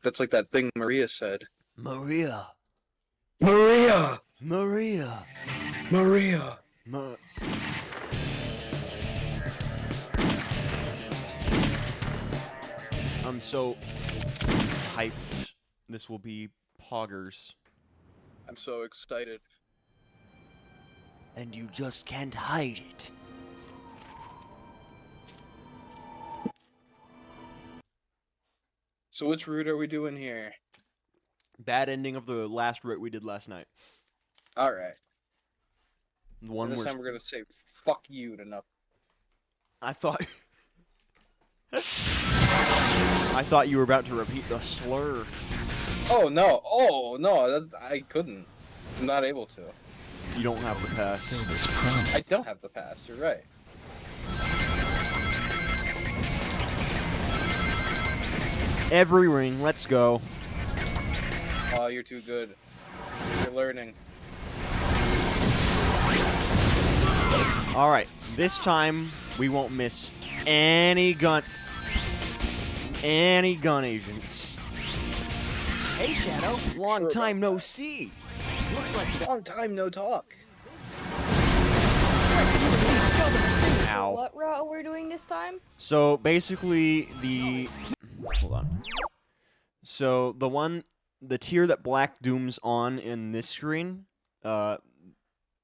that's like that thing Maria said. Maria. Maria! Maria. Maria! I'm so hyped. This will be poggers. I'm so excited. And you just can't hide it. So which route are we doing here? Bad ending of the last route we did last night. Alright. The one This where time we're gonna say fuck you to nothing. I thought I thought you were about to repeat the slur. Oh no, I couldn't. I'm not able to. You don't have the pass. I don't have the pass, you're right. Every ring, let's go. Oh, you're too good. You're learning. Alright, this time we won't miss any gun agents. Hey, Shadow. Long time no see. Looks like Long time no talk. Ow. What route we're doing this time? So basically hold on. So the tier that Black Doom's on in this screen, the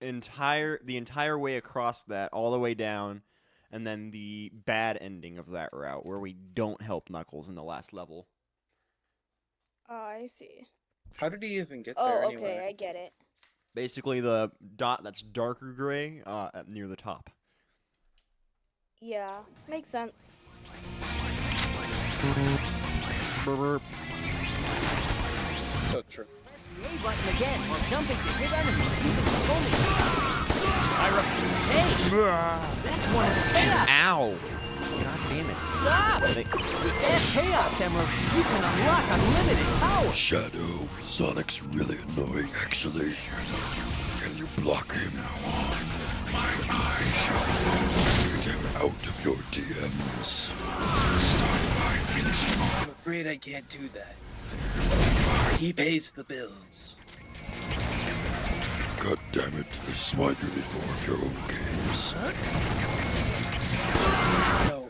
entire way across that, all the way down, and then the bad ending of that route where we don't help Knuckles in the last level. Oh, I see. How did he even get there anyway? Okay, I get it. Basically the dot that's darker gray near the top. Yeah, makes sense. Burp. So true. the A button again while jumping to hit enemies using the homing. Hey! That's one of the chaos! Ow! God damn it. Stop! With Chaos Emerald, you can unlock unlimited power! Shadow, Sonic's really annoying, actually. Can you block him? Get him out of your DMs. I'm afraid I can't do that. He pays the bills. God damn it, this is why you need more of your own games. No.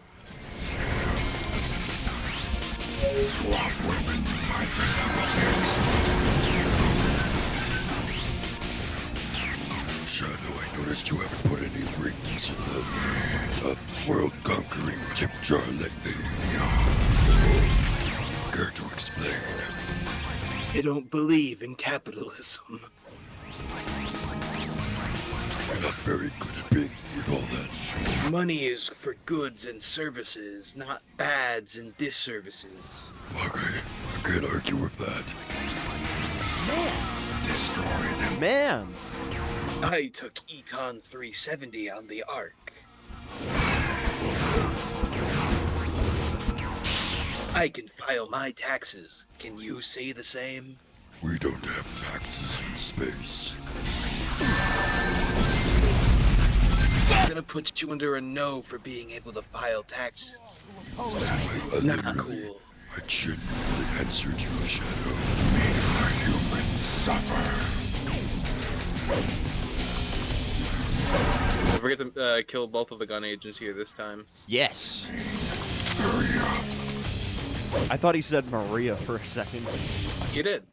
Swap weapons, Shadow, I noticed you haven't put any rings in the world-conquering tip jar lately. Care to explain? I don't believe in capitalism. You're not very good at being evil, then. Money is for goods and services, not bads and disservices. Fuck, I can't argue with that. Man! I took Econ 370 on the Ark. I can file my taxes. Can you say the same? We don't have taxes in space. I'm gonna put you under a no for being able to file taxes. Not cool. I genuinely answered you, Shadow. Make our humans suffer. Don't forget to kill both of the gun agents here this time. Yes! I thought he said Maria for a second. You did.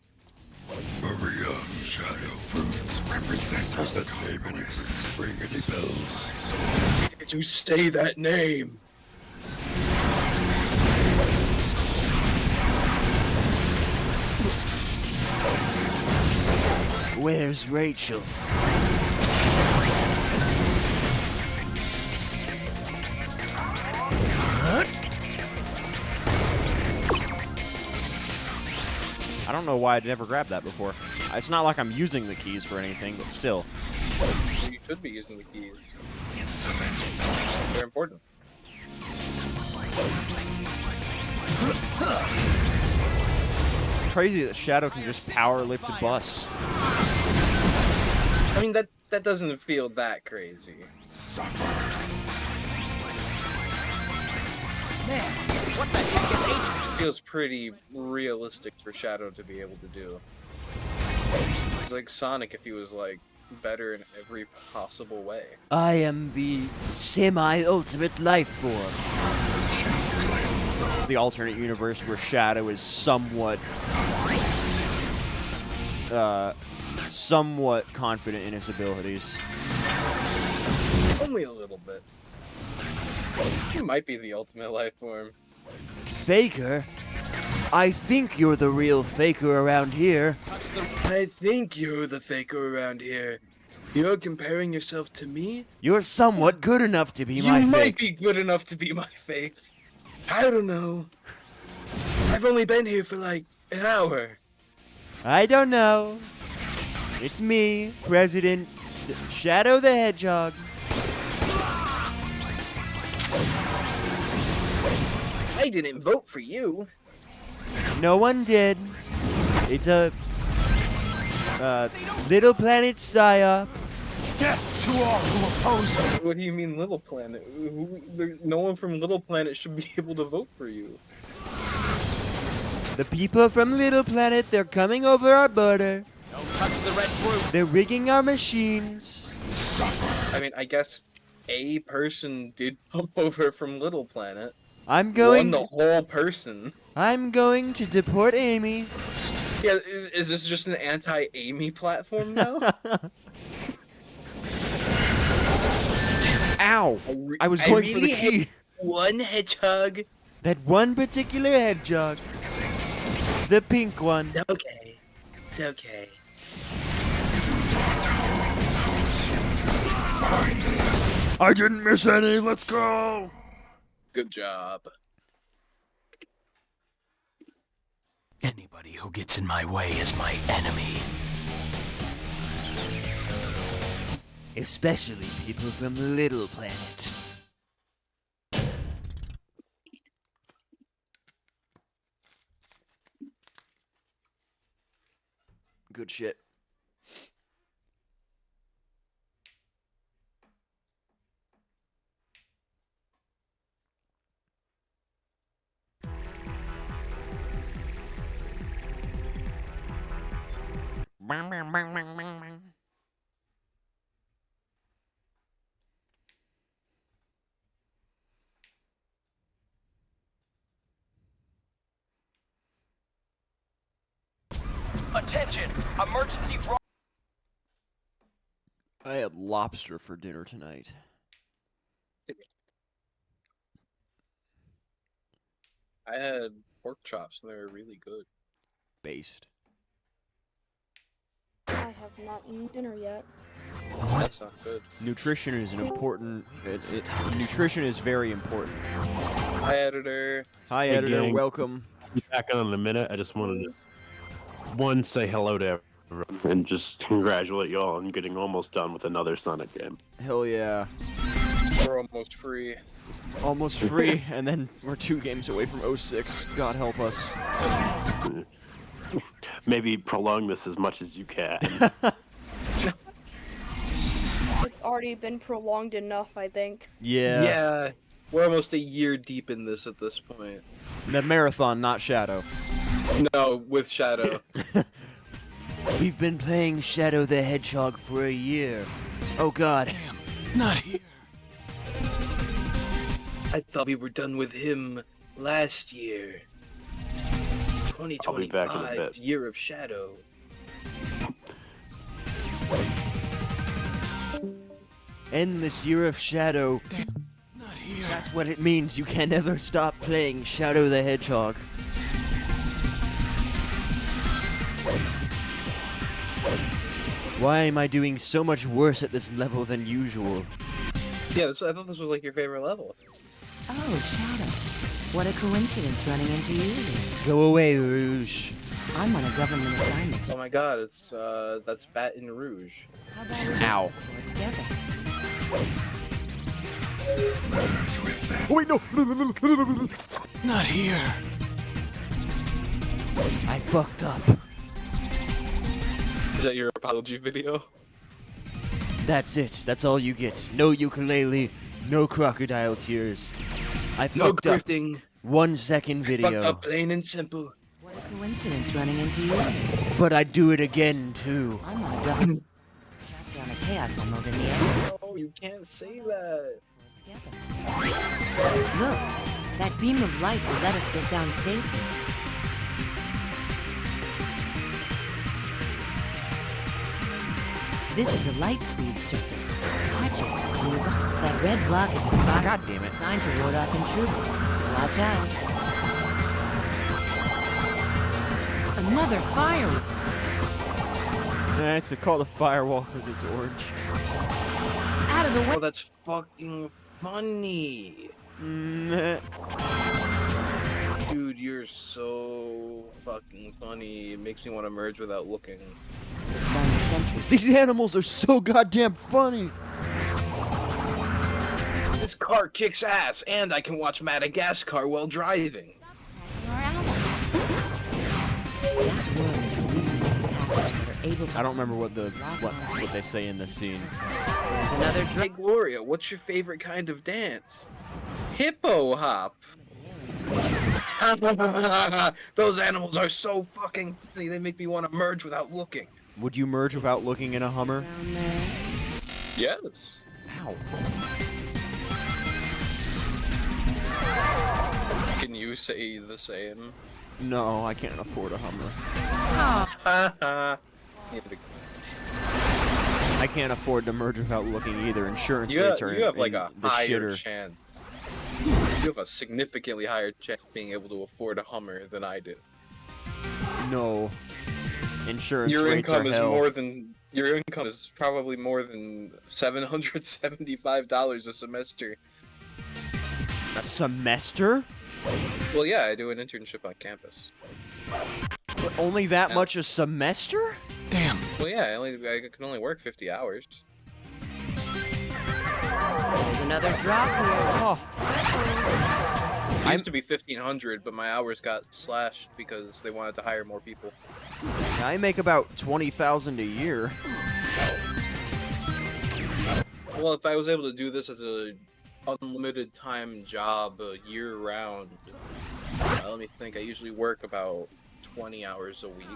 Maria, Shadow Fruits represent. Does that name ring any bells? Did you say that name? Where's Rachel? I don't know why I'd never grabbed that before. It's not like I'm using the keys for anything, but still. You should be using the keys. They're important. It's crazy that Shadow can just power lift a bus. I mean, that doesn't feel that crazy. Man, What the heck is H? Feels pretty realistic for Shadow to be able to do. It's like Sonic if he was like better in every possible way. I am the semi-ultimate life form. The alternate universe where Shadow is somewhat confident in his abilities. Only a little bit. He might be the ultimate life form. Faker? I think you're the real Faker around here. I think you're the faker around here. You're comparing yourself to me? You're somewhat good enough to be You my might fake. be good enough to be my fake. I don't know. I've only been here for like an hour. I don't know. It's me, President Shadow the Hedgehog. I didn't vote for you. No one did. It's a Little Planet psyop. Death to all who oppose me. What do you mean, Little Planet? No one from Little Planet should be able to vote for you. The people from Little Planet, they're coming over our border. Don't touch the red fruit. They're rigging our machines. I mean, I guess a person did come over from Little Planet. I'm going The whole person. to deport Amy. Yeah, is this just an anti-Amy platform now? Ow! I was going for the really key. hate one hedgehog. That one particular hedgehog. The pink one. Okay. It's okay. I didn't miss any. Let's go. Good job. Anybody who gets in my way is my enemy. Especially people from Little Planet. Good shit. Attention! Emergency I had lobster for dinner tonight. I had pork chops and they were really good. Based. I have not eaten dinner yet. That's not good. Nutrition is an important. Nutrition is very important. Hi, editor. Hi, Hey, editor. gang. Welcome. Be back on in a minute. I just wanted to say hello to everyone and just congratulate you all on getting almost done with another Sonic game. Hell yeah. We're almost free. Almost free, and then we're 2 games away from 06. God help us. Maybe prolong this as much as you can. It's already been prolonged enough, I think. Yeah. Yeah. We're almost a year deep in this at this point. The marathon, not Shadow. No, with Shadow. We've been playing Shadow the Hedgehog for a year. Oh god. Not here. I thought we were done with him last year. I'll be back in a 2025, bit. year of Shadow. End this year of Shadow. Not here. That's what it means. You can never stop playing Shadow the Hedgehog. Why am I doing so much worse at this level than usual? Yeah, I thought this was like your favorite level. Oh, Shadow. What a coincidence running into you here. Go away, Rouge. I'm on a government assignment. Oh my god, it's that's Baton Rouge. How about we Ow. work together? Oh wait, no! Not here. I fucked up. Is that your apology video? That's it. That's all you get. No ukulele, no crocodile tears. I No fucked up. grifting, 1 second Fucked video. up, plain and simple. What a coincidence running into you. But I'd do it again, too. I'm gonna double track down a chaos emerald in the air. No, you can't say that. Together. Look, that beam of light will let us get down safely. This is a light speed circuit. Touch it. and you're gone. That red block is a fire. God damn it. Designed to ward off intruders. Watch out. Another fire. It's called a firewall because it's orange. Out of the way. Oh, that's fucking funny. Meh. Dude, you're so fucking funny. It makes me want to merge without looking. Down the sentry. These animals are so goddamn funny. This car kicks ass, and I can watch Madagascar while driving. Our ally. That worm is releasing its attackers that are able to. I don't remember what they say in this scene. There's another Hey drug. Gloria, what's your favorite kind of dance? Hippo hop. Those animals are so fucking funny. They make me want to merge without looking. Would you merge without looking in a Hummer? Down there. Yes. Ow. Can you say the same? No, I can't afford a Hummer. Oh, I can't afford to merge without looking either. Insurance You rates have, are you have like in a the higher shitter. chance. You have a significantly higher chance of being able to afford a Hummer than I do. No. Insurance Your rates income are is hell. more than your income is probably more than $775 a semester. A semester? Well, yeah, I do an internship on campus. Only that Yeah. much a semester? Well, yeah, I can only work 50 hours. there's another drop here. Oh. It used to be 1,500, but my hours got slashed because they wanted to hire more people. I make about 20,000 a year. Well, if I was able to do this as a unlimited time job year round, let me think. I usually work about 20 hours a week.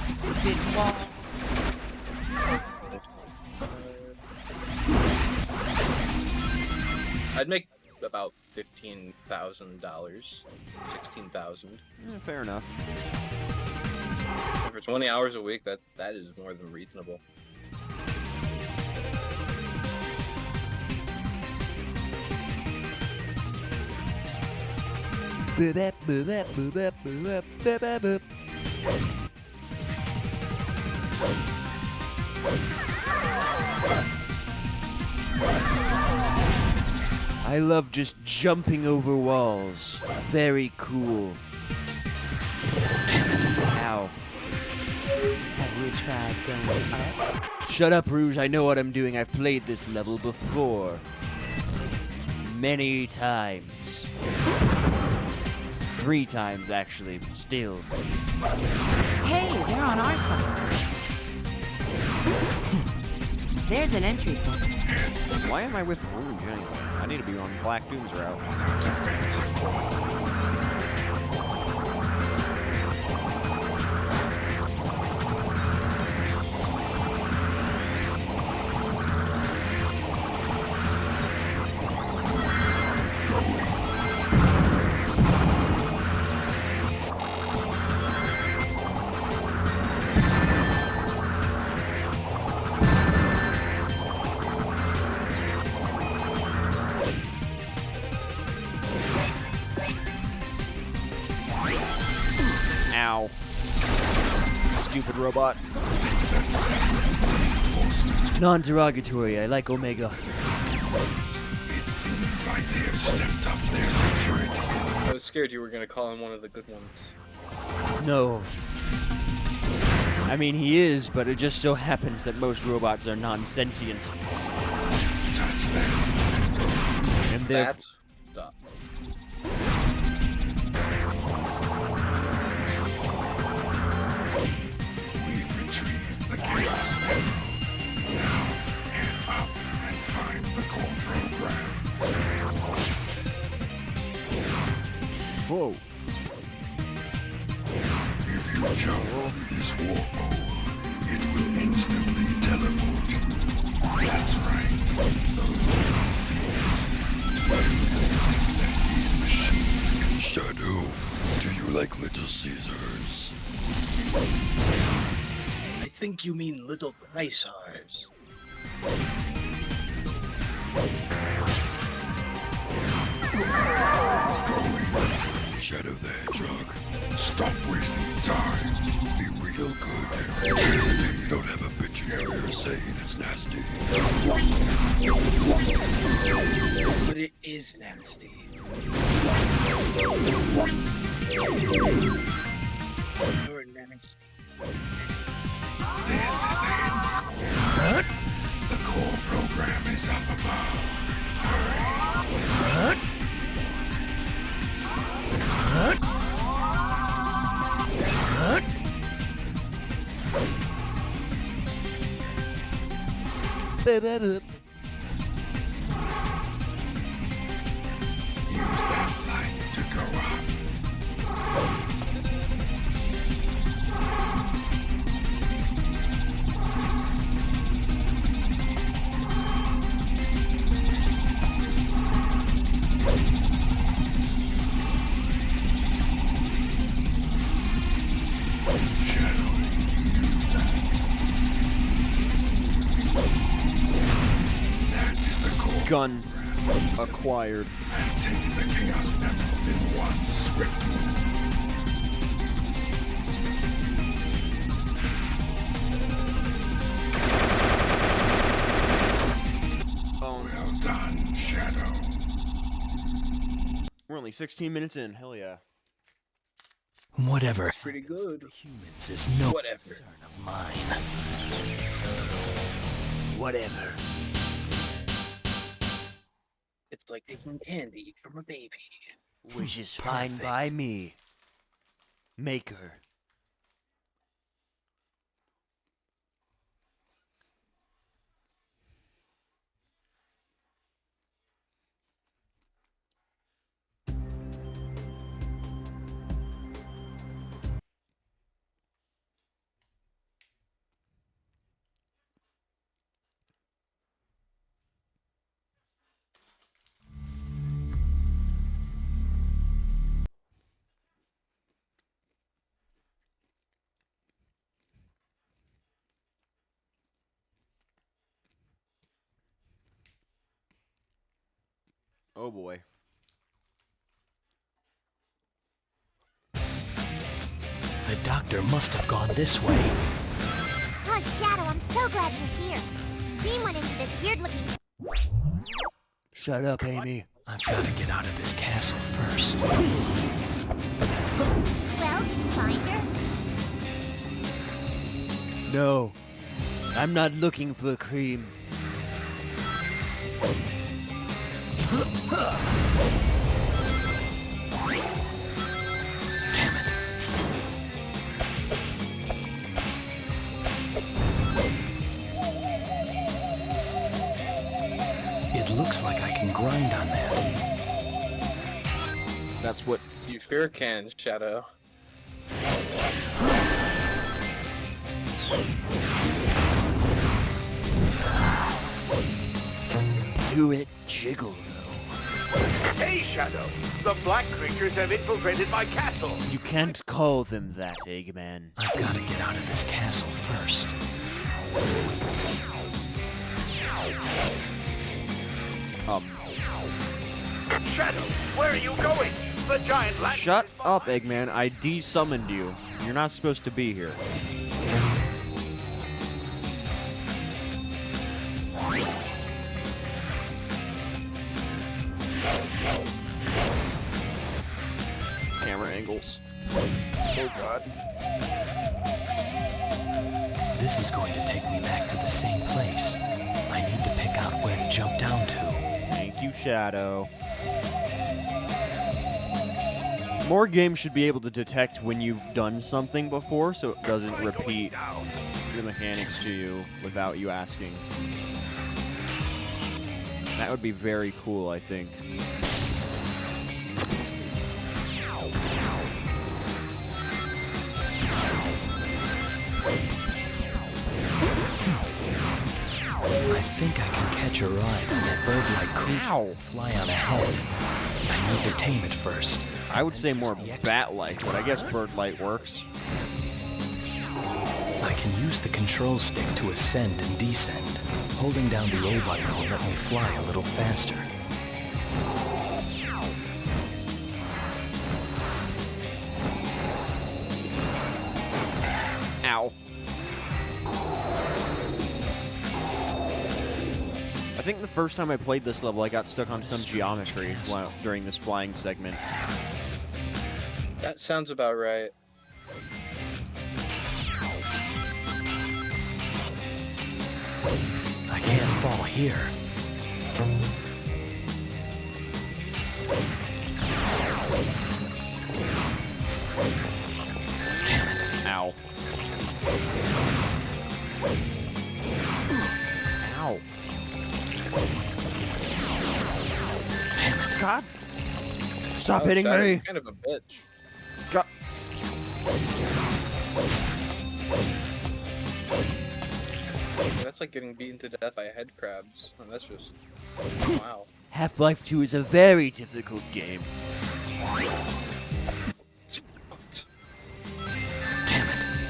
Stupid wall. I'd make about $15,000, $16,000. Fair enough. For 20 hours a week, that is more than reasonable. I love just jumping over walls. Very cool. Ow. Have you tried going up? Shut up, Rouge. I know what I'm doing. I've played this level before. Many times. 3 times, actually, but still. Hey, they're on our side. There's an entry point. Why am I with Rouge anyway? I need to be on Black Doom's route. Ow. Stupid robot. Non-derogatory. I like Omega. It seems like they have stepped up their security. I was scared you were gonna call him one of the good ones. No. I mean, he is, but it just so happens that most robots are non-sentient. Touch that. And they're... That's stop. We've retrieved the chaos emerald. Now, head up and find the core program. jump this warp, it will instantly teleport you. That's right. These machines can shadow. Do you like Little Caesars? I think you mean Little Chrysars. Shadow the Hedgehog. Stop wasting time. Be real good. Hesitate you don't have a bitchy area saying it's nasty. But it is nasty. You're nasty. This is the end core. The core program is up above. Hurry. Use that light to go up. Shadow, use that. That is the core. Gun acquired. And take the Chaos Emerald in one swift move. Oh, Well done, Shadow. we're only 16 minutes in. Hell yeah. Whatever Pretty good. humans is no Whatever. concern of mine. Whatever. It's like taking candy from a baby. Which is fine by me. Maker. Oh boy. The doctor must have gone this way. Oh, Shadow, I'm so glad you're here. Beam went into this weird-looking... Shut up, Amy. I've got to get out of this castle first. Well, did you find her? No. I'm not looking for cream. Damn it. It looks like I can grind on that. That's what. You sure can, Shadow. Do it jiggle, though. Hey, Shadow! The black creatures have infiltrated my castle! You can't call them that, Eggman. I've got to get out of this castle first. Shadow, where are you going? The giant lantern Shut is up, behind- Eggman. I de-summoned you. You're not supposed to be here. Camera angles. Oh god. This is going to take me back to the same place. I need to pick out where to jump down to. Thank you, Shadow. More games should be able to detect when you've done something before, so it doesn't repeat the mechanics to you without you asking. That would be very cool, I think. think I can catch a ride on that bird-like creature fly on ahead. I need to tame it first. I would say more bat-like, but I guess bird-like works. I can use the control stick to ascend and descend. Holding down the A button will let me fly a little faster. Ow. I think the first time I played this level, I got stuck on some geometry during this flying segment. That sounds about right. I can't fall here. Damn it. Ow. Ow. Damn it. God. Stop Oh, hitting Shadow's me. kind of a bitch. God. That's like getting beaten to death by head crabs. And that's just... wow. Half-Life 2 is a very difficult game. Damn it.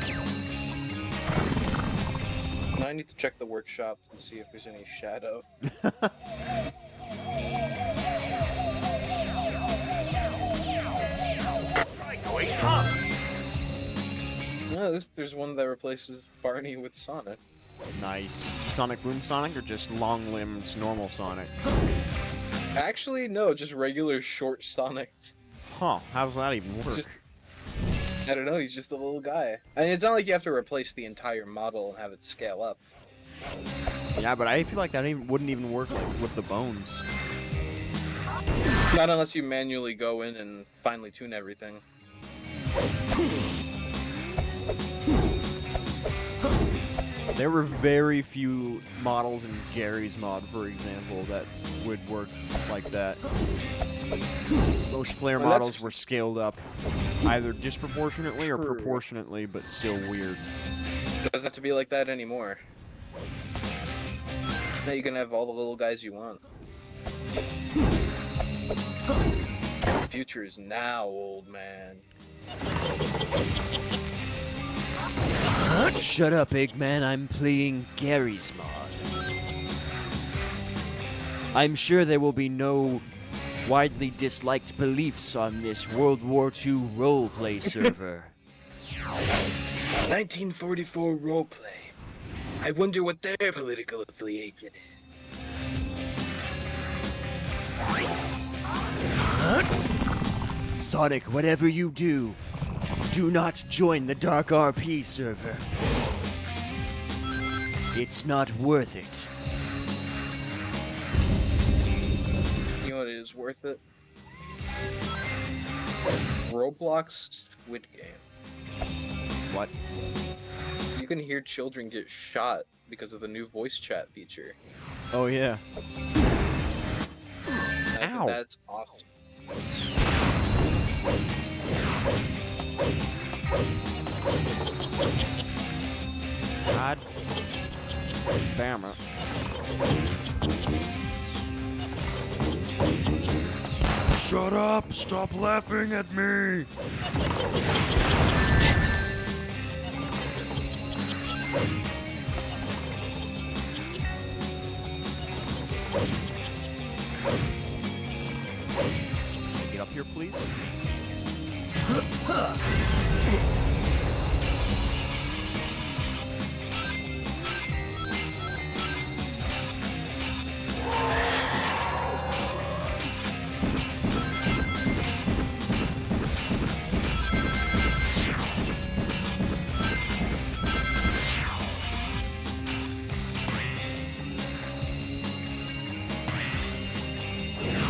Now I need to check the workshop and see if there's any shadow. No, there's one that replaces Barney with Sonic. Nice. Sonic Boom Sonic or just long-limbed normal Sonic? Actually, no, just regular short Sonic. Huh, how does that even work? Just- I don't know, he's just a little guy. And it's not like you have to replace the entire model and have it scale up. Yeah, but I feel like that wouldn't even work with the bones. Not unless you manually go in and finally tune everything. There were very few models in Gary's mod, for example, that would work like that. Most player Well, models were scaled up either disproportionately or True. proportionately, but still weird. Doesn't have to be like that anymore. Now you can have all the little guys you want. The future is now, old man. Shut up, Eggman. I'm playing Gary's mod. I'm sure there will be no widely disliked beliefs on this World War II roleplay server. 1944 roleplay. I wonder what their political affiliation is. Sonic, whatever you do, do not join the Dark RP server. It's not worth it. You know what is worth it? Roblox Squid Game. What? You can hear children get shot because of the new voice chat feature. Oh, yeah. And I think Ow. that's awesome. God. Damn it. Shut up! Stop laughing at me! Get up here, please.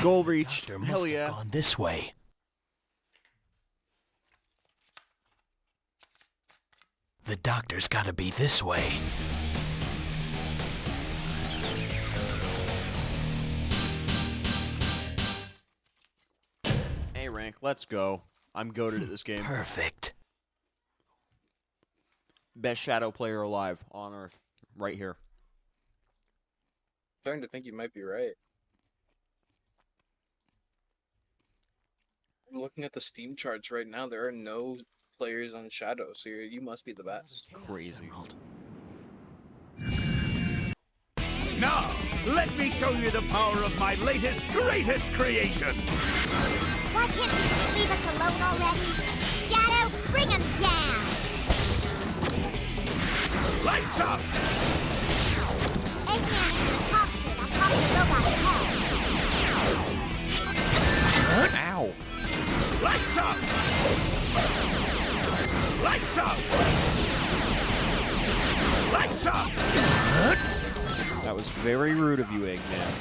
Goal reached. Doctor must Hell have yeah. gone this way. The doctor's gotta be this way. A rank, let's go. I'm goated at this game. Perfect. Best Shadow player alive on Earth. Right here. starting to think you might be right. I'm looking at the Steam charts right now. There are no players on Shadow, so you must be the best. Crazy. Now, let me show you the power of my latest, greatest creation. Why can't you just leave us alone already? Shadow, bring him down! Lights up! Eggman is in the cockpit on top of the robot's head. Ow. Lights up! Lights up! Lights up! That was very rude of you, Eggman.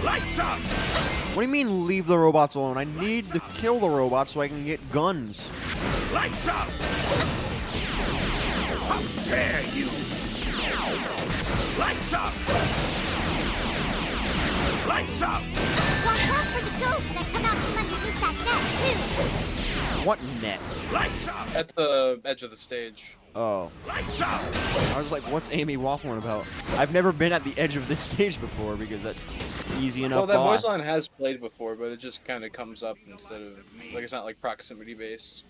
Lights up! What do you mean, leave the robots alone? I need to kill the robots so I can get guns. Lights up! How dare you! Lights up! Lights up! Watch out for the ghosts that come out from underneath that net, too! What net? Lights up! At the edge of the stage. Oh. Lights up! I was like, what's Amy waffling about? I've never been at the edge of this stage before because that's easy enough. Well, that boss. voice line has played before, but it just kind of comes up instead of like it's not like proximity based.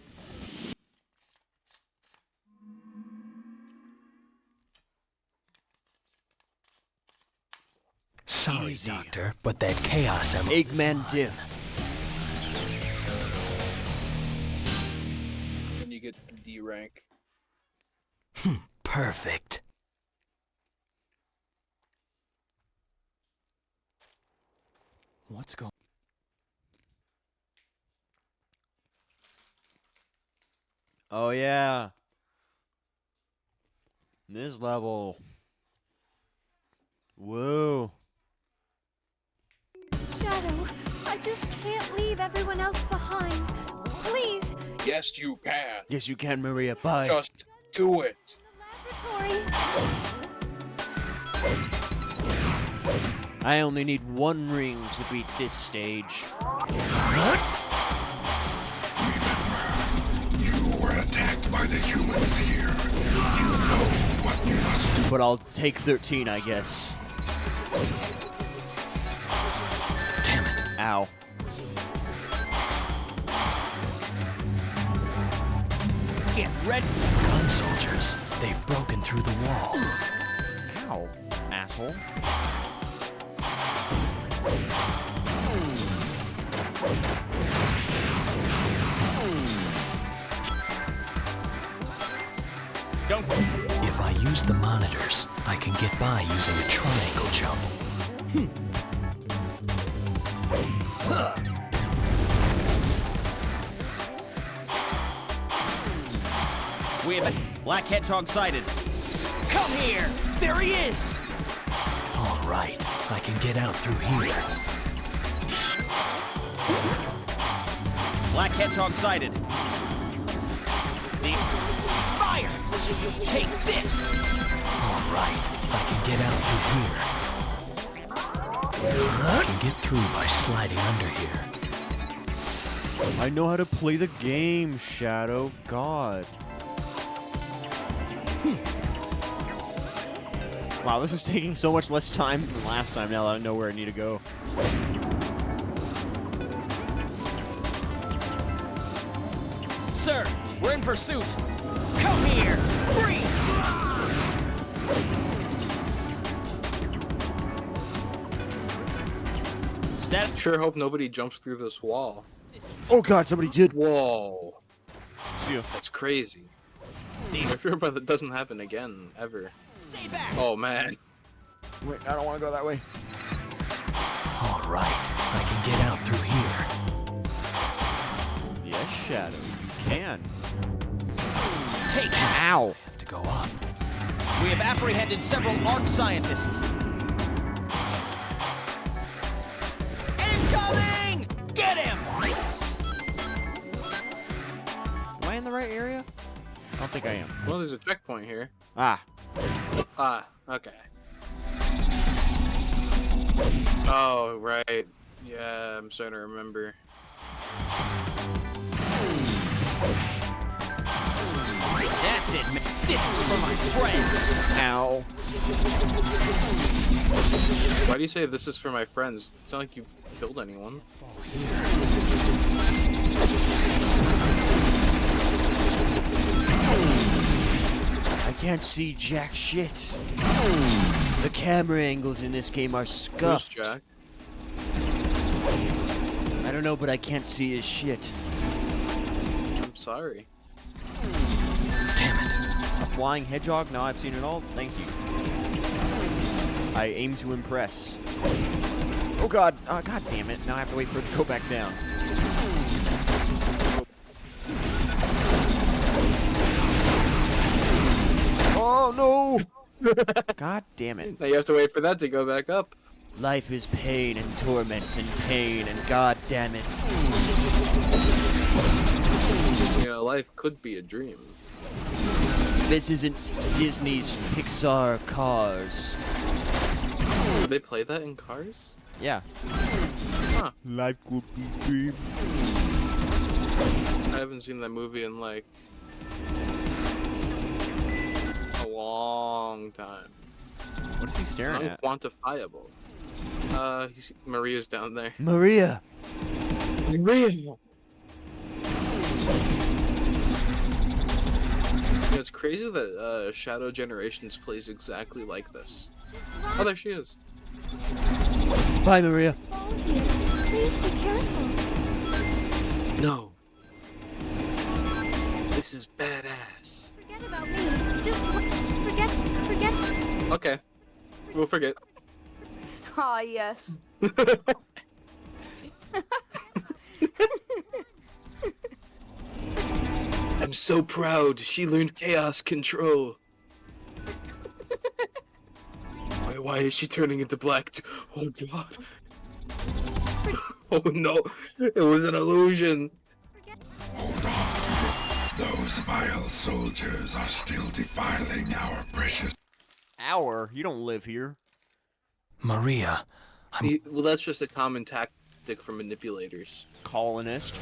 Sorry, Doctor, but that chaos emerald. Eggman diff. Then you get D rank. Perfect. What's going? Oh yeah. This level. Whoa. Shadow, I just can't leave everyone else behind. Please, Yes, you can. Yes, you can, Maria. Bye. Just do it. laboratory. I only need one ring to beat this stage. You were attacked by the humans here. You know what you must do. But I'll take 13, I guess. Damn it. Ow. Get ready. Gun soldiers. They've broken through the wall. Ow. Asshole. Don't. If I use the monitors, I can get by using a triangle jump. We have a black hedgehog sighted. Come here! There he is! All right, I can get out through here. Black hedgehog sighted. Fire! Take this! All right, I can get out through here. I can get through by sliding under here. I know how to play the game, Shadow. God. Wow, this is taking so much less time than last time now that I know where I need to go. Sir, we're in pursuit. Come here! Freeze! Sure hope nobody jumps through this wall. Oh god, somebody did. Whoa. See ya. That's crazy. I'm sure but that doesn't happen again, ever. Stay back! Oh man. Wait, I don't want to go that way. All right, I can get out through here. Yes, Shadow, you can. Take it. Ow. Have to go up. We have apprehended several ARC scientists. Incoming! Get him! Am I in the right area? I don't think I am. Well, there's a checkpoint here. Ah. Ah, okay. Oh, right. Yeah, I'm starting to remember. That's it, man. This is for my friends. Ow. Why do you say this is for my friends? It's not like you killed anyone. I can't see jack shit. The camera angles in this game are Who's scuffed. Jack? I don't know, but I can't see his shit. I'm sorry. A flying hedgehog? Now I've seen it all. Thank you. I aim to impress. Oh god. God damn it. Now I have to wait for it to go back down. Oh no! God damn it. Now you have to wait for that to go back up. Life is pain and torment and pain and god damn it. You know, life could be a dream. This isn't Disney's Pixar Cars. Do they play that in Cars? Yeah. Huh. Life could be a dream. I haven't seen that movie in like a long time. What is he staring at? Unquantifiable. Maria's down there. Maria! Maria! It's crazy that Shadow Generations plays exactly like this. Oh, there she is. Bye, Maria. Please be careful. No. This is badass. Forget about me. Just forget. Okay. We'll forget. Ah, yes. I'm so proud. She learned chaos control. Why is she turning into black? Oh god. Oh no. It was an illusion. Hold on. Those vile soldiers are still defiling our precious. Hour? You don't live here. Maria, Well, that's just a common tactic for manipulators. Colonist.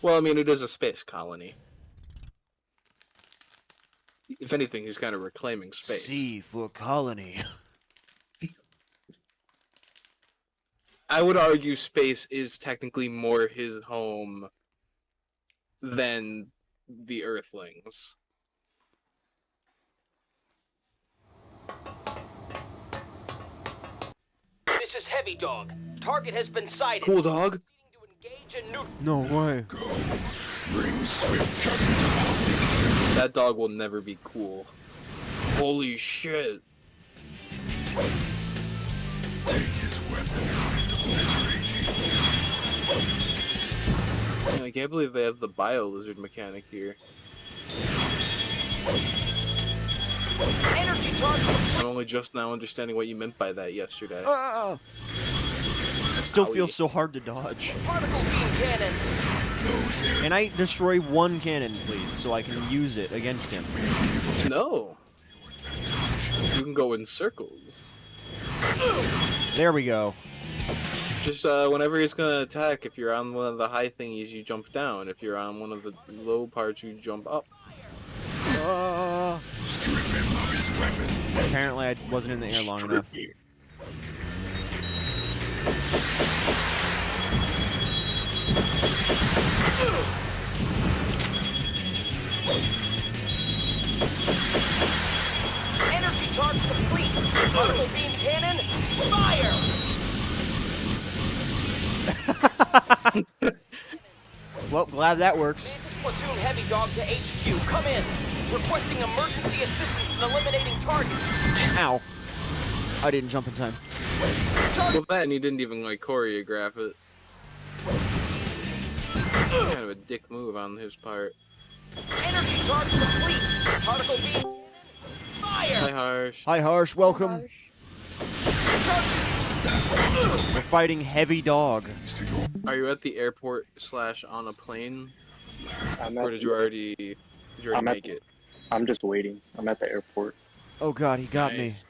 Well, I mean, it is a space colony. If anything, he's kind of reclaiming space. C for colony. I would argue space is technically more his home than the Earthlings. This is Heavy Dog. Target has been sighted. Cool dog. To engage in new. No way. Go. Bring swift judgment upon these. That dog will never be cool. Holy shit. Take his weapon and obliterate him. I can't believe they have the bio-lizard mechanic here. Energy target. I'm only just now understanding what you meant by that yesterday. It still Owie. feels so hard to dodge. Particle beam cannon. Those areas Can I destroy one cannon, please, so I can use it against him? No. You can go in circles. There we go. Just whenever he's gonna attack, if you're on one of the high thingies, you jump down. If you're on one of the low parts, you jump up. strip him of his weapon. Apparently I wasn't in the air long enough. Strip him. Energy charge complete. Particle beam cannon. Fire. Well, glad that works. Platoon Heavy Dog to HQ. Come in. Requesting emergency assistance in eliminating targets. Ow. I didn't jump in time. Well, that and he didn't even like choreograph it. Kind of a dick move on his part. Energy charge complete. Particle beam. Hi, Fire. Harsh. Hi, Harsh. Welcome. We're fighting Heavy Dog. Are you at the airport / on a plane, I'm or at, did you already make it? I'm just waiting. I'm at the airport. Oh god, he got Nice.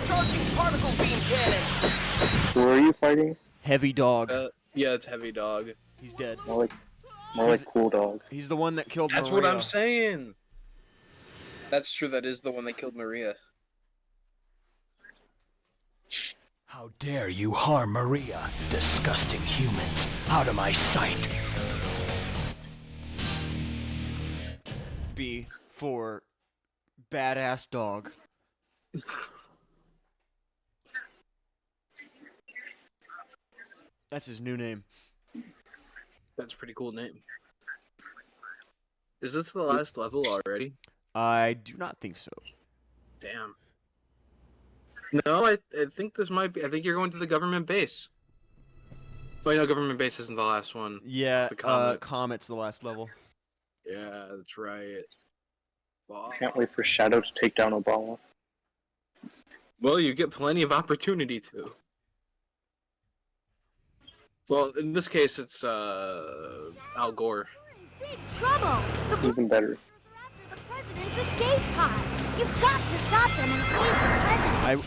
Charging particle beam cannon. Who are you fighting? me. Heavy Dog. Yeah, it's Heavy Dog. He's dead. No, like, More like Cool Dog. He's the one that killed That's Maria. what I'm saying. That's true. That is the one that killed Maria. How dare you harm Maria, disgusting humans! Out of my sight! B for badass dog. That's his new name. That's a pretty cool name. Is this the last level already? I do not think so. Damn. No, I think this might be. I think you're going to the government base. Wait, no, government base isn't the last one. Yeah, It's the comet. Comet's the last level. Yeah, that's right. Wow. Can't wait for Shadow to take down Obama. Well, you get plenty of opportunity to. Well, in this case, it's Al Gore. Big trouble! The Even better. the president's escape pod! You've got to stop them and save the president!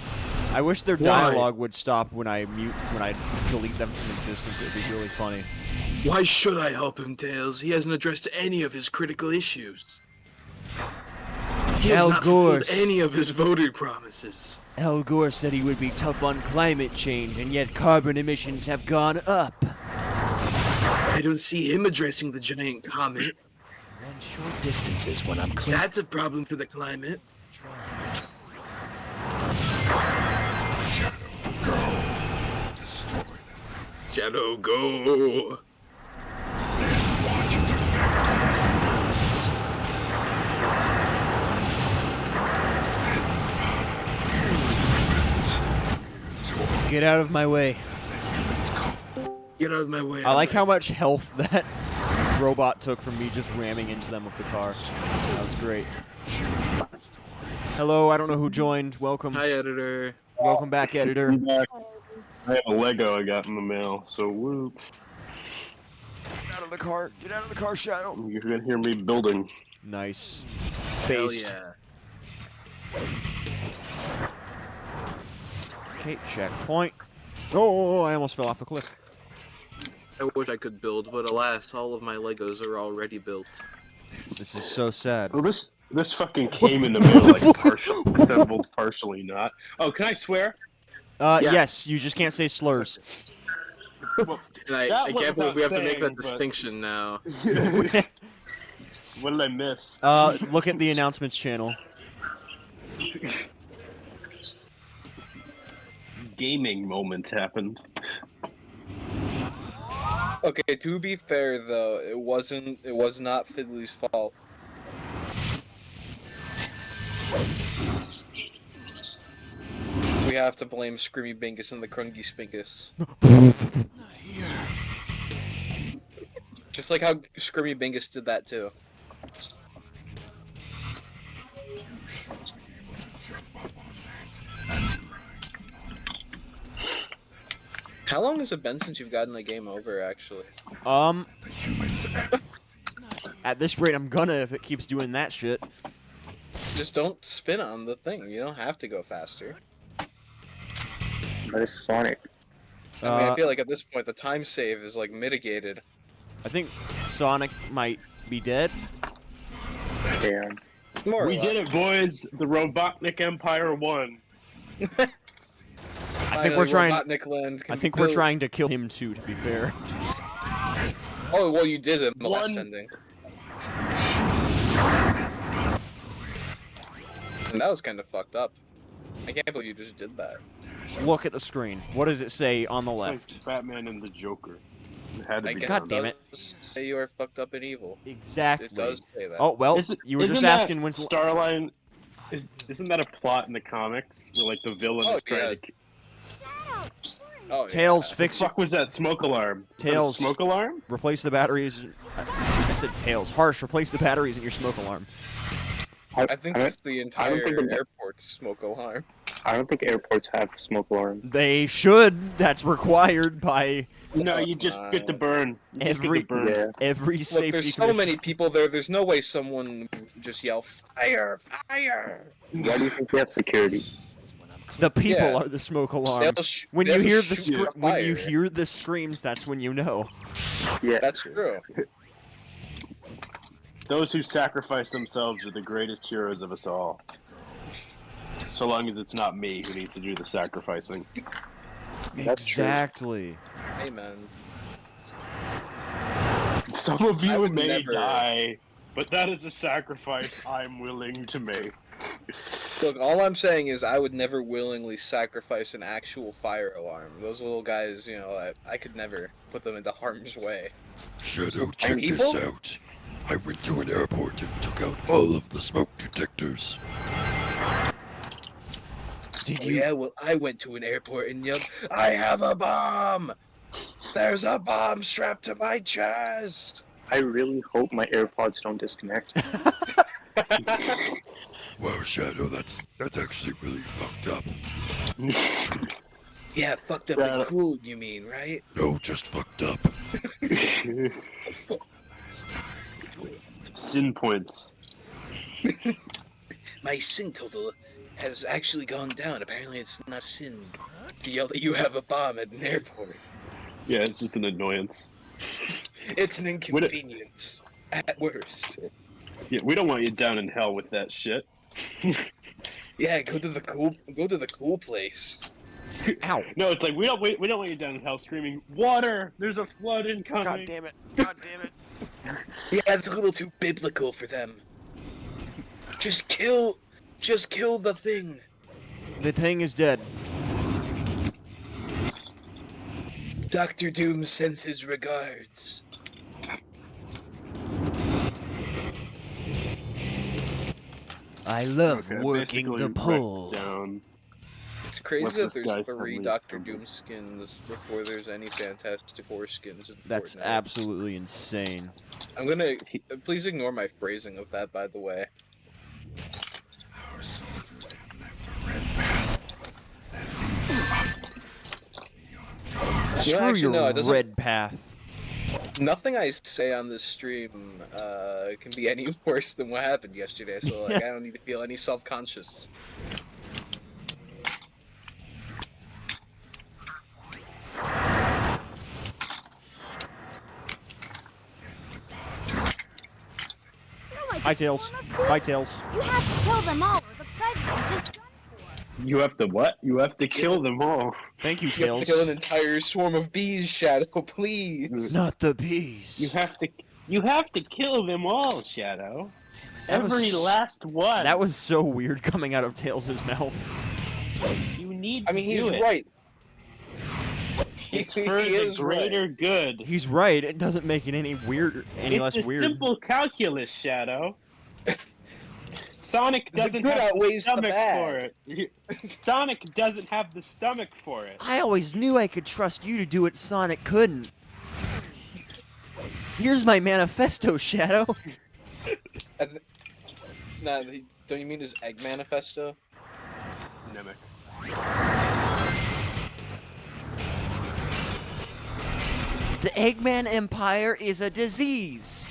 I wish their Why? dialogue would stop when I delete them from existence. It would be really funny. Why should I help him, Tails? He hasn't addressed any of his critical issues. He has Al not Gore. fulfilled any of his voter promises. Al Gore said he would be tough on climate change, and yet carbon emissions have gone up. I don't see him addressing the giant comet. Run short distances when I'm clear. That's a problem for the climate. Shadow, go! Watch its effect on Get out of my way. Get out of my way. I like how much health that robot took from me just ramming into them with the car. That was great. Hello, I don't know who joined. Welcome. Hi, editor. Welcome back, editor. I'm back. I have a Lego I got in the mail, so whoop. Get out of the car. Get out of the car, Shadow. You're gonna hear me building. Nice. Hell Based. yeah. Okay, checkpoint. Oh, I almost fell off the cliff. I wish I could build, but alas, all of my Legos are already built. This is so sad. Well, this fucking came in the mail like partially assembled, partially not. Oh, can I swear? Yeah. Yes, you just can't say slurs. And I That can't went believe we have to make without that saying, but- distinction now. What did I miss? Look at the announcements channel. Gaming moment happened. Okay, to be fair though, it was not Fiddly's fault. We have to blame Screamy Bingus and the Crungy Spingus. Just like how Screamy Bingus did that too. How long has it been since you've gotten a game over, actually? At this rate, I'm gonna if it keeps doing that shit. Just don't spin on the thing. You don't have to go faster. That is Sonic. I mean, I feel like at this point the time save is like mitigated. I think Sonic might be dead. Damn. More or We less. did it, boys! The Robotnik Empire won. I think we're trying. Robotnik Land can I think we're build- trying to kill him too. To be fair. Oh well, you did it in the last One- ending. And that was kind of fucked up. I can't believe you just did that. Look at the screen. What does it say on the It's left? like Batman and the Joker. It had to I be guess God done. damn it. does say you are fucked up and evil. Exactly. It does say that. Oh well, Isn't- you were just isn't that asking when's. Starline. Isn't that a plot in the comics where like the villain Oh, is trying yeah. to? Oh, Tails, yeah. fix The it. fuck was that smoke alarm? Is that a Tails. smoke alarm? Replace the batteries. I said Tails. Harsh. Replace the batteries in your smoke alarm. I think it's the I don't entire think the- airport's smoke alarm. I don't think airports have smoke alarms. They should. That's required by No, it's you just not. get to burn. You just get every to burn. Yeah. every Look, safety. there's so commission. many people there. There's no way someone would just yell fire, fire. Why do you think we have security? The people Yeah. are the smoke alarm. They'll When they'll you hear the shoot when you fire. hear the screams, that's when you know. Yeah. That's true. Those who sacrifice themselves are the greatest heroes of us all. So long as it's not me who needs to do the sacrificing. That's true. Exactly. Amen. Some of I you would may never- die, but that is a sacrifice I'm willing to make. Look, all I'm saying is I would never willingly sacrifice an actual fire alarm. Those little guys, you know, I could never put them into harm's way. Shadow, check this out. I went to an airport and took out all of the smoke detectors. Did Oh, you? yeah, well, I went to an airport and yelled, I have a bomb! There's a bomb strapped to my chest! I really hope my AirPods don't disconnect. Wow, Shadow, that's actually really fucked up. Yeah, fucked up and cool, you mean, right? No, just fucked up. Sin points. My sin total has actually gone down. Apparently it's not sin to yell that you have a bomb at an airport. Yeah, it's just an annoyance. It's an inconvenience, at worst. Yeah, we don't want you down in hell with that shit. Yeah, go to the cool place. Ow. No, it's like we don't want you down in hell screaming, "Water! There's a flood incoming!" God damn it! God damn it! Yeah, it's a little too biblical for them. Just kill the thing. The thing is dead. Dr. Doom sends his regards. I love Okay, working basically the wrecked pole. down. It's crazy What's that this guy there's 3 suddenly Dr. something? Doom skins before there's any Fantastic Four skins in That's Fortnite. absolutely insane. I'm gonna... Please ignore my phrasing of that, by the way. Screw actually, your no, it doesn't- red path. Nothing I say on this stream can be any worse than what happened yesterday, so like, I don't need to feel any self-conscious. Hi, Tails. Bye, Tails. You have to kill them all, or the president is done for. You have to what? You have to kill them all. Thank you, You have to Tails. kill an entire swarm of bees, Shadow, please. Not the bees. You have to kill them all, Shadow. That was Every s- last one. That was so weird coming out of Tails' mouth. You need I mean, to do he's it. right. It's He for the is greater right. good. He's right. It doesn't make it any weird, any It's less a weird. simple calculus, Shadow. Sonic The doesn't good have the outweighs the stomach bad. for it. Sonic doesn't have the stomach for it. I always knew I could trust you to do what Sonic couldn't. Here's my manifesto, Shadow. Nah, don't you mean his egg manifesto? Mimic. The Eggman Empire is a disease.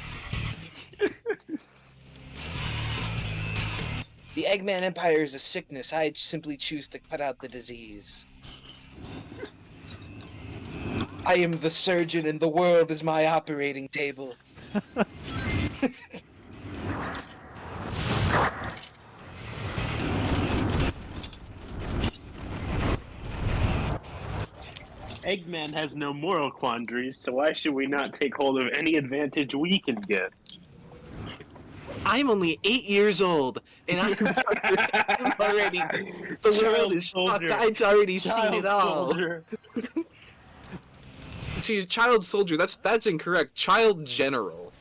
The Eggman Empire is a sickness. I simply choose to cut out the disease. I am the surgeon and the world is my operating table. Eggman has no moral quandaries, so why should we not take hold of any advantage we can get? I'm only 8 years old, and I'm already... The world is fucked. I've already seen it all. Soldier. See, child soldier, that's incorrect. Child general.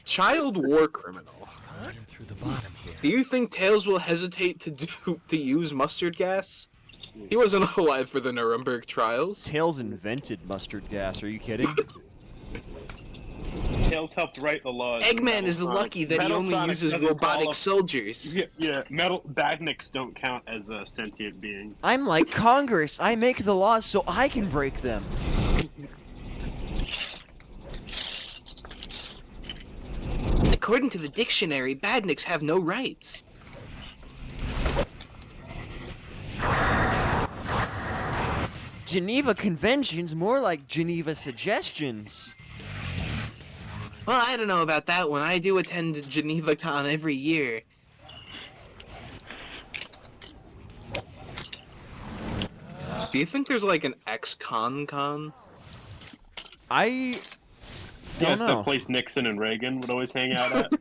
Child war criminal. Through the bottom here. Do you think Tails will hesitate to use mustard gas? He wasn't alive for the Nuremberg trials. Tails invented mustard gas. Are you kidding? Tails helped write the laws. Eggman is lucky that he Metal only Sonic uses doesn't robotic qualify- soldiers. Yeah, metal badniks don't count as sentient beings. I'm like Congress. I make the laws so I can break them. According to the dictionary, badniks have no rights. Geneva Conventions, more like Geneva Suggestions. Well, I don't know about that one. I do attend GenevaCon every year. Do you think there's like an ex-con? I Yeah, don't it's the know. place Nixon and Reagan would always hang out at.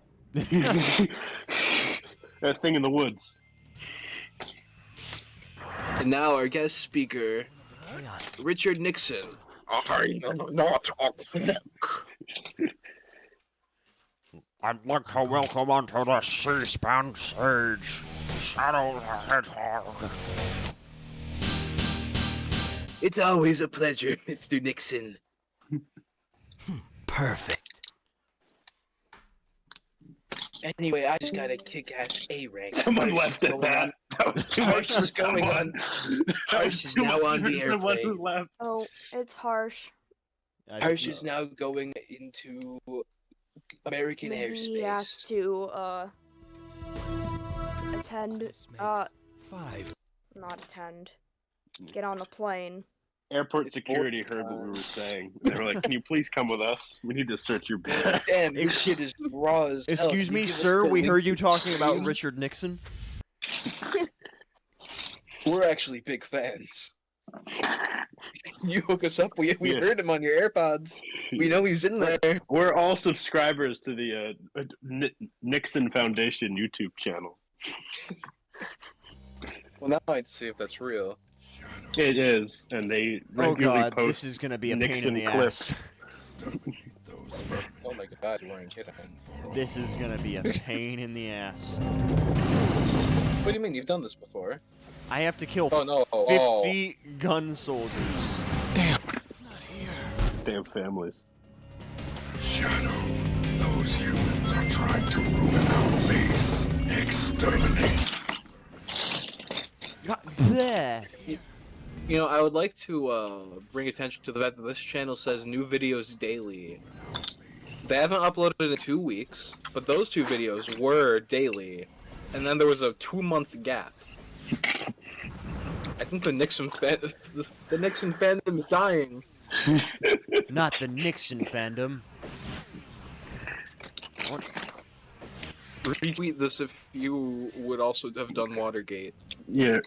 That thing in the woods. And now our guest speaker, Richard Nixon. I am not a clock. I'd like to welcome onto the C-SPAN stage, Shadow the Hedgehog. It's always a pleasure, Mr. Nixon. Perfect. Anyway, I just got a kick-ass A rank. Someone left at that. That was too much for Harsh is going someone. on. That Harsh was is too now much on for the someone airplane. who left. Oh, it's harsh. Harsh is now going into American He has airspace. to attend. Five. Not attend. Get on the plane. Airport It's security both, heard what we were saying. They were like, "Can you please come with us? We need to search your bag." Damn, this shit is raw as hell. Excuse Can me, you give us sir. the We link heard you to talking about Livestream? Richard Nixon. We're actually big fans. You hook us up. We Yeah. heard him on your AirPods. We know he's in there. We're all subscribers to the Nixon Foundation YouTube channel. Well, now I'd see if that's real. It is, and they Oh regularly god, post this is gonna be a pain in Nixon the clips. ass. Oh my god, you weren't kidding. This is gonna be a pain in the ass. What do you mean? You've done this before? I have to kill Oh, no. 50 gun soldiers. Damn families. Shadow, those humans are trying to ruin our base. Exterminate. God, bleh. You know, I would like to bring attention to the fact that this channel says new videos daily. They haven't uploaded in 2 weeks, but those 2 videos were daily, and then there was a 2-month gap. I think the Nixon fandom is dying. Not the Nixon fandom. What? Retweet this if you would also have done Watergate. Yeah.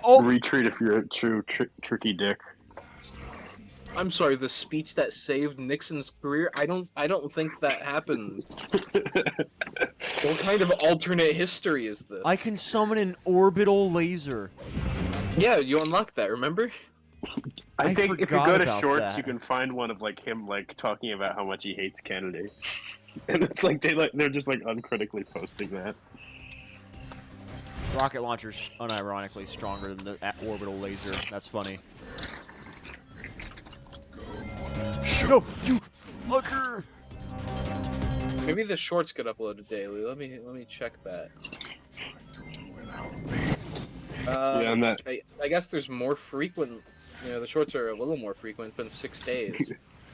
Oh! Retreat if you're a true tricky dick. I'm sorry, the speech that saved Nixon's career? I don't think that happened. What kind of alternate history is this? I can summon an orbital laser. Yeah, you unlocked that, remember? I think if you forgot go to about shorts, that. you can find one of like him like talking about how much he hates Kennedy, and it's like they're just like uncritically posting that. Rocket launcher's unironically stronger than the orbital laser. That's funny. No, you fucker! Maybe the shorts get uploaded daily. Let me check that. Yeah, and that. I guess there's more frequent. You know, the shorts are a little more frequent. It's been 6 days.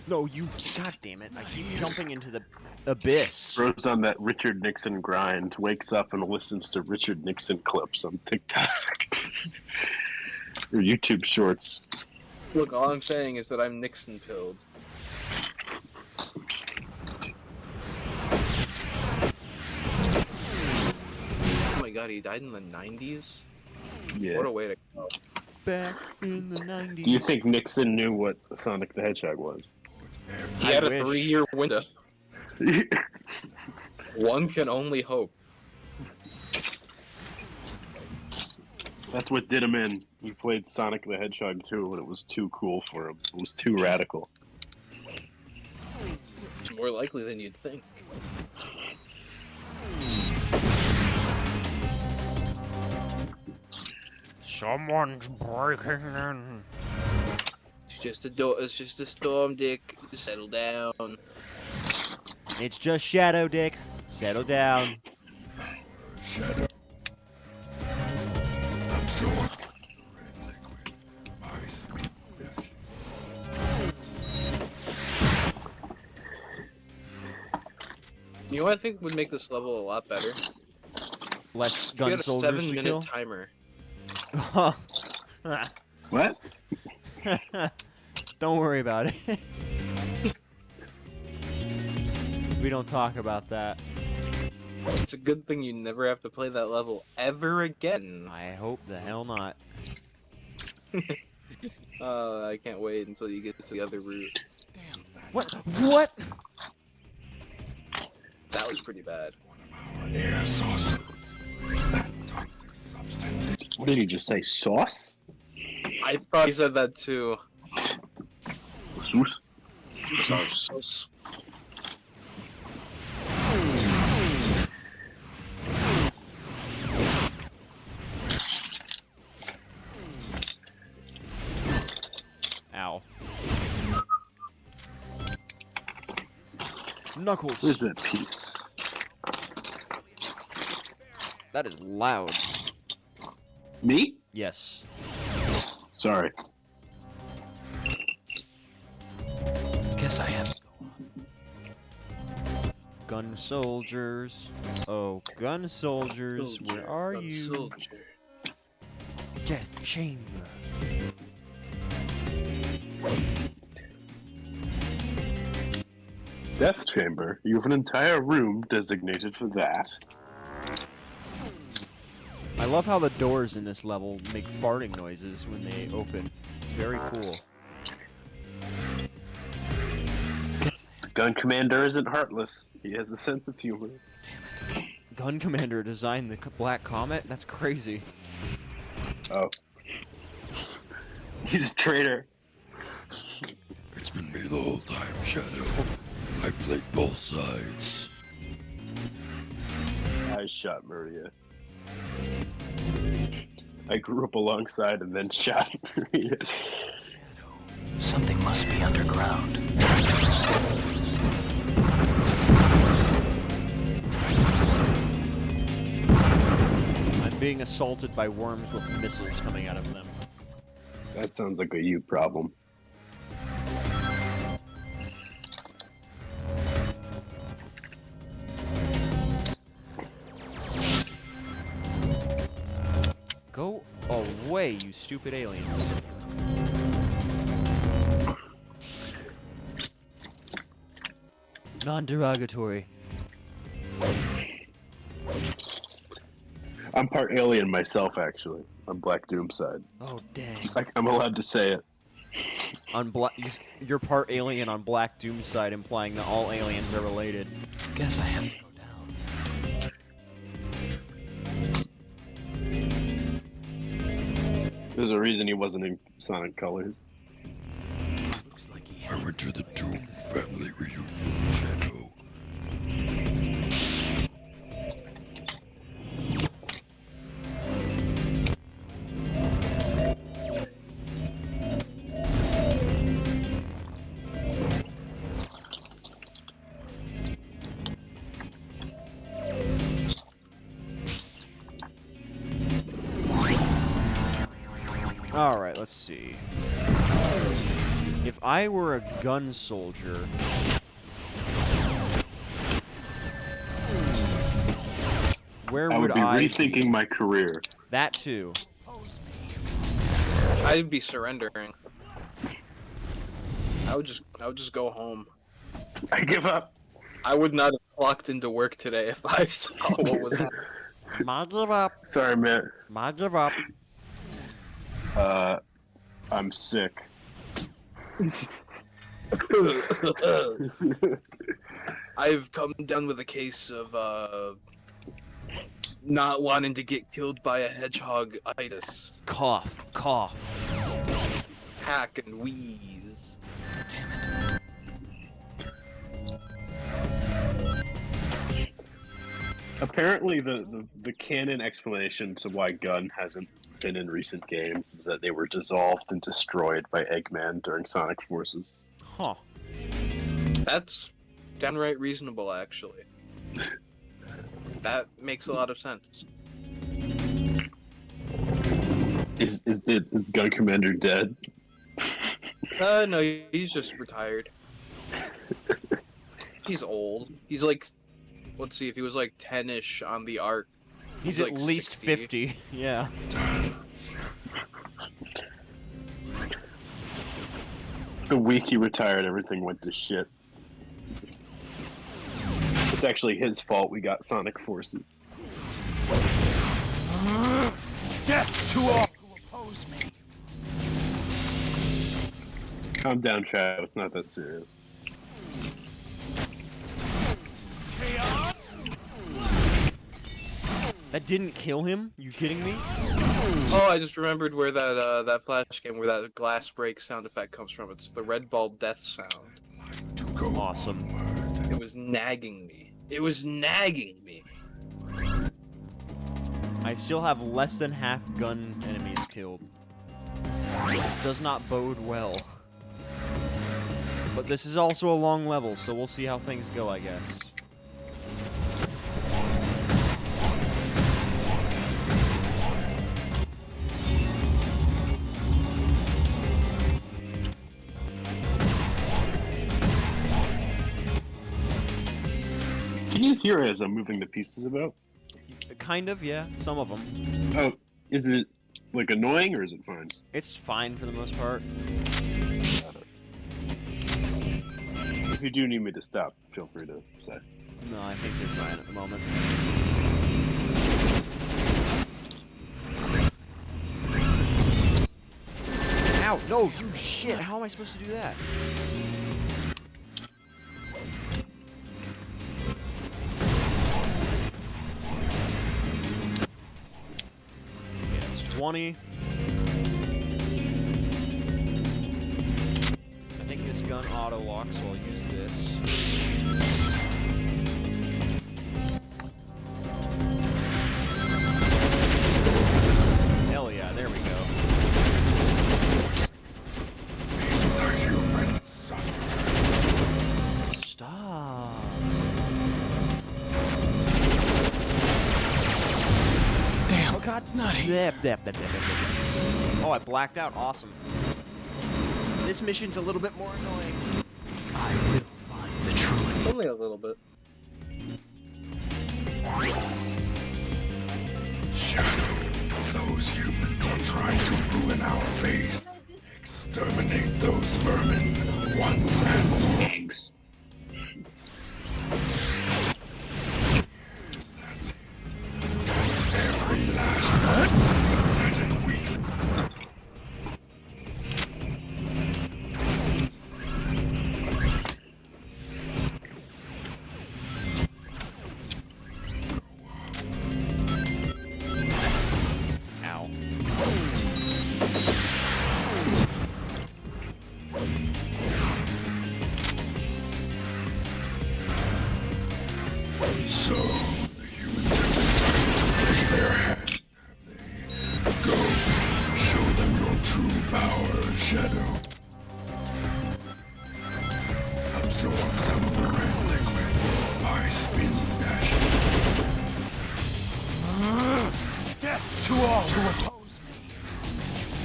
No, you. God damn it! I keep jumping into the abyss. Rose on that Richard Nixon grind, wakes up and listens to Richard Nixon clips on TikTok or YouTube Shorts. Look, all I'm saying is that I'm Nixon pilled. Oh my god, he died in the 90s? Yeah. What a way to go. Back in the 90s. Do you think Nixon knew what Sonic the Hedgehog was? He had I a wish. 3-year window. One can only hope. That's what did him in. He played Sonic the Hedgehog 2 when it was too cool for him. It was too radical. It's more likely than you'd think. Someone's breaking in. It's just a storm, Dick. Just settle down. It's just Shadow, Dick. Settle down. Shadow. Absorb. My sweet bitch. You know what I think would make this level a lot better? Less We gun had a soldiers to 7-minute kill. timer. What? Don't worry about it. We don't talk about that. It's a good thing you never have to play that level ever again. I hope the hell not. I can't wait until you get to the other route. What? What? That was pretty bad. Air sauce. That toxic substance. What did he just say? Sauce? I thought he said that too. Sauce? Sauce. Ow. Knuckles. Where's that piece? That is loud. Me? Yes. Sorry. Guess I have to go Gun soldiers. Oh, gun soldiers. Where are you? Soldier. Death chamber. Death chamber? You have an entire room designated for that. I love how the doors in this level make farting noises when they open. It's very cool. The gun commander isn't heartless. He has a sense of humor. Gun Commander designed the Black Comet? That's crazy. Oh. He's a traitor. It's been me the whole time, Shadow. I played both sides. I shot Maria. I grew up alongside and then shot Maria. Something must be underground. I'm being assaulted by worms with missiles coming out of them. That sounds like a you problem. Go away, you stupid aliens. Non-derogatory. I'm part alien myself, actually. On Black Doom's side. Oh, dang. I'm allowed to say it. On you're part alien on Black Doom's side, implying that all aliens are related. Guess I have to go down. There's a reason he wasn't in Sonic Colors. Looks like he I went to the Doom family reunion, Shadow. Alright, let's see. If I were a gun soldier... Where I would be I rethinking my career. That too. I'd be surrendering. I would just go home. I give up. I would not have clocked into work today if I saw what was happening. Ma give up. Sorry, man. Ma give up. I'm sick. I've come down with a case of not wanting to get killed by a hedgehog-itis. Cough, cough. Hack and wheeze. Apparently, the canon explanation to why Gun hasn't been in recent games is that they were dissolved and destroyed by Eggman during Sonic Forces. Huh. That's downright reasonable, actually. That makes a lot of sense. Is the Gun Commander dead? No, he's just retired. He's old. He's like, let's see, if he was like 10-ish on the arc. He's like at least 60. 50, yeah. The week he retired, everything went to shit. It's actually his fault we got Sonic Forces. Death to all who oppose me. Calm down, Shadow. It's not that serious. Chaos. That didn't kill him? You kidding me? Oh, I just remembered where that flash game where that glass break sound effect comes from. It's the red ball death sound. Awesome. It was nagging me. It was nagging me. I still have less than half gun enemies killed. This does not bode well. But this is also a long level, so we'll see how things go, I guess. Can you hear as I'm moving the pieces about? Kind of, yeah. Some of them. Oh, is it like annoying or is it fine? It's fine for the most part. If you do need me to stop, feel free to say. No, I think you're fine at the moment. Ow! No, you shit! How am I supposed to do that? Yes, 20. I think this gun auto locks, so I'll use this. Hell yeah, there we go. Stop. Damn. Oh god. Nutty. Oh, I blacked out. Awesome. This mission's a little bit more annoying. I will find the truth. Only a little bit. Shadow, those humans are trying to ruin our base. Exterminate those vermin once and for all. Eggs. Every last one that and weak. Ow. So, the humans have decided to break their head, have they? Go, show them your true power, Shadow. Absorb some of the red liquid by spin dashing. Death to all who oppose me.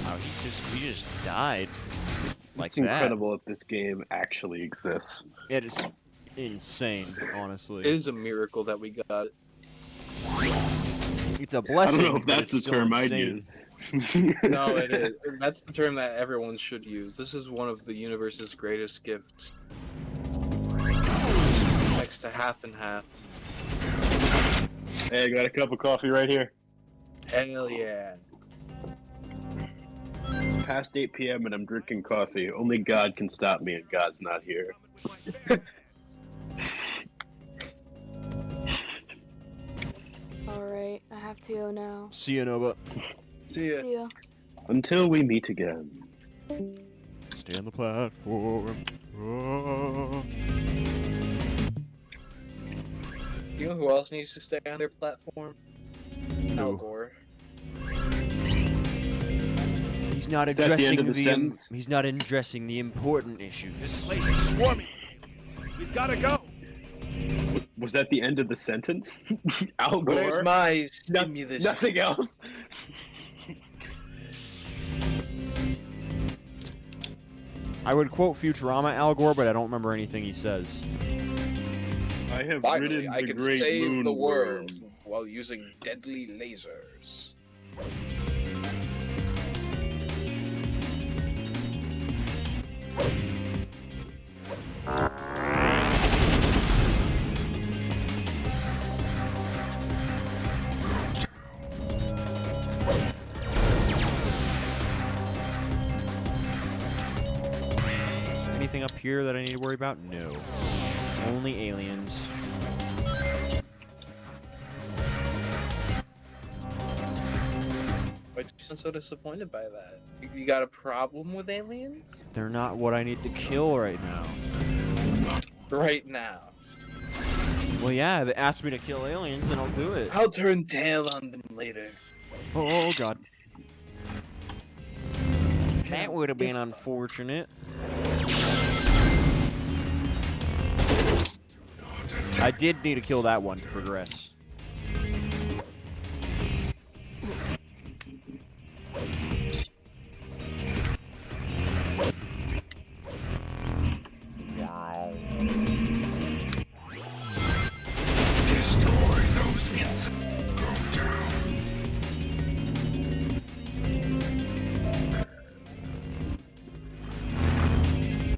Wow, he just died. Like It's that. incredible that this game actually exists. It is insane, honestly. It is a miracle that we got it. It's a blessing. I don't know if but that's it's the still term I'd insane. use. No, it is. That's the term that everyone should use. This is one of the universe's greatest gifts. Next to half and half. Hey, I got a cup of coffee right here. Hell yeah. Past 8 p.m. and I'm drinking coffee. Only God can stop me, and God's not here. Alright, I have to go now. See you, Nova. See ya. See ya. Until we meet again. Stay on the platform. Oh. You know who else needs to stay on their platform? Al Who? Gore. He's not Is that the end addressing of the sentence? he's not addressing the important issues. This place is swarming. We've got to go. Was that the end of the sentence? Al Gore? Where's my No- stimulus? Nothing else? I would quote Futurama Al Gore, but I don't remember anything he says. I have Finally, ridden I the can great save moon the world worm. while using deadly lasers. here that I need to worry about? No. Only aliens. Why do you sound so disappointed by that? You got a problem with aliens? They're not what I need to kill right now. Right now. Well, yeah, if it asks me to kill aliens, then I'll do it. I'll turn tail on them later. Oh, God. That would have been unfortunate. I did need to kill that one to progress. Destroy those insects. Go down.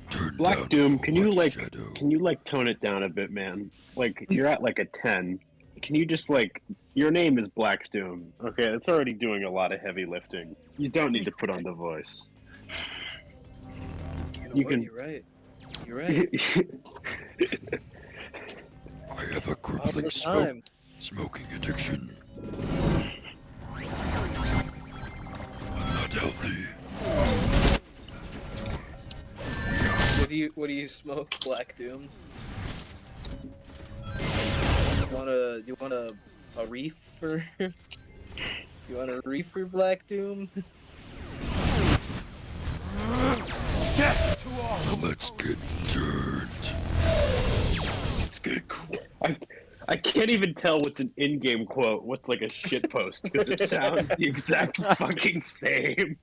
Turn Black down Doom, can you forward, like Shadow. tone it down a bit, man? Like you're at like a 10. Can you just like your name is Black Doom? Okay, it's already doing a lot of heavy lifting. You don't need to put on the voice. You can. You're right. You're right. I have a All crippling the time. smoking addiction. Not healthy. What do you smoke, Black Doom? You want a reefer? You want a reefer, Black Doom? Death to all. Let's get turned. Let's get I can't even tell what's an in-game quote, what's like a shit post, because it sounds the exact fucking same.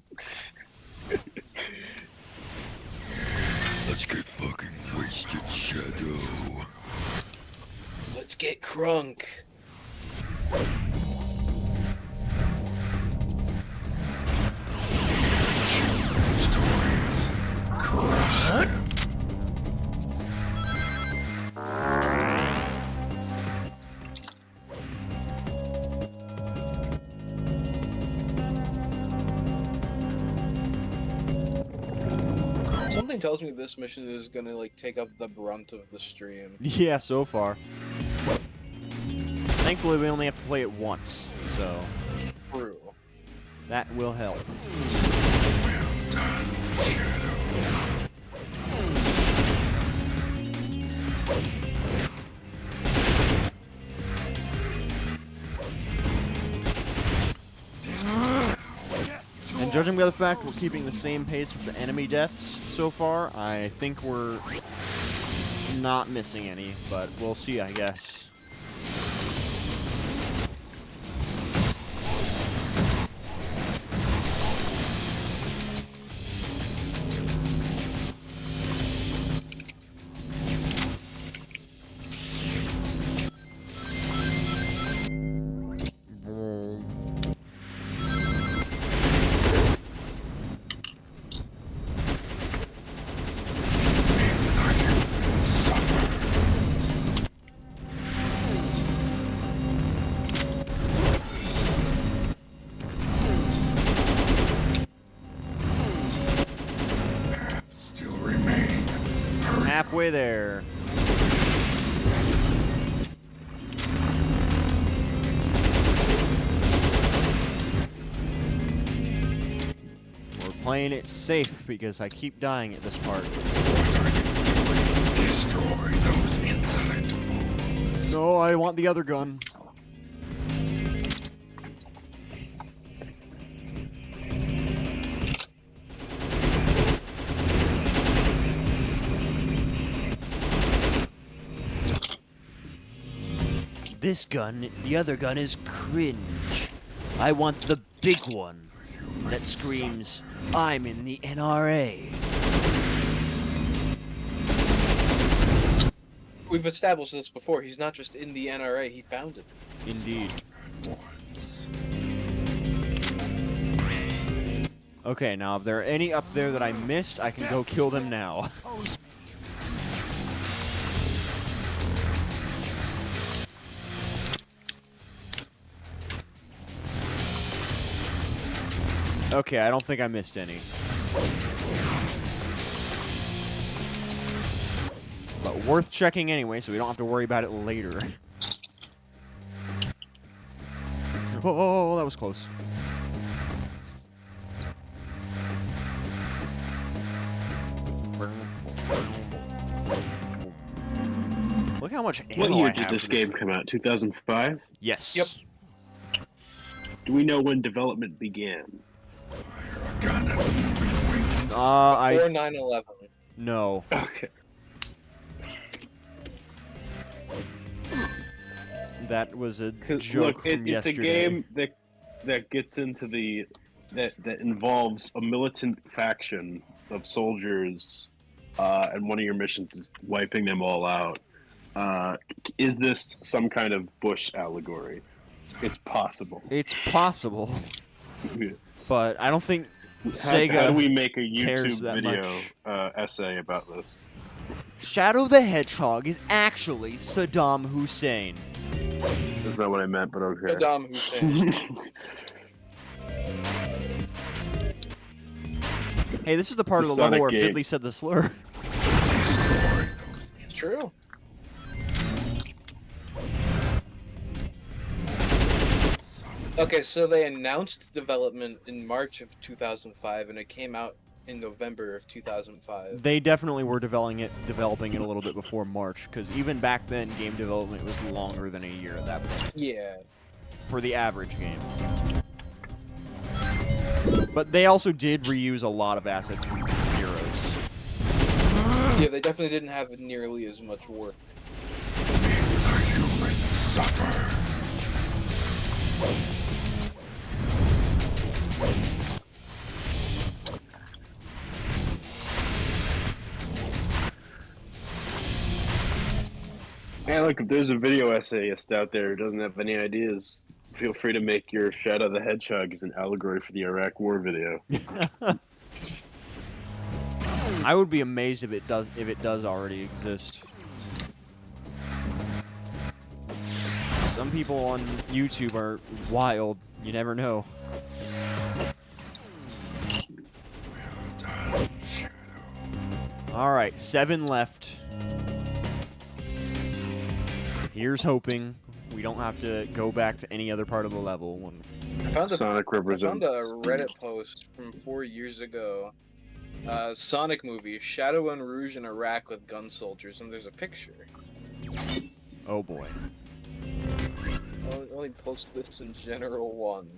Let's get fucking wasted, Shadow. Let's get crunk. Children's toys. Crush them. Something tells me this mission is gonna like take up the brunt of the stream. Yeah, so far. Thankfully, we only have to play it once, so True. that will help. Well done, Shadow. And judging by the fact we're keeping the same pace with the enemy deaths so far, I think we're not missing any, but we'll see, I guess. Still remain. Halfway there. We're playing it safe because I keep dying at this part. Destroy those insolent fools. No, I want the other gun. This gun, the other gun is cringe. I want the big one that screams, I'm in the NRA. We've established this before. He's not just in the NRA. He founded it. Indeed. Okay, now if there are any up there that I missed, I can go kill them now. Okay, I don't think I missed any. worth checking anyway, so we don't have to worry about it later. Oh, that was close. Look how much ammo What year I did have this for game come out? 2005? Yes. Yep. Do we know when development began? Before 9/11. No. Okay. That was a 'Cause, joke look, from it's a yesterday. game that gets into that involves a militant faction of soldiers, and one of your missions is wiping them all out. Is this some kind of Bush allegory? It's possible. It's possible, Yeah. but I don't think Sega How do we make a cares YouTube that video much. essay about this? Shadow the Hedgehog is actually Saddam Hussein. That's not what I meant, but okay. Saddam Hussein. Hey, this is the part of the level Sonic where game. Fiddly said the slur. It's true. Okay, so they announced development in March of 2005, and it came out in November of 2005. They definitely were developing it a little bit before March, because even back then, game development was longer than a year at that point. Yeah. For the average game. But they also did reuse a lot of assets from Heroes. Yeah, they definitely didn't have nearly as much work. Man, look, if there's a video essayist out there who doesn't have any ideas, feel free to make your Shadow the Hedgehog as an allegory for the Iraq War video. I would be amazed if it does already exist. Some people on YouTube are wild. You never know. All right, 7 left. Here's hoping we don't have to go back to any other part of the level. When I found a Sonic represents. Reddit post from 4 years ago. Sonic movie, Shadow and Rouge in Iraq with gun soldiers, and there's a picture. Oh boy. I'll only post this in General 1.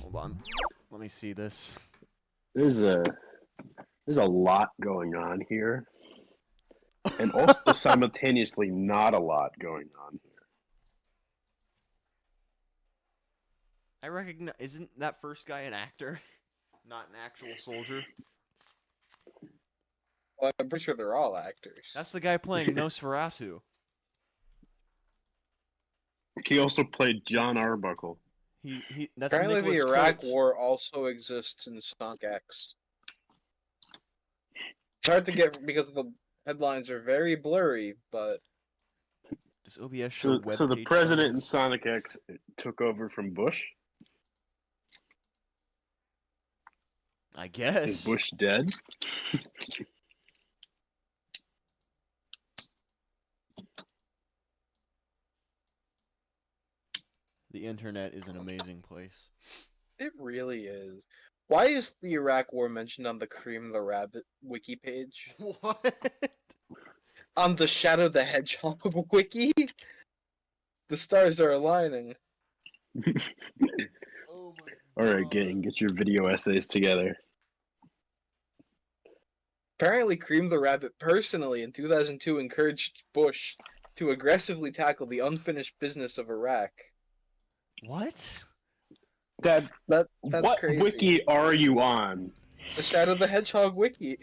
Hold on. Let me see this. There's a lot going on here, and also simultaneously not a lot going on here. I recognize. Isn't that first guy an actor? Not an actual soldier? Well, I'm pretty sure they're all actors. That's the guy playing Nosferatu. He also played John Arbuckle. That's Apparently the Nicholas Iraq Hoult. War also exists in Sonic X. It's hard to get because the headlines are very blurry, but... Does OBS show So the webpage president in titles? Sonic X took over from Bush? I Is guess. Bush dead? The internet is an amazing place. It really is. Why is the Iraq War mentioned on the Cream the Rabbit wiki page? What? On the Shadow the Hedgehog wiki? The stars are aligning. Oh my Alright, gang, get your video essays together. Apparently, Cream the Rabbit personally in 2002 encouraged Bush to aggressively tackle the unfinished business of Iraq. What? That's What crazy. wiki are you on? The Shadow the Hedgehog wiki.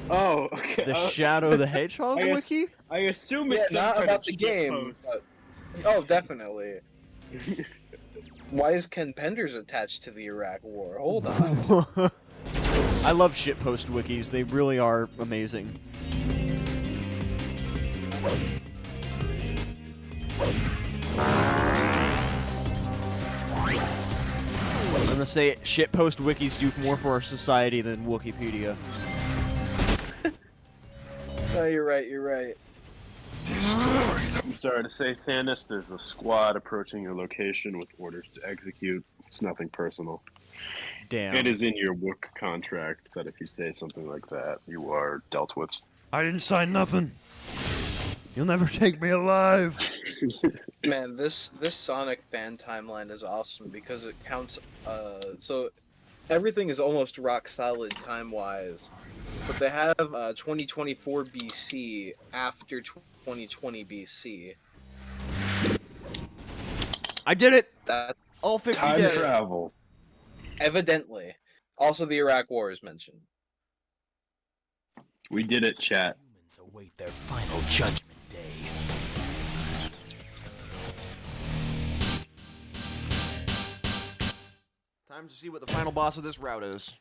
Oh, okay. The Shadow the Hedgehog I guess- wiki? I assume Yeah, it's some not kind about of the shit game. post. But... Oh, definitely. Why is Ken Penders attached to the Iraq War? Hold on. I love shitpost wikis. They really are amazing. gonna say shitpost wikis do more for our society than Wikipedia. No, you're right. You're right. I'm sorry to say, Thannus, there's a squad approaching your location with orders to execute. It's nothing personal. Damn. It is in your Wook contract that if you say something like that, you are dealt with. I didn't sign nothing. You'll never take me alive. Man, this Sonic fan timeline is awesome because it counts. So everything is almost rock solid time wise, but they have 2024 BC after 2020 BC. I did it. That All 50 Time dead. travel. evidently. Also, the Iraq War is mentioned. We did it, chat. Humans await their final judgment day. Time to see what the final boss of this route is.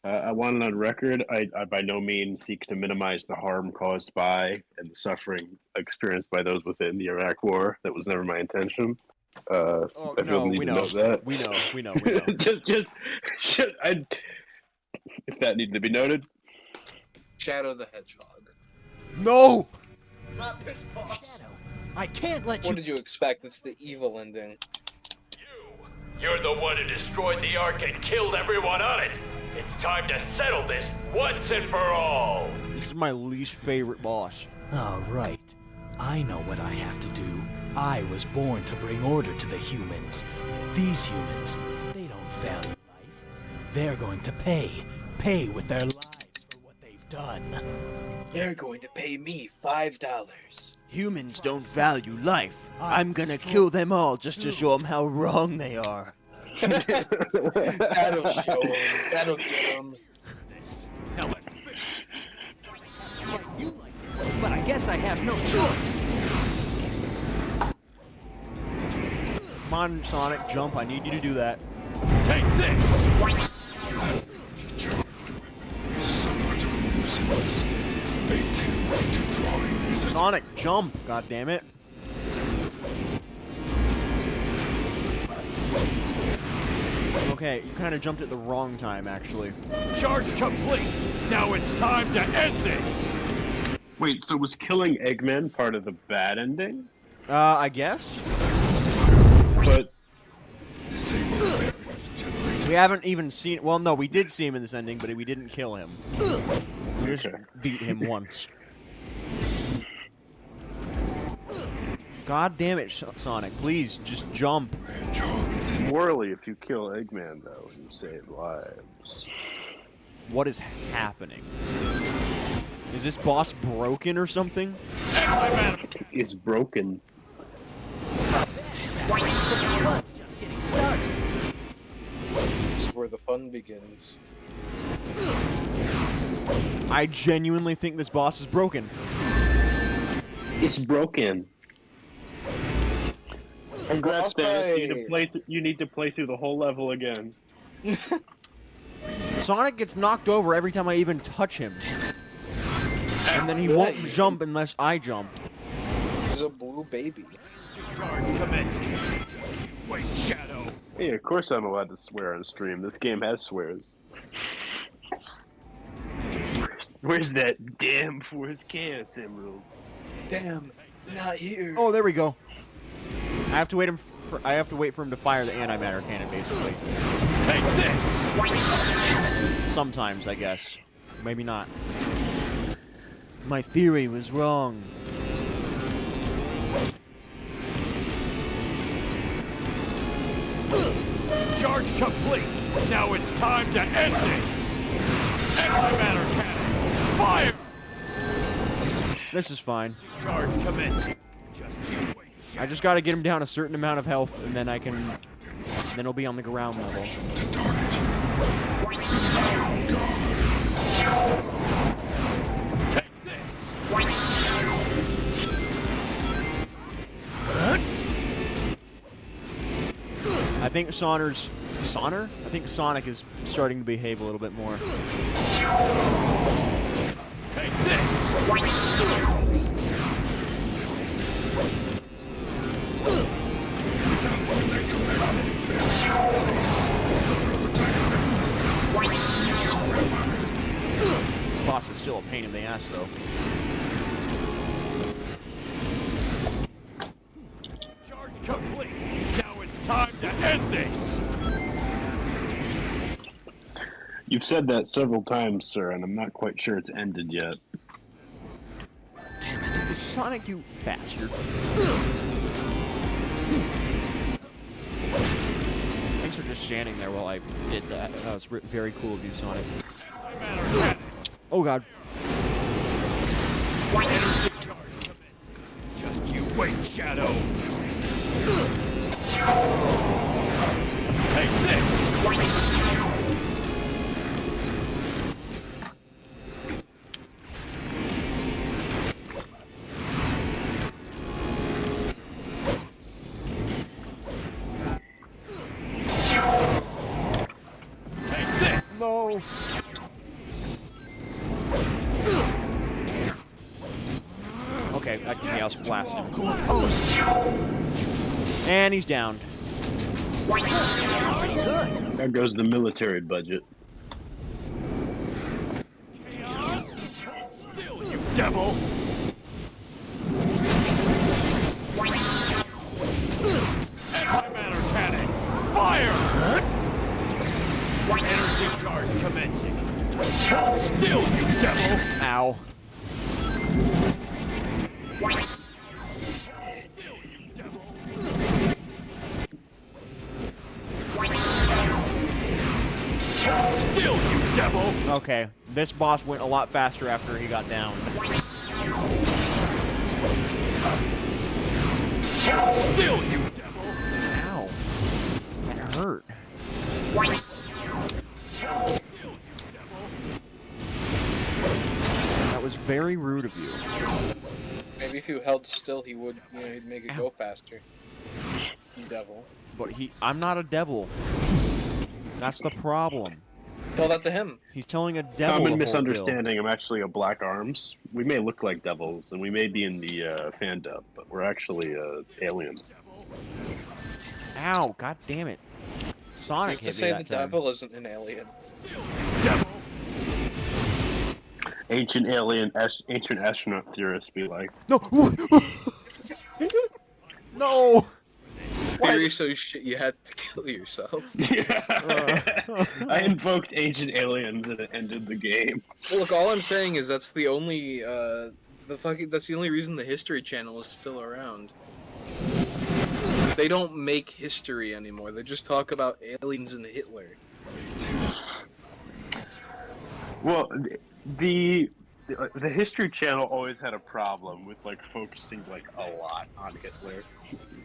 I want it on record. I by no means seek to minimize the harm caused by and the suffering experienced by those within the Iraq War. That was never my intention. Oh, I no, need we to know. note that. We know. If that needed to be noted. Shadow the Hedgehog. No! Not piss pops. Shadow, I can't let you. What did you expect? It's the evil ending. You're the one who destroyed the Ark and killed everyone on it. It's time to settle this once and for all. This is my least favorite boss. All right. I know what I have to do. I was born to bring order to the humans. These humans, they don't value life. They're going to pay with their lives for what they've done. They're going to pay me $5. Humans don't value life. I'm gonna kill them all just to show them how wrong they are. That'll show him. That'll get him. Now let's finish. You like this, but I guess I have no choice. Come on, Sonic, jump. I need you to do that. Take this! Sonic, jump! God damn it! Okay, you kind of jumped at the wrong time, actually. Charge complete! Now it's time to end this! Wait, so was killing Eggman part of the bad ending? I guess. But We haven't even seen. Well, no, we did see him in this ending, but we didn't kill him. We just beat him once. God damn it, Sonic! Please just jump. morally, if you kill Eggman, though, you save lives. What is happening? Is this boss broken or something? It's broken. Just getting started. This is where the fun begins. I genuinely think this boss is broken. It's broken. Congrats, Thannus. You need to play through the whole level again. Sonic gets knocked over every time I even touch him. And then he won't jump unless I jump. He's a blue baby. Charge commencing. Wait, Shadow. Hey, of course I'm allowed to swear on stream. This game has swears. Where's that damn fourth chaos emerald? Damn, not here. Oh, there we go. I have to wait for him to fire the antimatter cannon, basically. Take this! Sometimes, I guess. Maybe not. My theory was wrong. Charge complete! Now it's time to end this! Antimatter cannon! Fire! This is fine. Charge commencing. Just you wait. I just gotta get him down a certain amount of health, and then I can... Then he'll be on the ground level. Take this! I think I think Sonic is starting to behave a little bit more. Take this! still a pain in the ass, though. Charge complete. Now it's time to end this. You've said that several times, sir, and I'm not quite sure it's ended yet. Sonic, you bastard. Thanks for just standing there while I did that. That was very cool of you, Sonic. Oh, God. Just you wait, Shadow. Take this. No. Okay, that chaos blast him. And he's down. There goes the military budget. Still, you devil. Antimatter cannon. Fire! Energy charge commencing. Still, you devil! Ow. Still, you devil! Okay, this boss went a lot faster after he got down. Still, you devil! Ow. That hurt. That was very rude of you. Maybe if you held still, he would, you know, he'd make it go faster. You devil. But I'm not a devil. That's the problem. Tell that to him. He's telling a devil. Common the misunderstanding. I'm actually a Black Arms. We may look like devils, and we may be in the fan dub, but we're actually aliens. Ow! God damn it! Sonic to hit me say that the time. devil isn't an alien. Ancient alien, ancient astronaut theorists be like, No! No! Theory so shit you had to kill yourself. I invoked ancient aliens and it ended the game. Well, look, all I'm saying is that's the only that's the only reason the History Channel is still around. They don't make history anymore. They just talk about aliens and Hitler. Well, the History Channel always had a problem with like focusing like a lot on Hitler.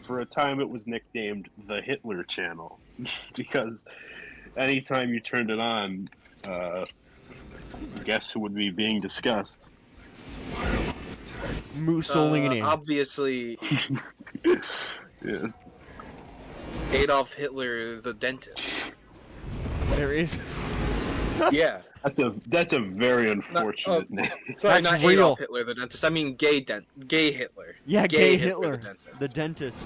For a time, it was nicknamed the Hitler Channel because anytime you turned it on, guess who would be being discussed? Mussolini. Obviously, Yes. Adolf Hitler, the dentist. There is. Yeah. That's a very unfortunate name. Sorry, That's not real. Adolf Hitler, the dentist. I mean gay Hitler. Yeah, gay Hitler. The dentist.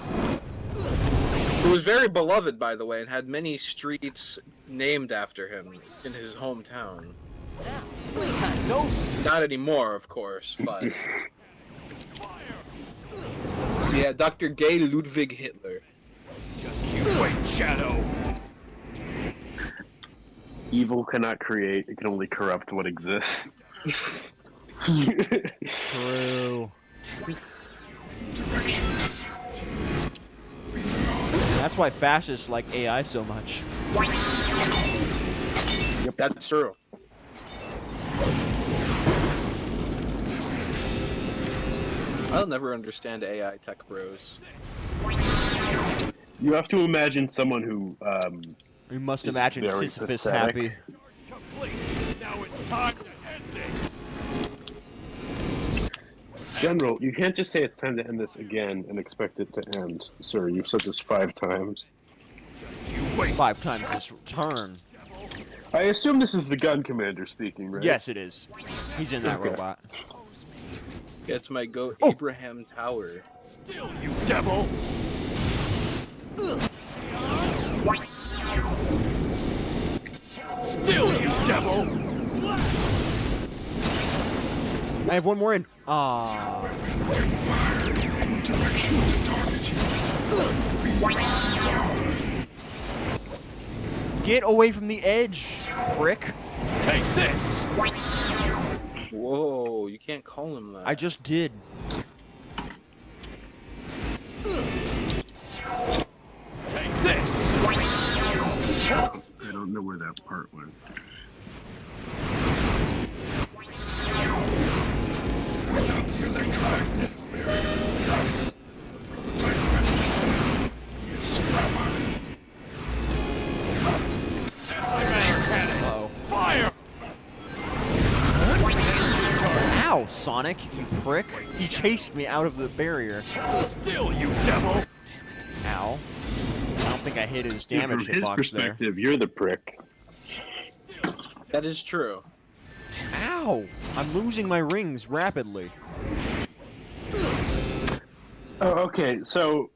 Who was very beloved, by the way, and had many streets named after him in his hometown. Not anymore, of course, but... Yeah, Dr. Gay Ludwig Hitler. You wait, Shadow. Evil cannot create; it can only corrupt what exists. True. That's why fascists like AI so much. Yep, that's true. I'll never understand AI tech bros. You have to imagine someone who. We must is imagine very Sisyphus pathetic. happy. Complete. Now it's time to end this. General, you can't just say it's time to end this again and expect it to end. Sir, you've said this 5 times. You wait. 5 times this turn. I assume this is the gun commander speaking, right? Yes, it is. He's in that Okay. robot. Yeah, it's my goat, Oh. Abraham Tower. Still, you devil. Still, you devil. I have one more in. Ah. Get away from the edge, prick. Take this. Whoa, you can't call him that. I just did. Take this. I don't know where that part went. Without the electromagnetic barrier, Uh-oh. Fire. Ow, Sonic, you prick. He chased me out of the barrier. Still, you devil. Ow. I don't think I hit his Dude, damage from his hitbox there. perspective, you're the prick. That is true. Ow! I'm losing my rings rapidly. Oh, okay, so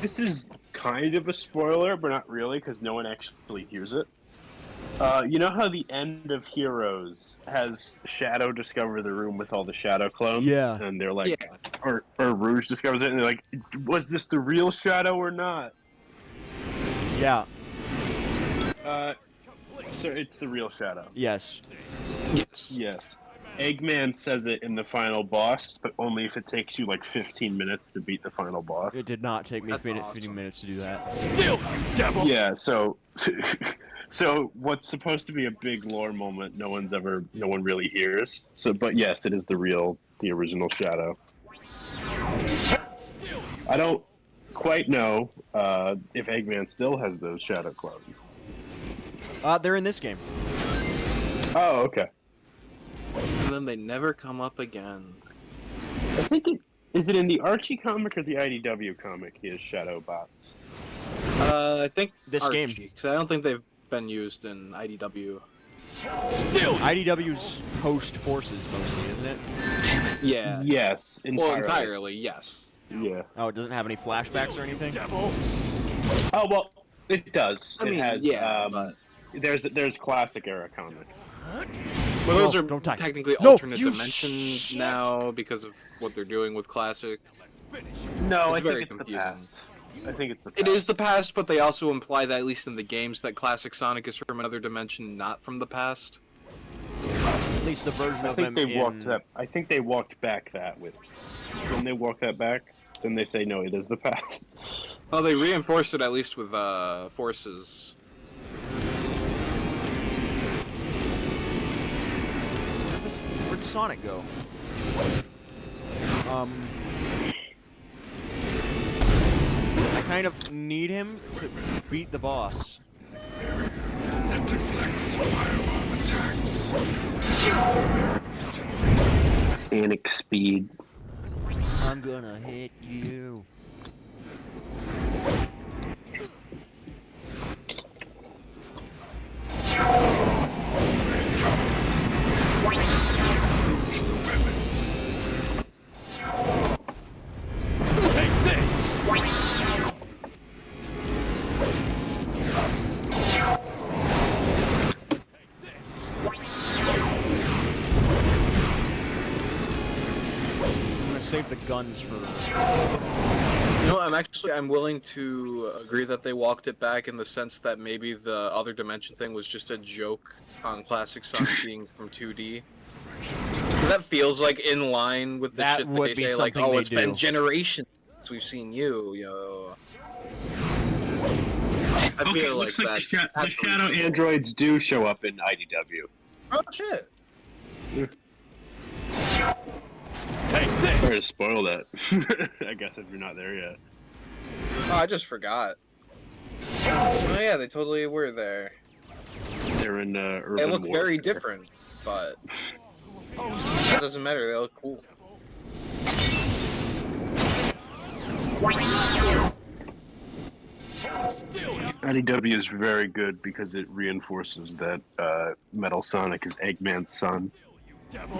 this is kind of a spoiler, but not really, because no one actually hears it. You know how the end of Heroes has Shadow discover the room with all the Shadow clones? Yeah. And they're like, or Rouge discovers it, and they're like, was this the real Shadow or not? Yeah. So it's the real Shadow. Yes. Yes. Yes. Eggman says it in the final boss, but only if it takes you like 15 minutes to beat the final boss. It did not take me That's 15 awesome. minutes to do that. Still, you devil. Yeah, so so what's supposed to be a big lore moment no one really hears. So but yes, it is the original Shadow. I don't quite know if Eggman still has those Shadow clones. They're in this game. Oh, okay. And then they never come up again. I think is it in the Archie comic or the IDW comic he has Shadow bots? I think This game. because I don't think they've been used in IDW. Still. IDW's host forces mostly, isn't it? Yeah. Yes, entirely. Well, entirely, yes. Yeah. Oh, it doesn't have any flashbacks or anything? Devil. Oh well, it does. I mean, it has. yeah, but There's classic era comics. well, those No, are don't die. technically No, alternate you dimensions shit. now because of what they're doing with classic. No, It's I very think it's confusing. the past. I think it's the past. It is the past, but they also imply that, at least in the games, that classic Sonic is from another dimension, not from the past. At least the version I of think him they walked in... that. I think they walked back that with. When they walk that back, then they say no, it is the past. Oh, they reinforced it at least with forces. Where'd Sonic go? I kind of need him to beat the boss. that deflects firebomb attacks. Sonic speed. I'm gonna hit you. Take this. I'm gonna save the guns for... You know, I'm willing to agree that they walked it back in the sense that maybe the other dimension thing was just a joke on classic Sonic being from 2D. That feels like in line with the That shit that would they be say, like, something oh, they it's been do. generations since we've seen you, yo. I Okay, feel it looks like that's the shadow androids do show up in IDW. Oh shit! Take this. Sorry to spoil that. I guess if you're not there yet. Oh, I just forgot. Oh yeah, they totally were there. They're in urban They look warfare. very different, but that doesn't matter. They look cool. IDW is very good because it reinforces that Metal Sonic is Eggman's son.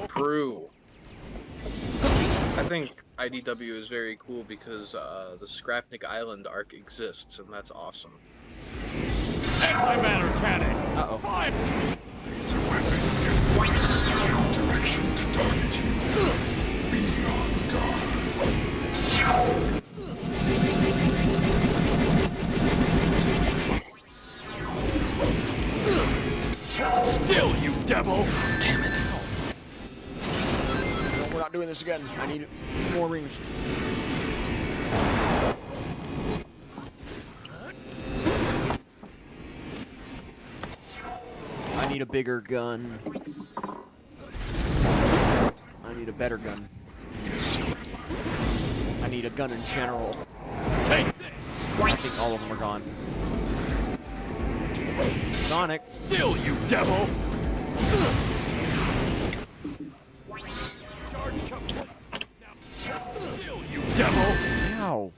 True. I think IDW is very cool because the Scrapnik Island arc exists, and that's awesome. Antimatter cannon. Uh-oh. Fire. Laser weapon. Direction to target. Still, you devil! Damn it. No, we're not doing this again. I need more rings. I need a bigger gun. I need a better gun. I need a gun in general. Take this! I think all of them are gone. Sonic. Still, you devil! Charge complete. Now, still, you devil! Ow.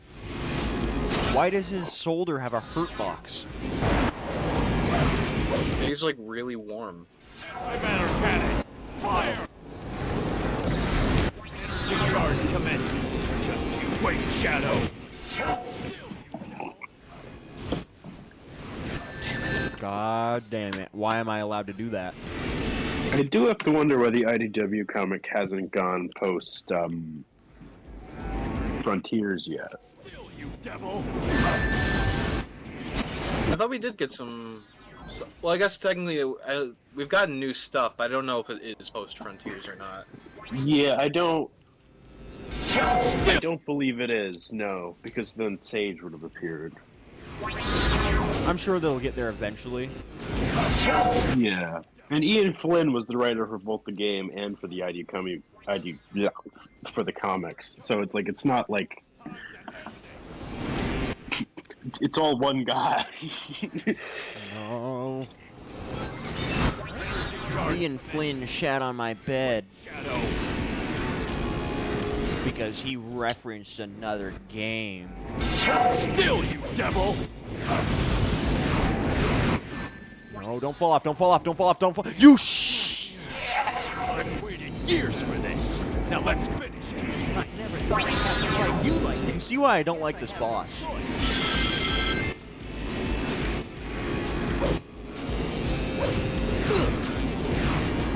Why does his shoulder have a hurt box? He's like really warm. Anti-matter cannon! Fire! Energy charge commencing. Just you wait, Shadow! God damn it. Why am I allowed to do that? I do have to wonder why the IDW comic hasn't gone post Frontiers yet. Still, you devil! I thought we did get some. Well, I guess technically we've gotten new stuff, but I don't know if it is post Frontiers or not. Yeah, I don't believe it is. No, because then Sage would have appeared. I'm sure they'll get there eventually. Yeah, and Ian Flynn was the writer for both the game and for the for the comics. So it's like it's not like it's all one guy. No. Ian Flynn shat on my bed because he referenced another game. Still, you devil! No, don't fall off, don't fall off, don't fall off, don't fall. You shh! I've waited years for this. Now let's finish it. I never thought I'd have to fight you like You this. can see why I don't like this boss.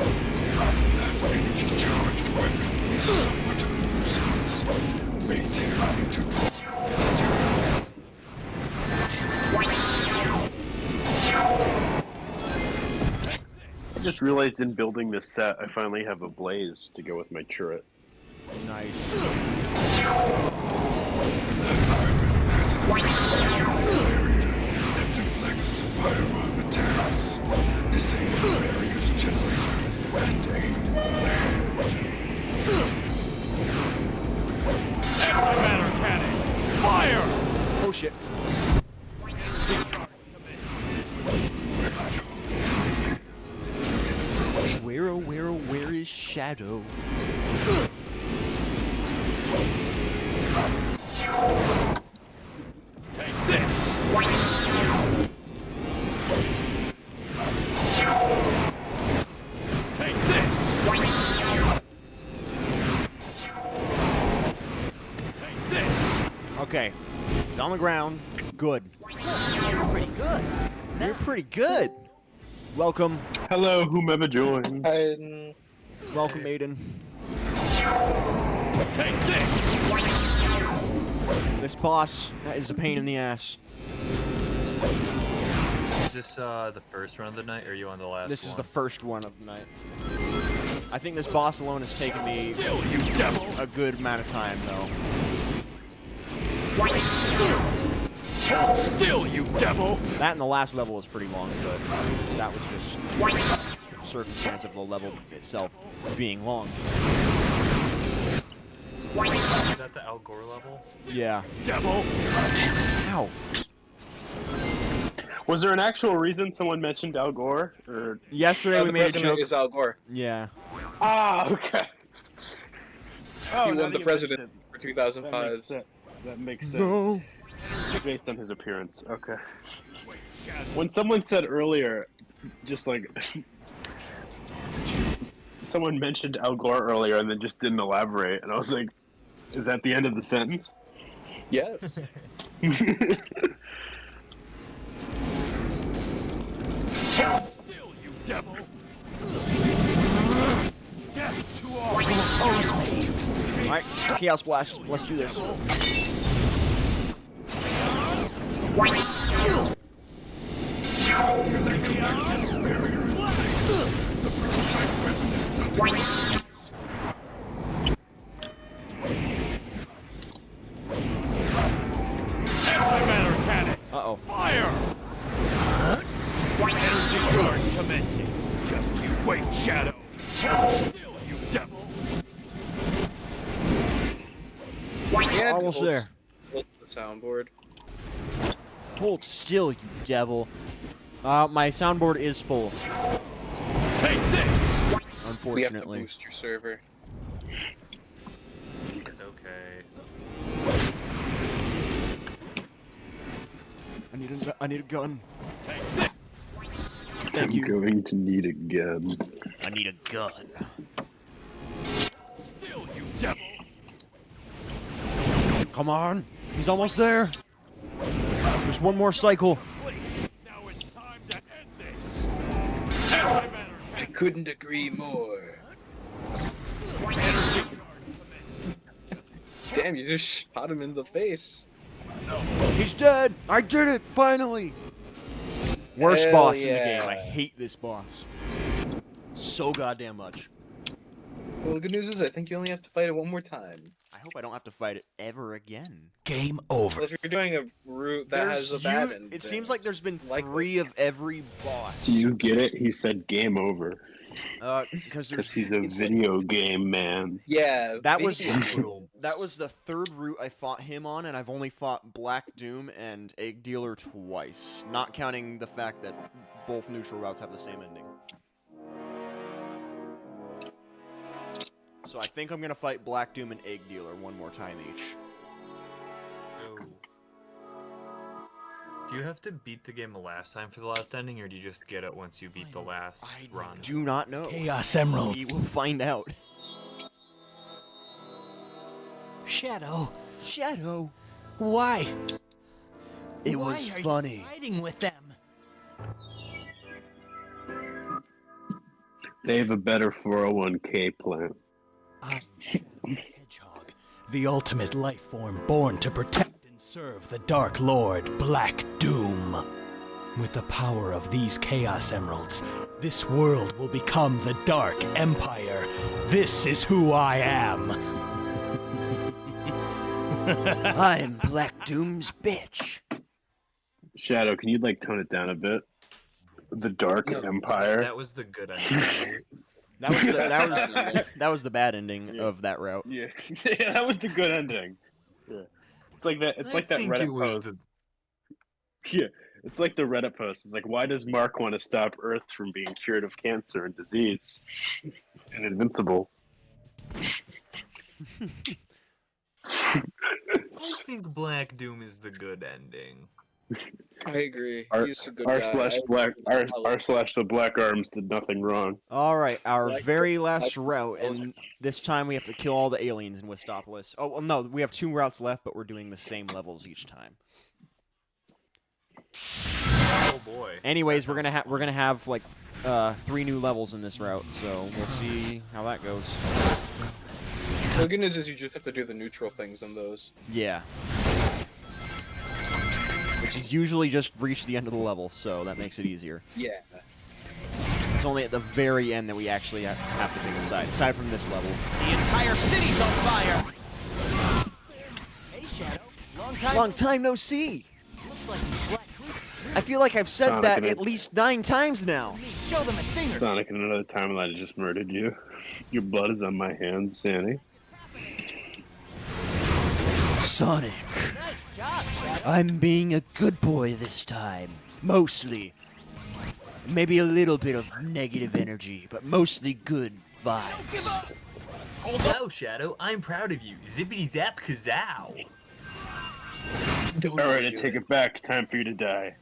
That energy charged weapon is somewhat of a nuisance. Maintain to I just realized in building this set, I finally have a blaze to go with my turret. Nice. that deflects fire on the Thannus. Disable barriers generator and aim. Anti-matter cannon! Fire! Oh shit. Where is Shadow? Take this! Take this! Take this! Okay. He's on the ground. Good. You're pretty good. You're pretty good. Welcome. Hello, whomever joined. Welcome, Aiden. Take this! This boss is a pain in the ass. Is this the first run of the night, or are you on the last This one? is the first one of the night. I think this boss alone has taken me Still, you devil! a good amount of time, though. Still, you devil! That and the last level was pretty long, but that was just circumstance of the level itself being long. Is that the Al Gore level? Yeah. Devil! Ow. Was there an actual reason someone mentioned Al Gore? Or Yesterday we the made a president joke. is Al Gore. Yeah. ah, okay. Oh, He now won that the you president mention for it, 2005. That makes sense. No. Based on his appearance. Okay. When someone said earlier, just like someone mentioned Al Gore earlier and then just didn't elaborate, and I was like, "Is that the end of the sentence?" Yes. Still, you devil! Death to all who oppose me! Alright, Chaos Blast. Let's do this. The electromagnetic barrier in place. commencing. Just you wait, Shadow. Hold still, you devil. Almost there. The soundboard. Hold still, you devil. My soundboard is full. Take this. Unfortunately. We have to boost your server. Okay. I need a gun. I'm going to need a gun. I need a gun. Still, you devil. Come on. He's almost there. Just one more cycle. Now it's time to end this. I couldn't agree more. Damn, you just shot him in the face. He's dead. I did it, finally. Worst Hell boss in the yeah. game. I hate this boss. So goddamn much. Well, the good news is I think you only have to fight it one more time. I hope I don't have to fight it ever again. Game over. Well, if you're doing a route that has a bad ending. It seems like there's been 3 of every boss. Do you get it? He said game over. Because he's a video game man. Yeah, that was the 3rd route I fought him on, and I've only fought Black Doom and Egg Dealer twice, not counting the fact that both neutral routes have the same ending. So I think I'm gonna fight Black Doom and Egg Dealer one more time each. Oh. Do you have to beat the game the last time for the last ending, or do you just get it once you beat the last run? Do not know. Chaos Emeralds. We will find out. Shadow. Shadow. Why? It Why was are you funny. fighting with them? They have a better 401k plan. I'm Shadow Hedgehog, the ultimate life form born to protect and serve the Dark Lord, Black Doom. With the power of these Chaos Emeralds, this world will become the Dark Empire. This is who I am. I'm Black Doom's bitch. Shadow, can you tone it down a bit? The Dark Empire. That was the good ending. That was the bad ending of that route. Yeah. Yeah, that was the good ending. Yeah. It's like that. It's like that Reddit post. Yeah, it's like the Reddit post. It's like, why does Mark want to stop Earth from being cured of cancer and disease and invincible? I think Black Doom is the good ending. I agree. He's a good R guy. slash the Black Arms did nothing wrong. All right, our very last route, and this time we have to kill all the aliens in Wistopolis. Oh, well, no, we have 2 routes left, but we're doing the same levels each time. Oh boy. Anyways, we're gonna have like 3 new levels in this route, so we'll see how that goes. The good news is you just have to do the neutral things on those. Yeah. Which is usually just reach the end of the level, so that makes it easier. Yeah. It's only at the very end that we actually have to pick a side, aside from this level. The entire city's on fire! Hey, Shadow. Long time no see! Looks like these Black Creatures. I feel like I've said Sonic that and at least 9 times now. Show them a thing or Sonic, in another timeline, I just murdered you. Your blood is on my hands, Sandy. Sonic. Nice job, Shadow. I'm being a good boy this time. Mostly. Maybe a little bit of negative energy, but mostly good vibes. Hello, Shadow. I'm proud of you. Zippity zap kazow. Alright, I take it back. Time for you to die.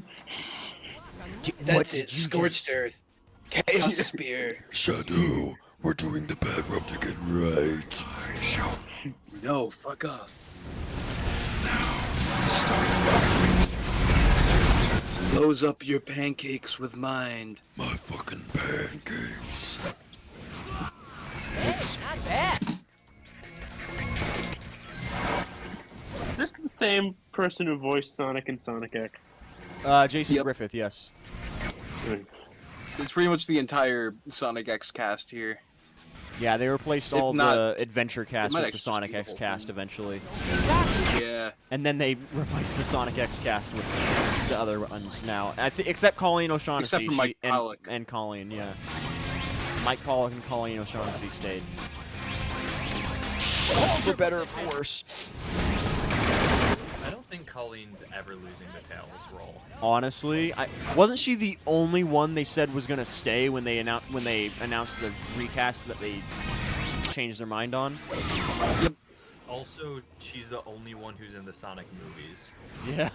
That's it. Scorched Earth. Chaos Spear. Shadow, we're doing the bad route again, right? No, fuck off. Close up your pancakes with mind. My fucking pancakes. Not bad. Is this the same person who voiced Sonic in Sonic X? Jason Griffith, yes. It's pretty much the entire Sonic X cast here. Yeah, they replaced If all not, the Adventure cast might with the actually Sonic be the X whole cast thing. eventually. Yeah. And then they replaced the Sonic X cast with the other ones now. Except Colleen O'Shaughnessy. Except for Mike Pollock. And Colleen, yeah. Mike Pollock and Colleen O'Shaughnessy stayed. For better or for worse. I don't think Colleen's ever losing the Tails role. Honestly, wasn't she the only one they said was gonna stay when they announced the recast that they changed their mind on? Yep. Also, she's the only one who's in the Sonic movies. Yeah.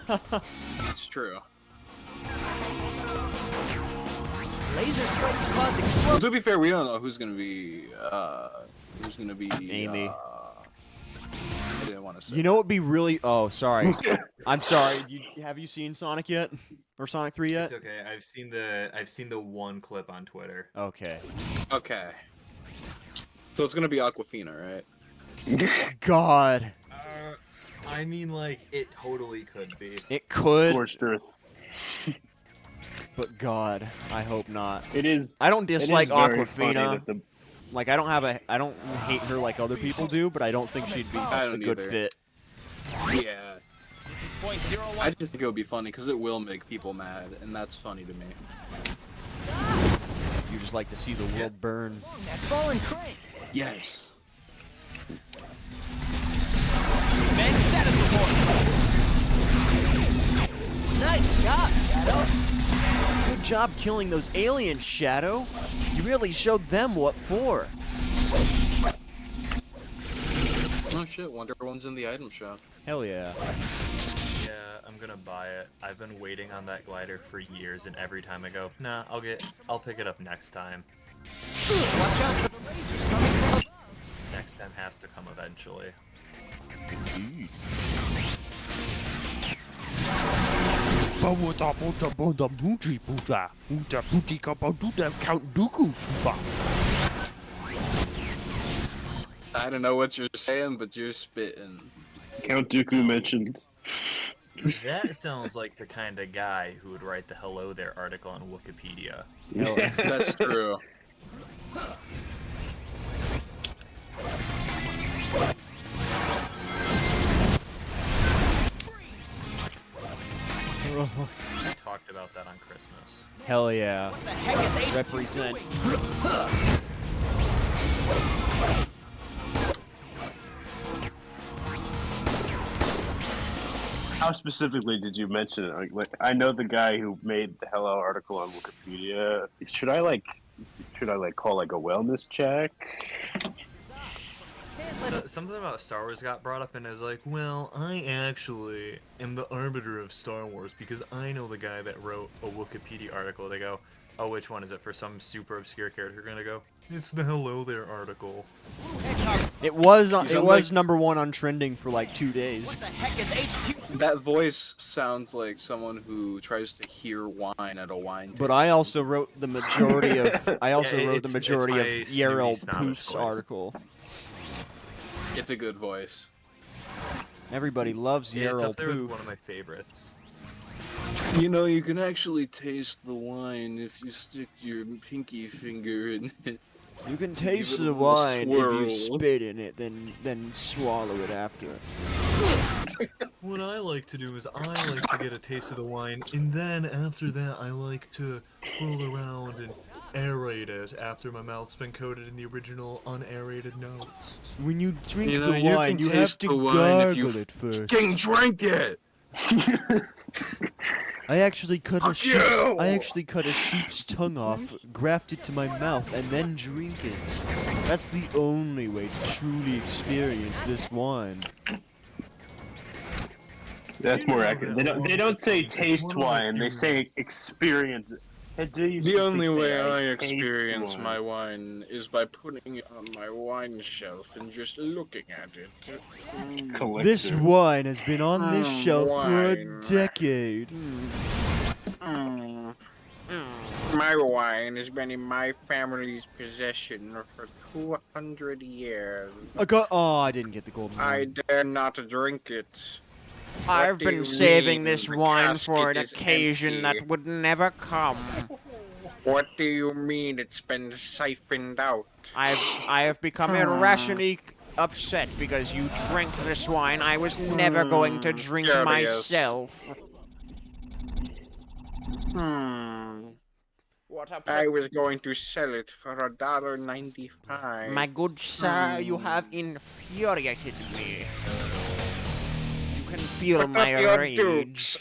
It's true. Laser strikes cause Well, explosions. to be fair, we don't know who's gonna be Amy. I didn't want to say. You know what would be really... Oh, sorry. I'm sorry. Have you seen Sonic yet? Or Sonic 3 yet? It's okay. I've seen the one clip on Twitter. Okay. Okay. So it's gonna be Aquafina, right? God. I mean, like, it totally could be. It could. Scorched Earth. But God, I hope not. It is. I don't dislike very funny Aquafina. that Like, I don't hate her like other people do, but I don't think she'd be I a don't good either. fit. Yeah. I just think it would be funny because it will make people mad, and that's funny to me. You just like to see the world burn. That's fallen train. Yes. Men status report. Nice job, Shadow. Good job killing those aliens, Shadow. You really showed them what for. Oh shit, Wonder Woman's in the item shop. Hell yeah. Yeah, I'm gonna buy it. I've been waiting on that glider for years, and every time I go, nah, I'll pick it up next time. Watch out for the lasers coming from above. Next time has to come eventually. Indeed. I don't know what you're saying, but you're spitting. Count Dooku mentioned. That sounds like the kind of guy who would write the Hello There article on Wikipedia. That's true. We talked about that on Christmas. Hell yeah. What the heck is HQ Represent. doing? How specifically did you mention it? Like, I know the guy who made the Hello article on Wikipedia. Should I call like a wellness check? Something about Star Wars got brought up, and I was like, well, I actually am the arbiter of Star Wars because I know the guy that wrote a Wikipedia article. They go, oh, which one is it? For some super obscure character, gonna go, it's the Hello There article. It was like- #1 on trending for like 2 days. What the heck is HQ? That voice sounds like someone who tries to hear wine at a wine But tasting. I also wrote the majority of wrote the it's majority my of Yarel snooty, snobbish Poof's voice. article. It's a good voice. Everybody loves Yeah, it's Yarel up there with Poof. one of my favorites. You know, you can actually taste the wine if you stick your pinky finger in it. You can Give taste it a the little wine if swirl. you spit in it, then swallow it after. What I like to do is I like to get a taste of the wine, and then after that I like to twirl around and aerate it after my mouth's been coated in the original unaerated notes. When you drink You know, the you wine, can you have taste to the wine if you gargle it first. fucking drink it! I actually cut a Fuck sheep's you! I actually cut a sheep's tongue off, graft it to my mouth, and then drink it. That's the only way to truly experience this wine. That's more accurate. They don't say taste wine. They say experience it. The only way I experience my wine is by putting it on my wine shelf and just looking at it. This wine has been on this shelf for a wine. decade. My wine has been in my family's possession for 200 years. I didn't get the golden I one. dare not drink it. I've What do been you saving mean? this The wine for an casket is occasion empty. that would never come. What do you mean it's been siphoned out? I have become irrationally upset because you drank this wine I was never going to drink Curious. myself. What a I was going to sell it for $1.95. My good sir, you have infuriated me. You can feel Put my up your rage. dukes.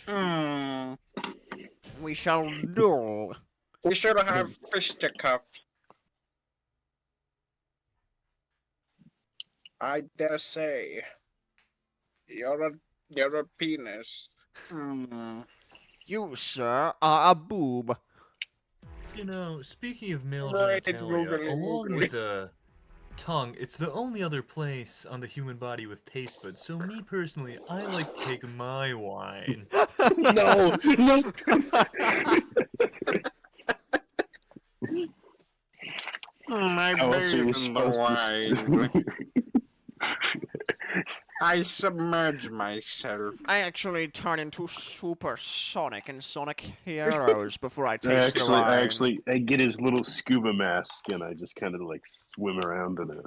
We shall duel. We should have fisticuffs. I dare say. You're a penis. You, sir, are a boob. You know, speaking of male Right, genitalia, googly, along googly. with the tongue, it's the only other place on the human body with taste buds. So me personally, I like to take my wine. No, no. My How else are you babe in the supposed wine. I submerge myself. I actually turn into supersonic and sonic heroes before I taste the wine. I get his little scuba mask and I just kind of like swim around in it.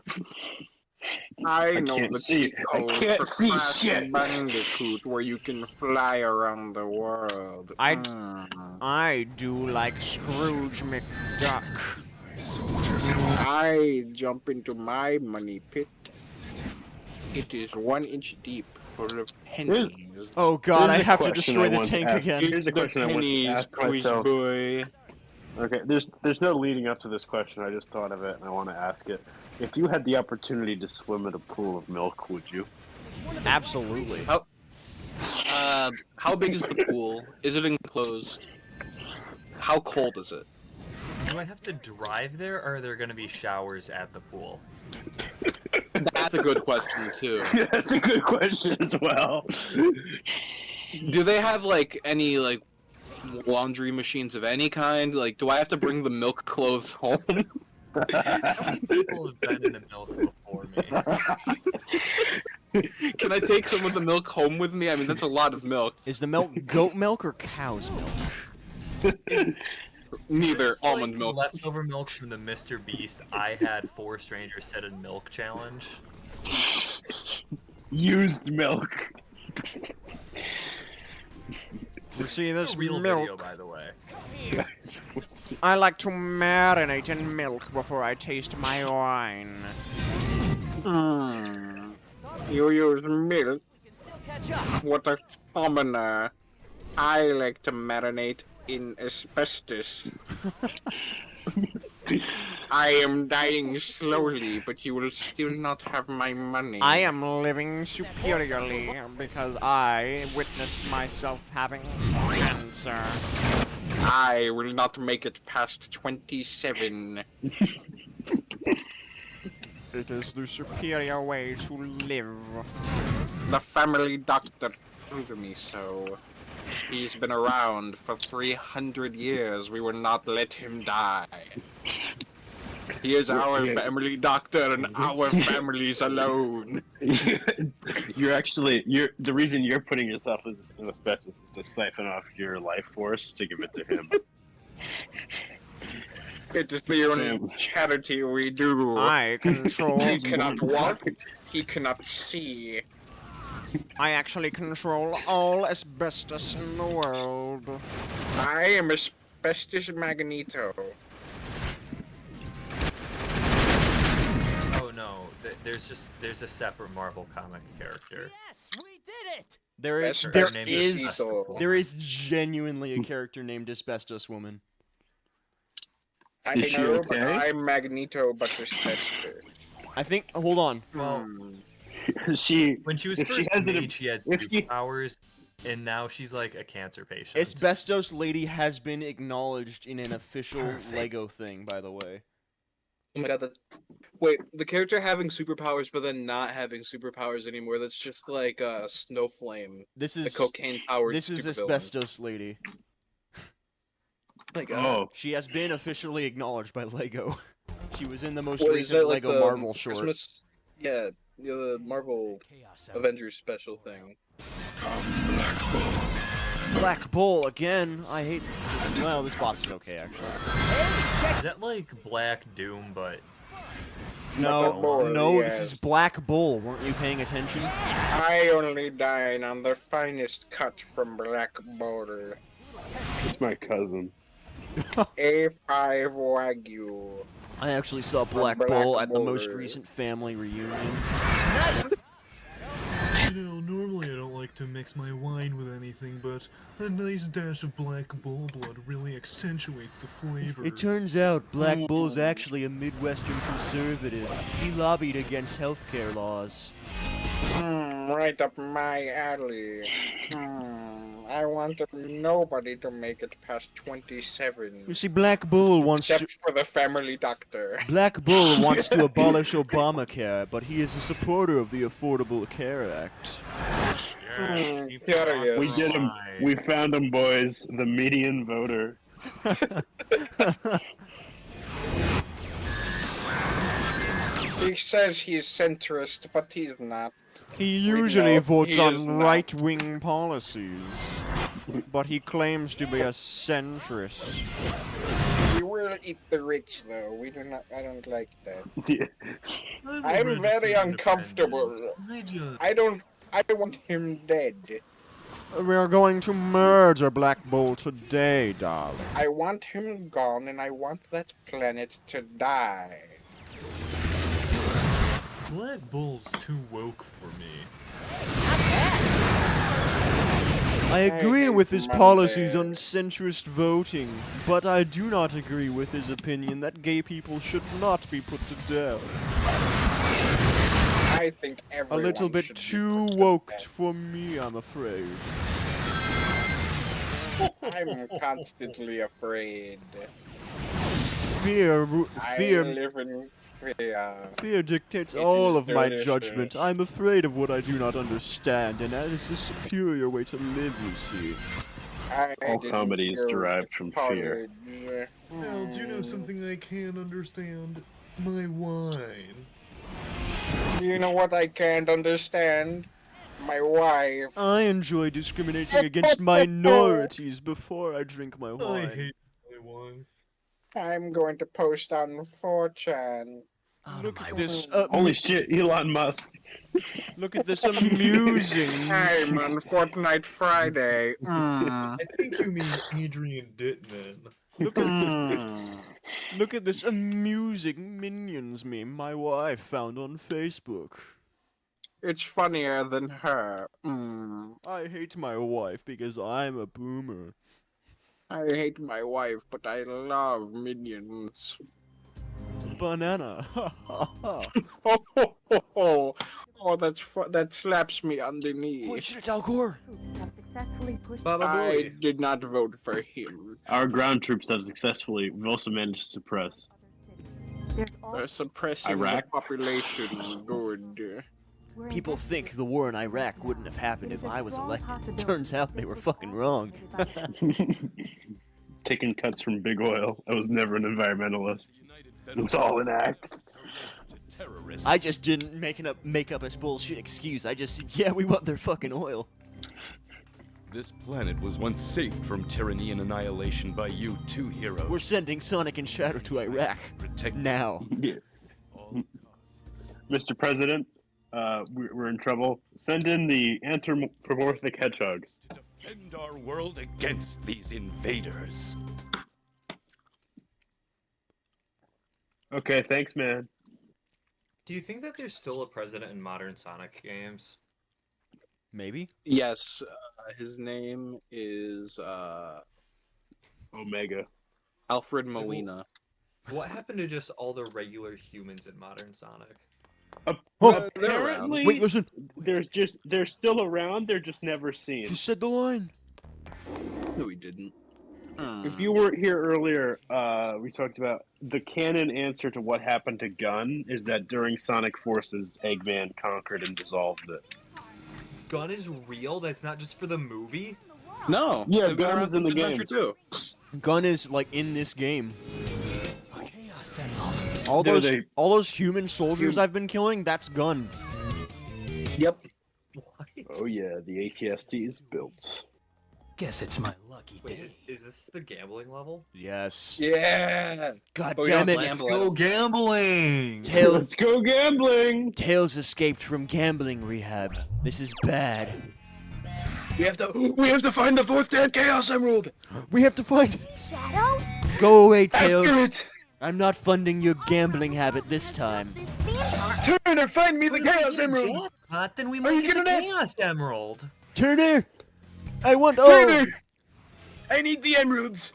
I know can't the see- cheat I code can't for see Crash shit. Bandicoot where you can fly around the world. I do like Scrooge McDuck. I jump into my money pit. It is 1 inch deep, full of pennies. Oh god, I Here's a have to question destroy I the want to tank ask. again. Here's a question I want to pennies, ask quiz myself. boy. Okay, there's no leading up to this question. I just thought of it and I want to ask it. If you had the opportunity to swim in a pool of milk, would you? Absolutely. How big is the pool? Is it enclosed? How cold is it? Do I have to drive there, or are there going to be showers at the pool? That's a good question too. That's a good question as well. Do they have like any like laundry machines of any kind? Like, do I have to bring the milk clothes home? People have been in the milk before me. Can I take some of the milk home with me? I mean, that's a lot of milk. Is the milk goat milk or cow's milk? Neither. This, Almond like, milk. Leftover milk from the Mr. Beast. I had 4 strangers said a milk challenge. Used milk. You see this Real milk? video, by the way. I like to marinate in milk before I taste my wine. You use milk? What a commoner. I like to marinate in asbestos. I am dying slowly, but you will still not have my money. I am living superiorly because I witnessed myself having cancer. I will not make it past 27. It is the superior way to live. The family doctor told me so. He's been around for 300 years. We will not let him die. He is our family doctor and our families alone. The reason you're putting yourself in asbestos is to siphon off your life force to give it to him. It is the only charity we do. I control. He cannot walk. He cannot see. I actually control all asbestos in the world. I am Asbestos Magneto. Oh no, there's a separate Marvel comic character. Yes, we did it! There is genuinely a character named Asbestos Woman. I Is she know, but okay? I'm Magneto, but asbestos. I think. Hold on. Well, When when she was if she first has made, she had if she- superpowers, and now she's like a cancer patient. Asbestos Lady has been acknowledged in an official Lego thing, by the way. Oh my god, wait, the character having superpowers but then not having superpowers anymore, that's just like Snowflame. This is the cocaine powered This is supervillain. Asbestos Lady. Oh my god. Oh, She has been officially acknowledged by Lego. She was in the most What, is recent that like Lego the Marvel short. Christmas... Yeah, the Marvel Avengers special thing. Come, Black Bull. Black Bull again. I hate. Well, this boss is okay actually. Is that like Black Doom, but No, this is Black Bull. Weren't you paying attention? I only dine on the finest cut from Black Bull. It's my cousin. A5 Wagyu. I actually saw Black Bull at the most recent family reunion. You know, normally I don't like to mix my wine with anything, but a nice dash of Black Bull blood really accentuates the flavor. It turns out Black Bull's actually a Midwestern conservative. He lobbied against healthcare laws. Right up my alley. I want nobody to make it past 27. You see, Black Bull wants Except for the family doctor. Black Bull wants to abolish Obamacare, but he is a supporter of the Affordable Care Act. We did him. We found him, boys. The median voter. He says he's centrist, but he's not. He usually votes on right-wing policies, but he claims to be a centrist. We will eat the rich, though. We do not. I don't like that. Yeah. I'm very uncomfortable. I want him dead. We are going to murder Black Bull today, darling. I want him gone, and I want that planet to die. Black Bull's too woke for me. I agree with his policies on centrist voting, but I do not agree with his opinion that gay people should not be put to death. I think everyone A little bit too woke for me, I'm afraid. I'm constantly afraid. Fear I live in fear. Fear dictates It all is of my delicious. judgment. I'm afraid of what I do not understand, and that is the superior way to live, you see. All comedy is derived from fear. Well, do you know something I can't understand? My wine. You know what I can't understand? My wife. I enjoy discriminating against minorities before I drink my I wine. hate my wife. I'm going to post on 4chan. Look at this. Holy shit, Elon Musk. Look at this amusing. I'm on Fortnite Friday. I think you mean Adrian Dittman. Look at this amusing Minions meme my wife found on Facebook. It's funnier than her. I hate my wife because I'm a boomer. I hate my wife, but I love minions. Banana. Oh, that slaps me underneath. Holy shit, it's Al Gore. I did not vote for him. Our ground troops have successfully. We've also managed to suppress They're suppressing Iraq? the population. Good. People think the war in Iraq wouldn't have happened if I was elected. Turns out they were fucking wrong. Taking cuts from big oil. I was never an environmentalist. It was all an act. I just didn't make up a bullshit excuse. I just said, yeah, we want their fucking oil. This planet was once saved from tyranny and annihilation by you two heroes. We're sending Sonic and Shadow to Iraq. Now. Yeah. Mr. President, we're in trouble. Send in the anthropomorphic hedgehogs. Defend our world against these invaders. Okay, thanks, man. Do you think that there's still a president in modern Sonic games? Maybe. Yes, his name is Omega. Alfred Molina. What happened to just all the regular humans in modern Sonic? Apparently, Wait, listen. They're still around. They're just never seen. She said the line. No, he didn't. If you weren't here earlier, we talked about the canon answer to what happened to Gun is that during Sonic Forces, Eggman conquered and dissolved it. Gun is real? That's not just for the movie? No. Yeah, they've been Gun around is in the since game. Adventure 2. Gun is like in this game. Chaos emerald. All those human soldiers I've been killing, that's Gun. Yep. Oh yeah, the ATST is built. Guess it's my lucky day. Is this the gambling level? Yes. Yeah. God But we damn don't it. gamble Let's at go all. gambling! Tails. Let's go gambling. Tails escaped from gambling rehab. This is bad. We have to find the fourth damn Chaos Emerald. We have to find. Shadow? Go away, Tails. After it. I'm not funding your gambling habit this time. This theme park. Turner, find me the Chaos Emerald. Jackpot, then we Are might you get the gonna Chaos Emerald. Turner, I want all. Turner, I need the emeralds.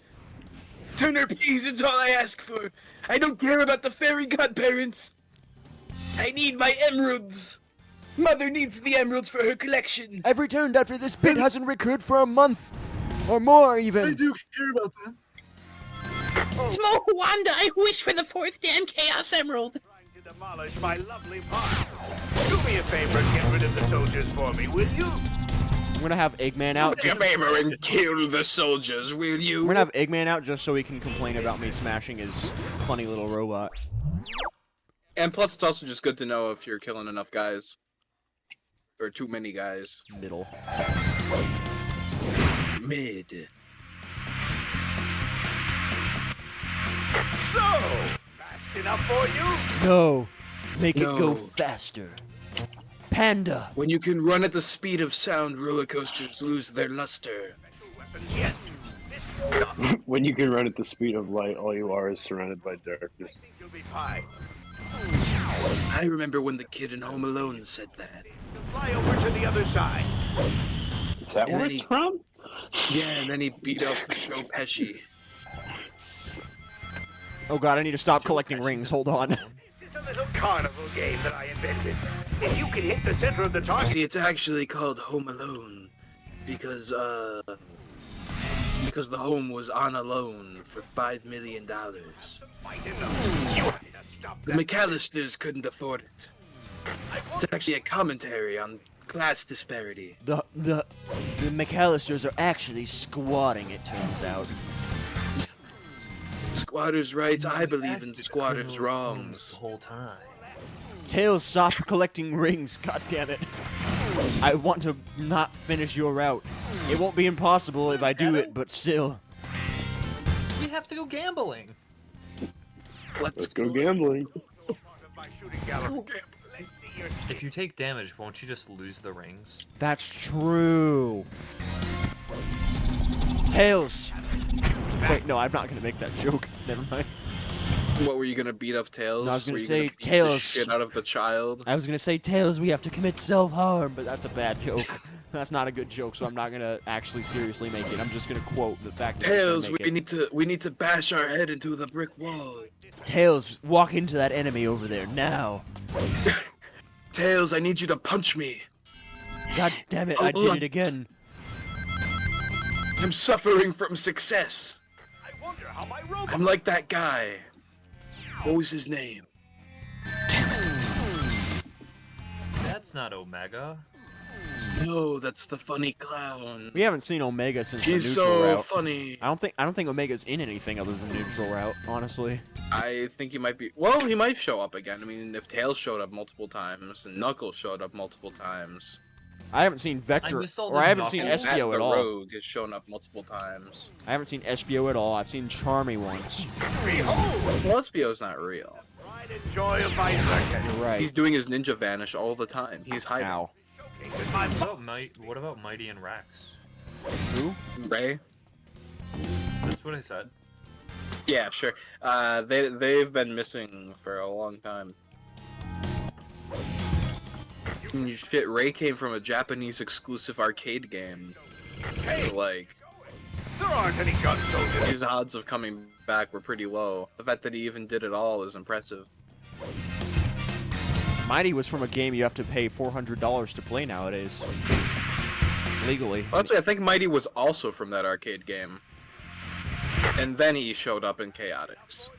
Turner, please, it's all I ask for. I don't care about the fairy godparents. I need my emeralds. Mother needs the emeralds for her collection. I've returned after this bit hasn't recurred for a month. Or more, even. I do care about them. Smoke Wanda, I wish for the fourth damn Chaos Emerald. To demolish my lovely park. Do me a favor and get rid of the soldiers for me, will you? I'm gonna have Eggman out. Do me a favor and kill the soldiers, will you? I'm gonna have Eggman out just so he can complain about me smashing his funny little robot. And plus, it's also just good to know if you're killing enough guys. Or too many guys. Middle. Mid. So, fast enough for you? No. Make it go No. faster. Panda. When you can run at the speed of sound, roller coasters lose their luster. When you can run at the speed of light, all you are is surrounded by darkness. You'll be fine. I remember when the kid in Home Alone said that. Fly over to the other side. Is that And where then it's from? Yeah, and then he beat up Joe Pesci. Oh god, I need to stop collecting rings. Hold on. It's a little carnival game that I invented. If you can hit the center of the target... See, it's actually called Home Alone because the home was on a loan for $5 million. The McAllisters couldn't afford it. It's actually a commentary on class disparity. The McAllisters are actually squatting, it turns out. Squatters' rights, I believe in squatters' wrongs. The whole time. Tails, stop collecting rings, god damn it. I want to not finish your route. It won't be impossible if I do it, but still. We have to go gambling. Let's go gambling. If you take damage, won't you just lose the rings? That's true. Tails. Wait, no, I'm not gonna make that joke. Never mind. What were you gonna beat up Tails? No, I was gonna Were you say beat the Tails. shit out of the child. I was gonna say, Tails, we have to commit self-harm, but that's a bad joke. That's not a good joke, so I'm not gonna actually seriously make it. I'm just gonna quote the fact that Tails, I was gonna make we need to bash our head into the brick wall. Tails, walk into that enemy over there now. Tails, I need you to punch me. God damn it, I did it again. I'm suffering from success. I wonder how my robot... I'm like that guy. What was his name? That's not Omega. No, that's the funny clown. We haven't seen Omega since He's the neutral so route. funny. I don't think Omega's in anything other than neutral route, honestly. I think he might be. Well, he might show up again. I mean, if Tails showed up multiple times and Knuckles showed up multiple times. I haven't seen Vector, or I haven't seen Espio at all. Rogue has shown up multiple times. I haven't seen Espio at all. I've seen Charmy once. Well, Espio's not real. Joy of my circus. You're right. He's doing his ninja vanish all the time. He's hiding. Ow. What about Mighty and Rex? Who? Ray? That's what I said. Yeah, sure. They've been missing for a long time. Shit, Ray came from a Japanese exclusive arcade game. So, like, There aren't any gun soldiers. his odds of coming back were pretty low. The fact that he even did it all is impressive. Mighty was from a game you have to pay $400 to play nowadays. Legally. Actually, I think Mighty was also from that arcade game. And then he showed up in Chaotix.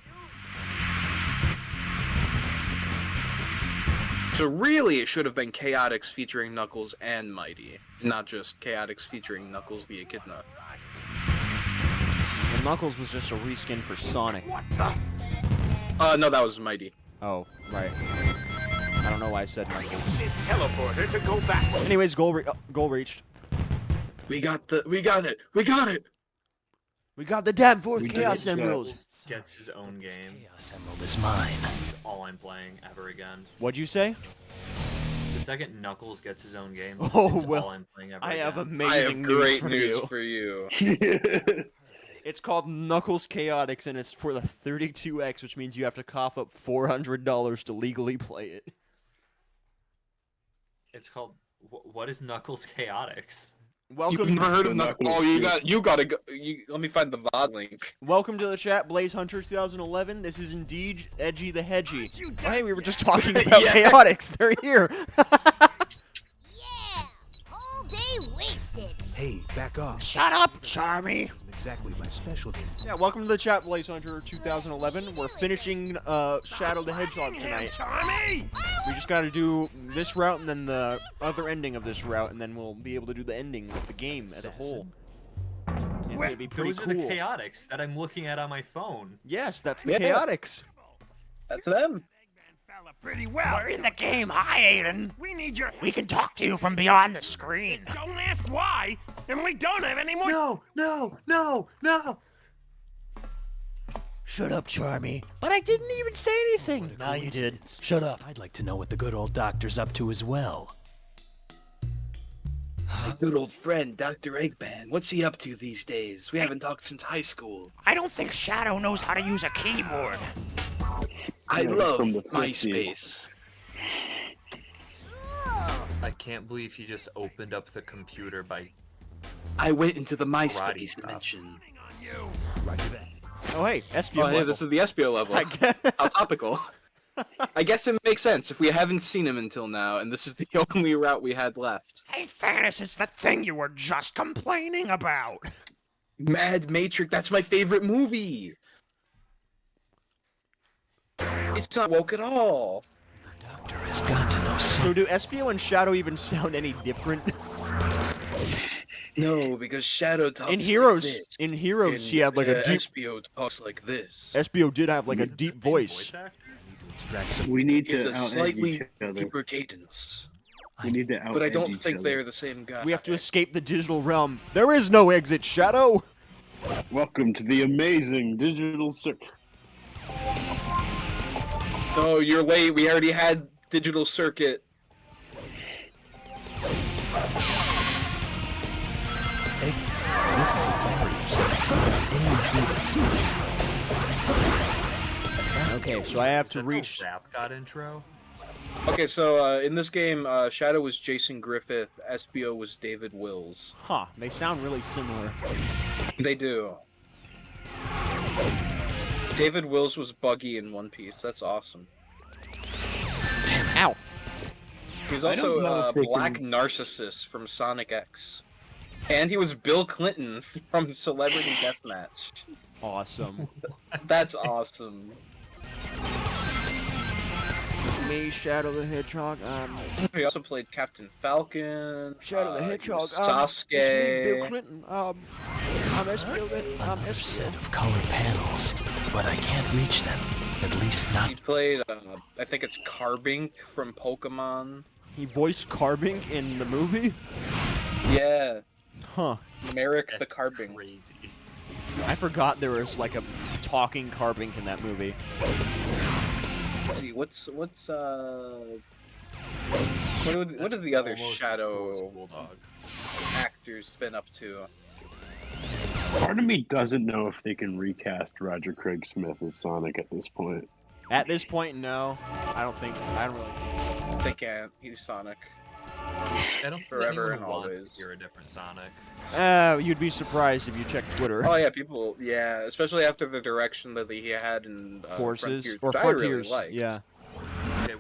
So really, it should have been Chaotix featuring Knuckles and Mighty, not just Chaotix featuring Knuckles the Echidna. Well, Knuckles was just a reskin for Sonic. No, that was Mighty. Oh, right. I don't know why I said Knuckles. Teleporter to go back. Anyways, goal reached. We got it! We got it! We got the damn fourth The Chaos second Emerald. Knuckles gets his own game. Chaos Emerald is mine. It's all I'm playing ever again. What'd you say? The second Knuckles gets his own game. Oh, it's well, all I'm playing ever I have again. amazing news for you. for you. It's called Knuckles Chaotix, and it's for the 32X, which means you have to cough up $400 to legally play it. It's called. What is Knuckles Chaotix? Welcome. You've never heard of Knuckles? Oh, you gotta go. Let me find the VOD link. Welcome to the chat, Blaze Hunter 2011. This is indeed Edgy the Hedgy. Oh, hey, we were just talking about Chaotix. They're here. Whole day wasted. Hey, back off. Shut up, Charmy. Isn't exactly my specialty. Yeah, welcome to the chat, Blaze Hunter 2011. We're finishing Shadow the Hedgehog tonight. Charmy! We just gotta do this route and then the other ending of this route, and then we'll be able to do the ending of the game as a whole. It's gonna be pretty Those cool. are the Chaotix that I'm looking at on my phone. Yes, that's the Chaotix. That's them. Pretty well. We're in the game. Hi, Aiden. We need your. We can talk to you from beyond the screen. Don't ask why, and we don't have any more. No! Shut up, Charmy. But I didn't even say anything. No, you did. Shut up. I'd like to know what the good old doctor's up to as well. My good old friend, Dr. Eggman. What's he up to these days? We haven't talked since high school. I don't think Shadow knows how to use a keyboard. I Yeah, love from the MySpace. I can't believe he just opened up the computer by. I went into the Karate MySpace chop. dimension. Roger that. Oh, hey, Espio Oh, hey, level. this is the Espio level. How topical. I guess it makes sense if we haven't seen him until now, and this is the only route we had left. Hey, Thannus, it's the thing you were just complaining about. Mad Matrix, that's my favorite movie! It's not woke at all. Doctor has got to know So do Espio and Shadow even sound any different? No, because Shadow talks In Heroes, like this. in Heroes, she had like a deep. Espio talks like this. Espio did have like a deep voice. We need He has to a out-edge slightly each other. deeper cadence. We need to out But I don't think they're the same guy. We have to escape the digital realm. There is no exit, Shadow. Welcome to the amazing digital circuit. No, you're late. We already had Digital Circuit. Hey, this is a barrier, so Okay, so I have to reach. Rap God intro. Okay, so in this game, Shadow was Jason Griffith, Espio was David Wills. Huh, they sound really similar. They do. David Wills was Buggy in One Piece. That's awesome. Damn, ow. He's I don't also know if they Black can- Narcissus from Sonic X. And he was Bill Clinton from Celebrity Deathmatch. Awesome. That's awesome. It's me, Shadow the Hedgehog. He also played Captain Falcon. Shadow the he Hedgehog. was It's me, Bill Sasuke. Clinton. I'm Espio. I'm another Espio. set of color panels, but I can't reach them. At least not. He played, I think it's Carbink from Pokemon. He voiced Carbink in the movie? Yeah, Huh. Merrick the Carbink. Crazy. I forgot there was like a talking Carbink in that movie. Let's see, what have the other Almost Shadow as cool as Bulldog. actors been up to? Part of me doesn't know if they can recast Roger Craig Smith as Sonic at this point. At this point, no. I don't really think. They can't. He's Sonic. I don't think Forever anyone and wants always. to hear a different Sonic. You'd be surprised if you check Twitter. Oh yeah, people. Yeah, especially after the direction that he had in Forces Frontiers, or which Frontiers. I really liked. Yeah.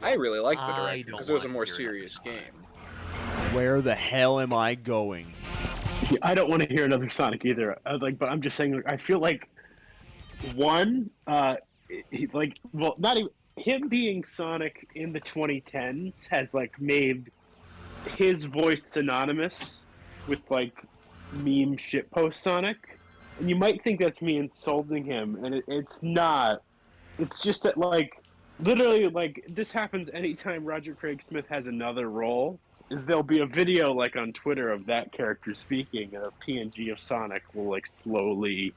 I really liked the I direction don't because it was a wanna more hear serious another game. Where the hell am I going? Yeah, I don't want to hear another Sonic either. But I'm just saying, I feel like one, not even him being Sonic in the 2010s has like made his voice synonymous with like meme shitpost Sonic, and you might think that's me insulting him, and it's not. It's just that like literally like this happens anytime Roger Craig Smith has another role. is there'll be a video like on Twitter of that character speaking, and a PNG of Sonic will like slowly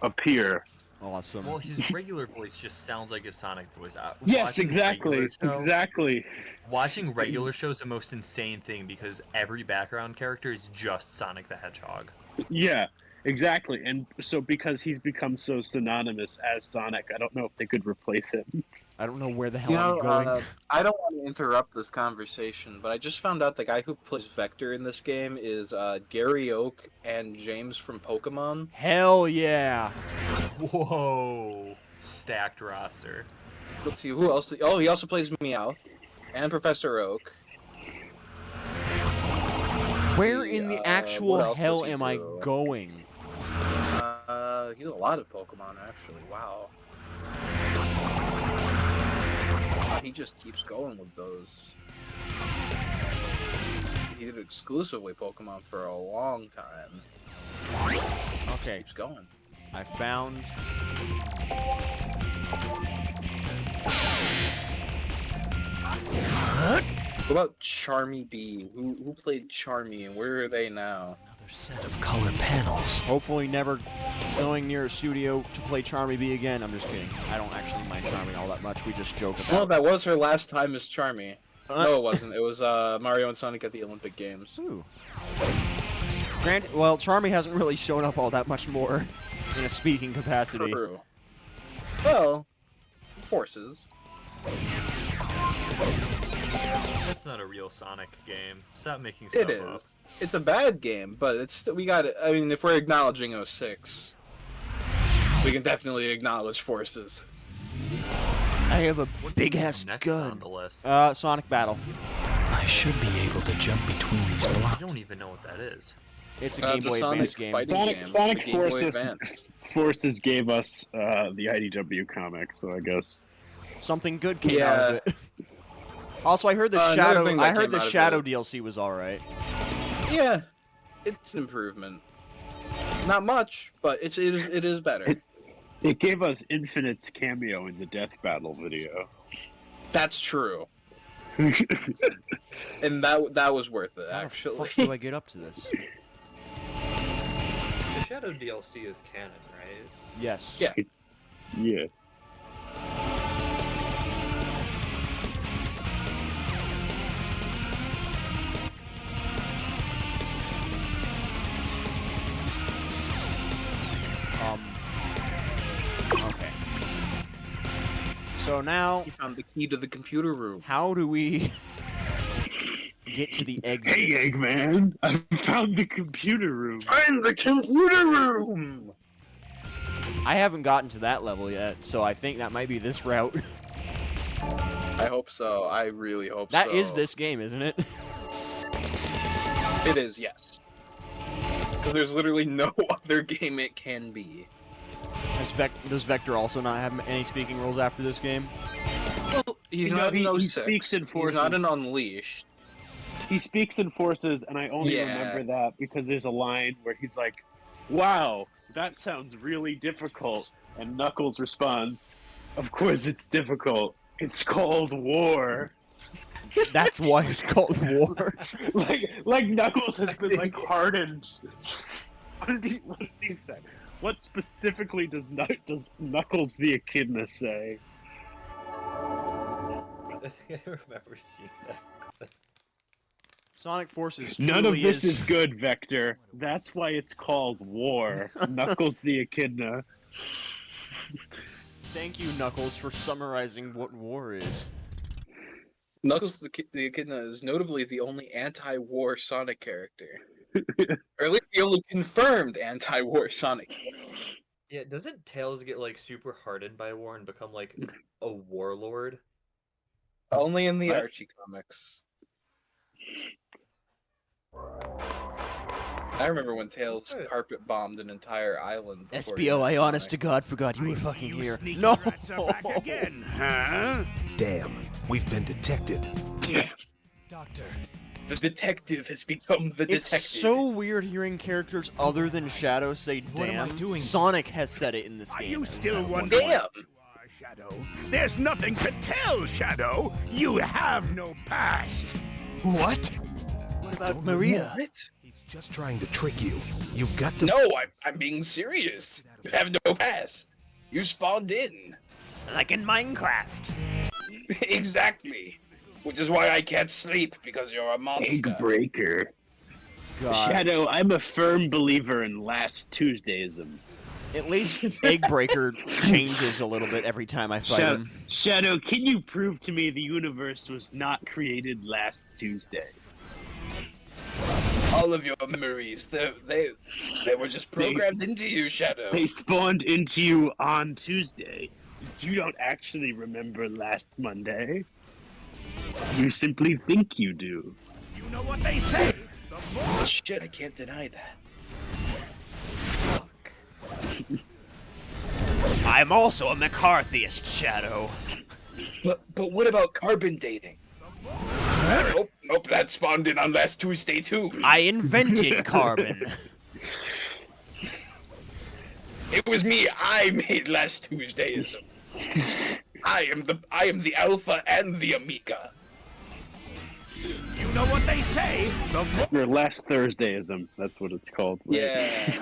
appear. Awesome. Well, his regular voice just sounds like his Sonic voice. Yes, Watching exactly, exactly. Watching regular show is the most insane thing because every background character is just Sonic the Hedgehog. Yeah, exactly. And so because he's become so synonymous as Sonic, I don't know if they could replace him. I don't know where the hell I'm going. I don't want to interrupt this conversation, but I just found out the guy who plays Vector in this game is Gary Oak and James from Pokemon. Hell yeah! Whoa, stacked roster. Let's see who else. Oh, he also plays Meowth and Professor Oak. Where in the actual what else hell does he am I do? going? He's a lot of Pokemon actually. Wow. He just keeps going with those. He did exclusively Pokemon for a long time. Okay. Keeps going. I found. What about Charmy B? Who played Charmy and where are they now? Set of color panels. Hopefully never going near a studio to play Charmy B again. I'm just kidding. I don't actually mind Charmy all that much. We just joke about No, it. that was her last time as Charmy. No, it wasn't. It was Mario and Sonic at the Olympic Games. Ooh. Well, Charmy hasn't really shown up all that much more in a speaking capacity. True. Well, forces. That's not a real Sonic game. Stop making stuff It is. up. It's a bad game, but it's we got it. I mean, if we're acknowledging 06, we can definitely acknowledge forces. I have a big ass gun. On the list? Sonic Battle. I should be able to jump between these blocks. I don't even know what that is. It's a Game Boy Advance game. Sonic Forces gave us the IDW comic, so I guess something good came out of it. Also, I heard the Shadow. I heard the Shadow DLC was all right. Yeah, it's improvement. Not much, but it is better. It gave us Infinite's cameo in the Death Battle video. That's true. And that was worth it, actually. How the fuck do I get up to this? The Shadow DLC is canon, right? Yes. Yeah. Yeah. Okay. So now... He found the key to the computer room. How do we get to the exit? Hey, Eggman! I found the computer room! Find the computer room! I haven't gotten to that level yet, so I think that might be this route. I hope so. I really hope so. That is this game, isn't it? It is, yes. Because there's literally no other game it can be. Does Vector also not have any speaking roles after this game? Well, he's not in 06. He speaks in Forces. He's not in Unleashed. He speaks in Forces, and I only remember that because there's a line where he's like, "Wow, that sounds really difficult," and Knuckles responds, "Of course it's difficult. It's called war." That's why it's called war. like Knuckles has been like hardened. What did he say? What specifically does Knuckles the Echidna say? I think I remember seeing that. Sonic Forces None of this is is good, Vector. That's why it's called war. Knuckles the Echidna. Thank you, Knuckles, for summarizing what war is. Knuckles the Echidna is notably the only anti-war Sonic character. Or at least the only confirmed anti-war Sonic. Yeah, doesn't Tails get like super hardened by war and become like a warlord? Only in the Archie comics. I remember when Tails carpet bombed an entire island. SBO, I honest to God forgot you were fucking here. No! Again, huh? Damn, we've been detected. Doctor. The detective has become the detective. It's so weird hearing characters other than Shadow say damn. What am I doing? Sonic has said it in this game. Are you still wondering? Damn! Shadow. There's nothing to tell, Shadow. You have no past. What? What about Maria? He's just trying to trick you. You've got to. No, I'm being serious. You have no past. You spawned in. Like in Minecraft. Exactly. Which is why I can't sleep, because you're a monster. Egg breaker. God. Shadow, I'm a firm believer in last Tuesdayism. At least Eggbreaker changes a little bit every time I fight him. Shadow, can you prove to me the universe was not created last Tuesday? All of your memories, they were just programmed into you, Shadow. They spawned into you on Tuesday. You don't actually remember last Monday. You simply think you do. You know what they say. Shit, I can't deny that. I'm also a McCarthyist, Shadow. But what about carbon dating? Nope, that spawned in on last Tuesday too. I invented carbon. It was me. I made last Tuesdayism. I am the alpha and the amiga. You know what they say. Your last Thursdayism. That's what it's called. Right? Yeah.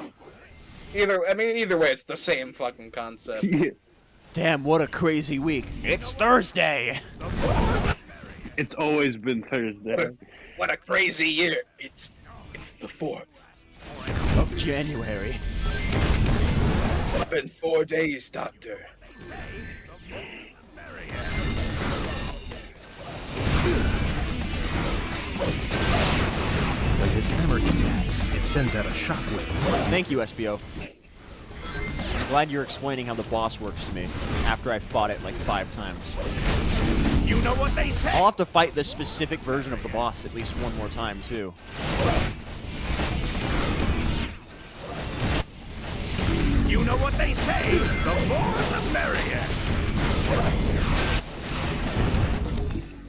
Either way, it's the same fucking concept. Damn, what a crazy week. It's Thursday. It's always been Thursday. What a crazy year. It's the 4th of January. It's been 4 days, Doctor. When his hammer connects, it sends out a shockwave. Thank you, SBO. I'm glad you're explaining how the boss works to me, after I fought it like 5 times. You know what they say. I'll have to fight this specific version of the boss at least one more time, too. You know what they say. The more the merrier.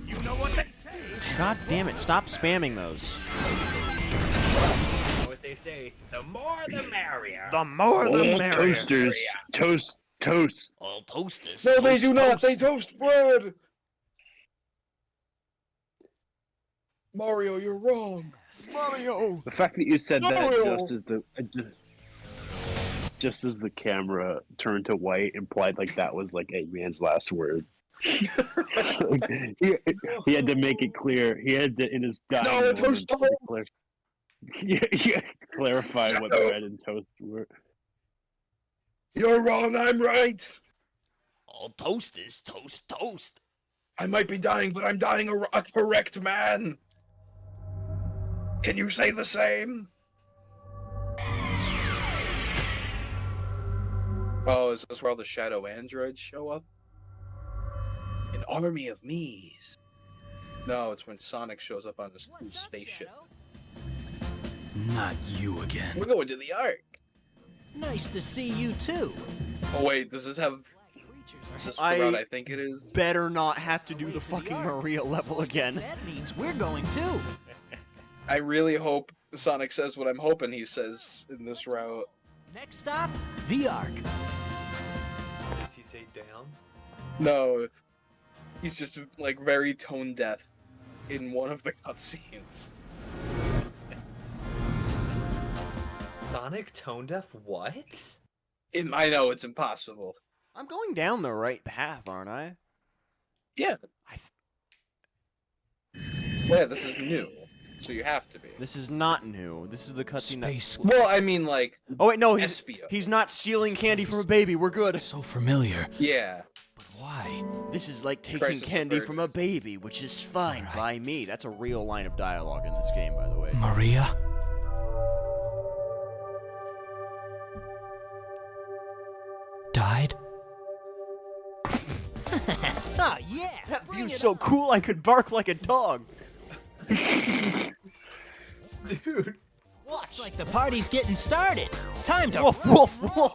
You know what they say. God damn it, stop spamming those. You know what they say. The more the merrier. The more the merrier. Toasters. Toast. All toasters. No, they do not. They toast bread. Mario, you're wrong. Mario. The fact that you said Mario. that just as the camera turned to white implied like that was like Eggman's last word. He had to make it clear. He had to, in his dying moment, clarify what bread and toast were. You're wrong. I'm right. All toasters toast. I might be dying, but I'm dying a correct man. Can you say the same? Oh, is this where all the shadow androids show up? An army of me's. No, it's when Sonic shows up on this cool spaceship. Not you again. We're going to the Ark. Nice to see you too. Oh wait, does this have... Is this the route I think it is? Better not have to do the fucking Maria level again. That means we're going too. I really hope Sonic says what I'm hoping he says in this route. Next stop, the Ark. Does he say down? No, he's just like very tone deaf in one of the cutscenes. Sonic tone deaf? What? I know it's impossible. I'm going down the right path, aren't I? Yeah. Well, yeah, this is new, so you have to be. This is not new. This is the cutscene that... Well, I mean, like... Oh, wait, no, he's SBO. not stealing candy from a baby. We're good. So familiar. Yeah. But why? This is like taking Crisis candy from a baby, which is fine by me. That's a real line of dialogue in this game, by the way. Maria? Died? Ah, yeah! That view's so cool I could bark like a dog. Dude. Looks like the party's getting started. Time to woof, woof, woof.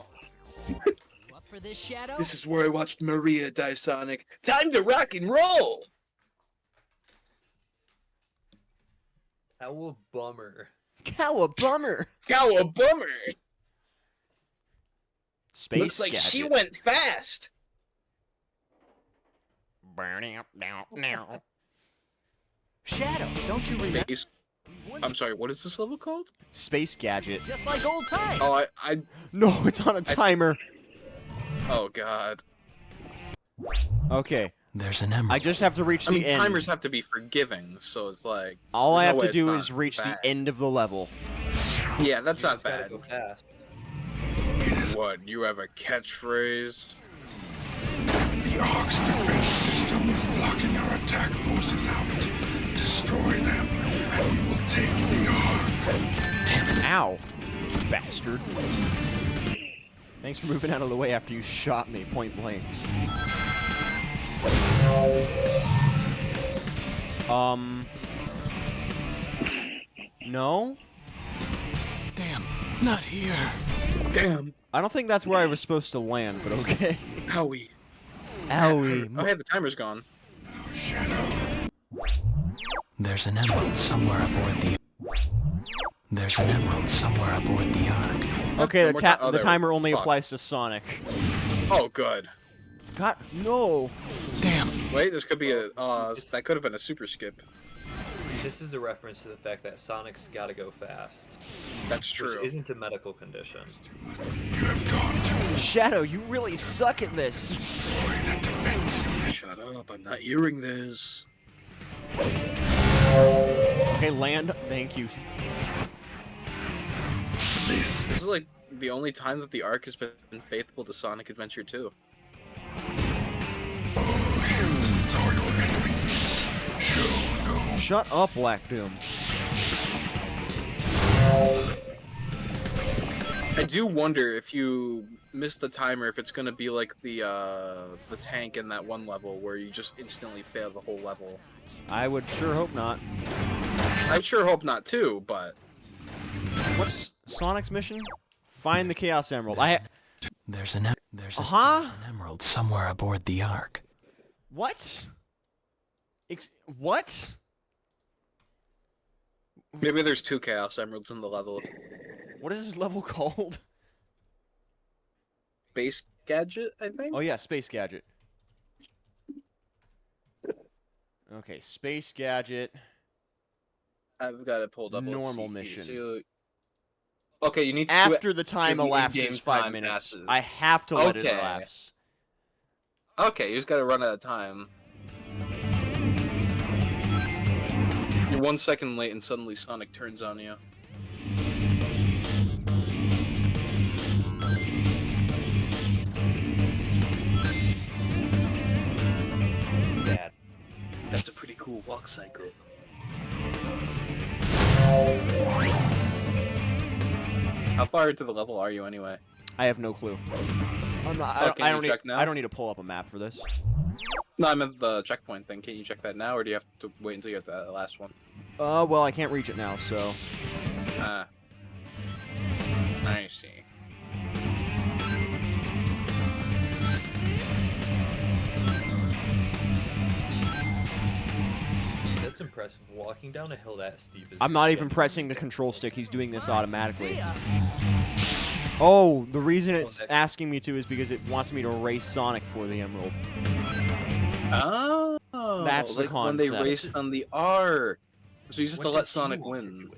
Up for this, Shadow? This is where I watched Maria die, Sonic. Time to rock and roll! How a bummer. Cowabummer. Cowabummer! Space Looks like gadget. she went fast. Shadow, don't you remember? Space. I'm sorry, what is this level called? Space Gadget. Just like old times. Oh, No, it's on a timer. Oh, God. Okay. There's an emerald. I just have to reach the end. Timers have to be forgiving, so it's like... All I there's have no to way do it's is not reach bad. the end of the level. Yeah, that's not gotta bad. go fast. What, you have a catchphrase? The Ark's defense system is blocking our attack forces out. Destroy them, and we will take the Ark. Damn it. Ow. Bastard. Thanks for moving out of the way after you shot me point blank. No? Damn, not here. Damn. I don't think that's where I was supposed to land, but okay. Owie. Owie. Oh, hey, the timer's gone. There's an emerald somewhere aboard the... There's an emerald somewhere aboard the Ark. Okay, the there timer we- only fuck. applies to Sonic. Oh, good. God, no. Damn. Wait, this could be a... that could have been a super skip. This is the reference to the fact that Sonic's gotta go fast. That's true. Which isn't a medical condition. Shadow, you really suck at this. Shut up, I'm not hearing this. Okay, land. Thank you. This is like the only time that the Ark has been faithful to Sonic Adventure 2. Shut up, Black Doom. I do wonder if you miss the timer, if it's gonna be like the tank in that one level where you just instantly fail the whole level. I would sure hope not. I sure hope not too, but What's Sonic's mission? Find the Chaos Emerald. There's an emerald somewhere aboard the Ark. What? What? maybe there's 2 Chaos Emeralds in the level. What is this level called? Base Gadget, I think? Oh yeah, Space Gadget. Okay, Space Gadget. I've got it pulled up. Normal mission. So okay, you need to After the time in-game elapses 5 time minutes. passes. I have to let it Okay. elapse. Okay, you just gotta run out of time. You're 1 second late and suddenly Sonic turns on you. Bad. That's a pretty cool walk cycle. How far into the level are you anyway? I have no clue. I'm not, Oh, can I you don't need. check now? I don't need to pull up a map for this. No, I meant the checkpoint thing. Can you check that now, or do you have to wait until you get the last one? Well, I can't reach it now, so. Ah. I see. That's impressive. Walking down a hill that steep is... I'm not even pressing the control stick. He's doing this automatically. Oh, the reason it's asking me to is because it wants me to race Sonic for the Emerald. Oh, That's the like when they concept. race on the Ark. So you just have to What let does he Sonic want to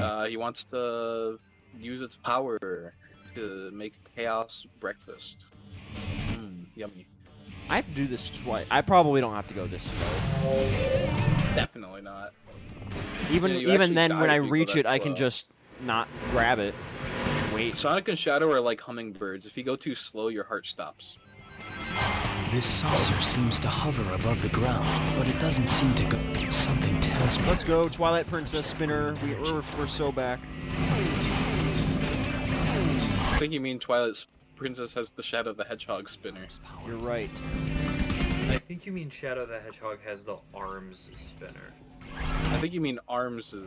win. He wants to use its power to make chaos breakfast. Yummy. I have to do this twice. I probably don't have to go this slow. Definitely not. Even Yeah, you even actually then, die when I if you go reach that it, I can slow. just not grab it. Wait. Sonic and Shadow are like hummingbirds. If you go too slow, your heart stops. This saucer seems to hover above the ground, but it doesn't seem to go. Something tells me. Let's go, Twilight Princess spinner. We're so back. I think you mean Twilight Princess has the Shadow the Hedgehog spinner. You're right. I think you mean Shadow the Hedgehog has the arms spinner. I think you mean Arms is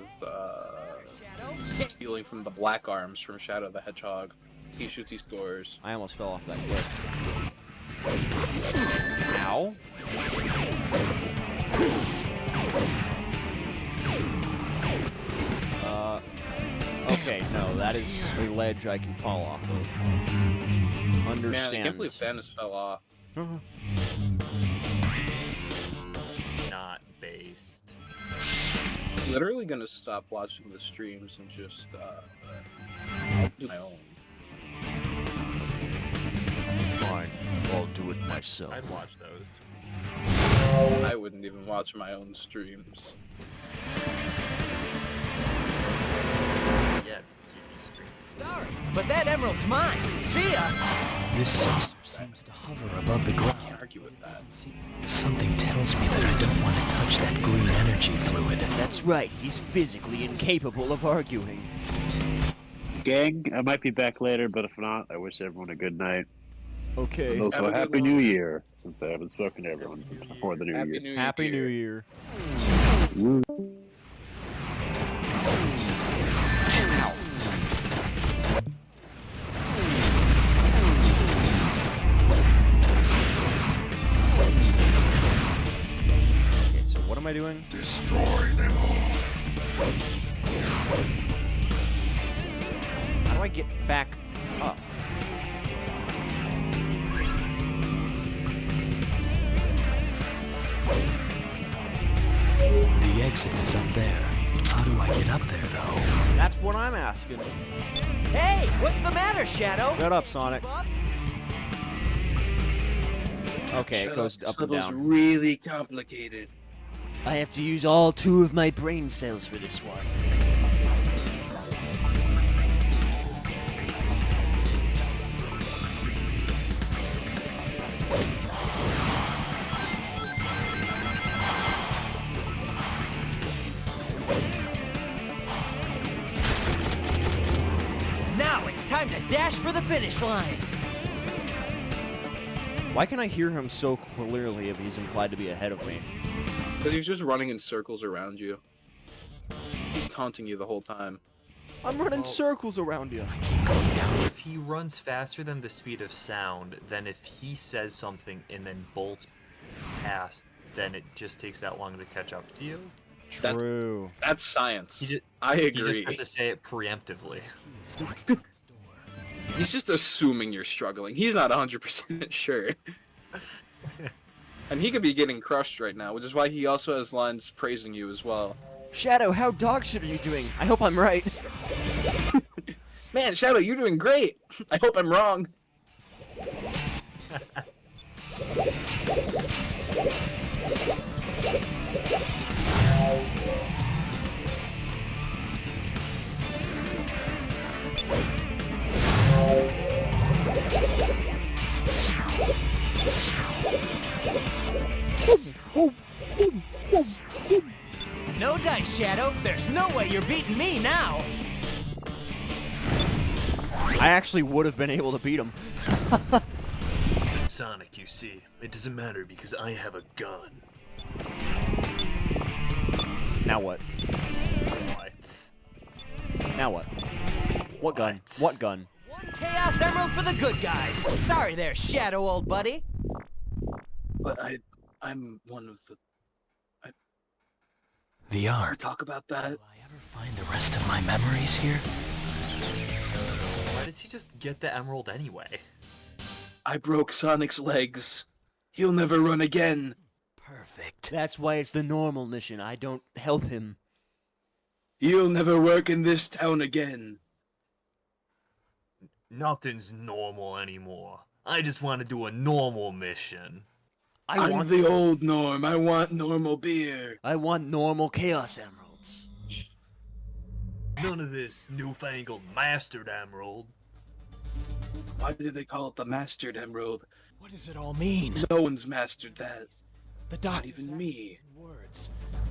stealing from the Black Arms from Shadow the Hedgehog. He shoots, he scores. I almost fell off that cliff. Ow. Okay, no, that is a ledge I can fall off of. Understand. Man, I can't believe Thannus fell off. Not base. literally gonna stop watching the streams and just do my own. Fine, I'll do it myself. I'd watch those. I wouldn't even watch my own streams. Yeah. Sorry, but that emerald's mine. See ya. This saucer seems to hover above the ground. I can't argue with that. Something tells me that I don't want to touch that green energy fluid. That's right, he's physically incapable of arguing. Gang, I might be back later, but if not, I wish everyone a good night. Okay. And also, Have a good Happy one. New Year, since I haven't spoken to everyone since before the New Year. Happy New Year. Woo. Okay, so what am I doing? Destroy them all. How do I get back up? The exit is up there. How do I get up there, though? That's what I'm asking. Hey, what's the matter, Shadow? Shut up, Sonic. Okay, it goes This up and level's down. really complicated. I have to use all 2 of my brain cells for this one. Now it's time to dash for the finish line. Why can I hear him so clearly if he's implied to be ahead of me? Because he's just running in circles around you. He's taunting you the whole time. I'm running circles around you. If he runs faster than the speed of sound, then if he says something and then bolts past, then it just takes that long to catch up to you. True. That's science. He just, I He agree. just has to say it preemptively. He's just assuming you're struggling. He's not 100% sure. And he could be getting crushed right now, which is why he also has lines praising you as well. Shadow, how dog shit are you doing? I hope I'm right. Man, Shadow, you're doing great. I hope I'm wrong. No dice, Shadow. There's no way you're beating me now. I actually would have been able to beat him. Sonic, you see, it doesn't matter because I have a gun. Now what? What? Now what? What gun? What gun? Chaos Emerald for the good guys. Sorry there, Shadow, old buddy. But I'm one of the. The art. Talk about that. Will I ever find the rest of my memories here? Why does he just get the emerald anyway? I broke Sonic's legs. He'll never run again. Perfect. That's why it's the normal mission. I don't help him. He'll never work in this town again. Nothing's normal anymore. I just want to do a normal mission. I'm the old Norm. I want normal beer. I want normal Chaos Emeralds. None of this newfangled mastered emerald. Why did they call it the Mastered Emerald? What does it all mean? No one's mastered that. The Not doctor. even me. Words.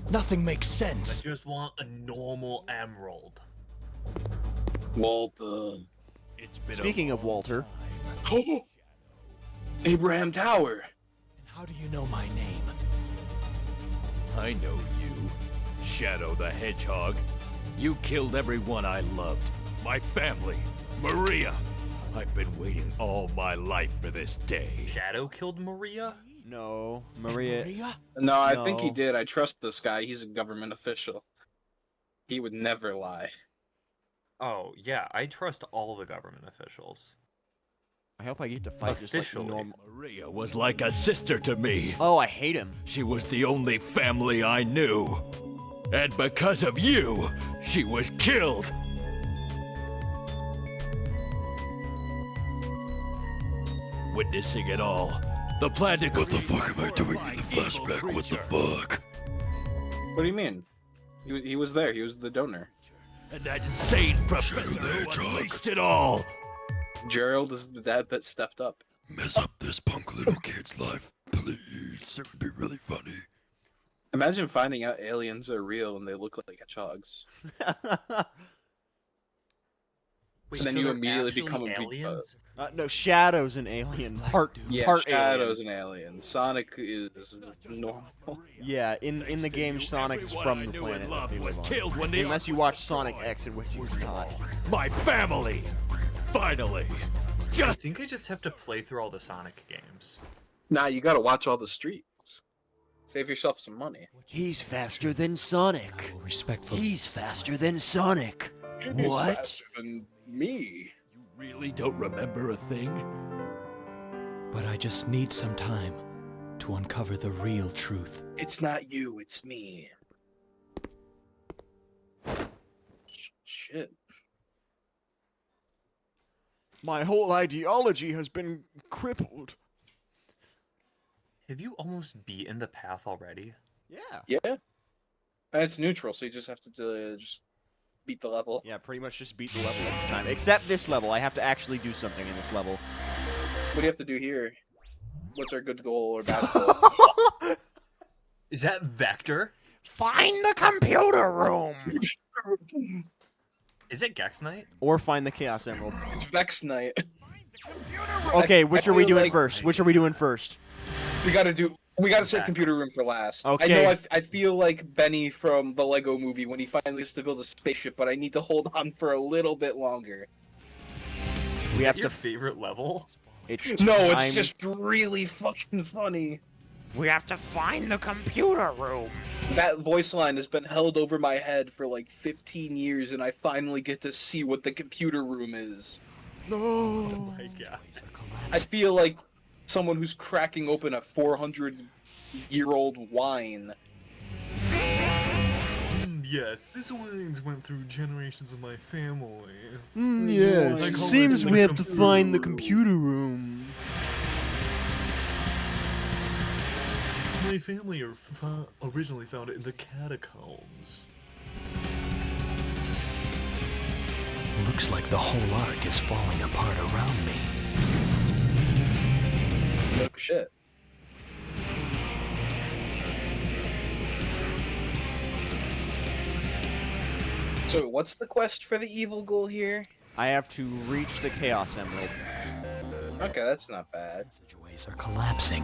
Nothing makes I sense. just want a normal emerald. Walter. It's been Speaking of Walter, Oh! Abraham Tower. How do you know my name? I know you, Shadow the Hedgehog. You killed everyone I loved. My family, Maria. I've been waiting all my life for this day. Shadow killed Maria? no, Maria. No, I think he No. did. I trust this guy. He's a government official. He would never lie. Oh, yeah, I trust all the government officials. I hope I get to fight just like Officially. normal. Maria was like a sister to me. Oh, I hate him. She was the only family I knew. And because of you, she was killed. Witnessing it all, the plan to What the fuck am I doing in the flashback? What the fuck? What do you mean? He was there. He was the donor. And that insane professor who unleashed it all. Gerald is the dad that stepped up. Mess up this punk little kid's life, please. It would be really funny. Imagine finding out aliens are real and they look like hedgehogs. Wait, and then so you they're immediately actually become a big aliens? No, Shadow's an alien. Part Shadow's alien. an alien. Sonic is normal. Yeah, in the game, Sonic is from the planet that they live on. Unless you watch Sonic X, in which he's not. My family! Finally! I think I just have to play through all the Sonic games. Nah, you gotta watch all the streets. Save yourself some money. He's faster than Sonic. He's faster than Sonic. He's What? faster than me. You really don't remember a thing? But I just need some time to uncover the real truth. It's not you, it's me. Shit. My whole ideology has been crippled. Have you almost beaten the path already? Yeah. Yeah. And it's neutral, so you just have to just beat the level. Yeah, pretty much just beat the level each time. Except this level. I have to actually do something in this level. What do you have to do here? What's our good goal or bad goal? Is that Vector? Find the computer room! Is it Gex Knight? Or find the Chaos Emerald. It's Vex Knight. Okay, which I are we feel doing like- first? Which are we doing first? We gotta set computer room for last. Okay. I know I feel like Benny from the Lego movie when he finally gets to build a spaceship, but I need to hold on for a little bit longer. We have Your to. favorite level? It's No, time. it's just really fucking funny. We have to find the computer room. That voice line has been held over my head for like 15 years, and I finally get to see what the computer room is. No. Oh my god. I feel like someone who's cracking open a 400-year-old wine. Yes, this wine's went through generations of my family. Yes, I it call seems it we the have to find the computer room. My family originally found it in the catacombs. Looks like the whole arc is falling apart around me. No shit. So what's the quest for the evil ghoul here? I have to reach the Chaos Emerald. Okay, that's not bad. Passageways are collapsing.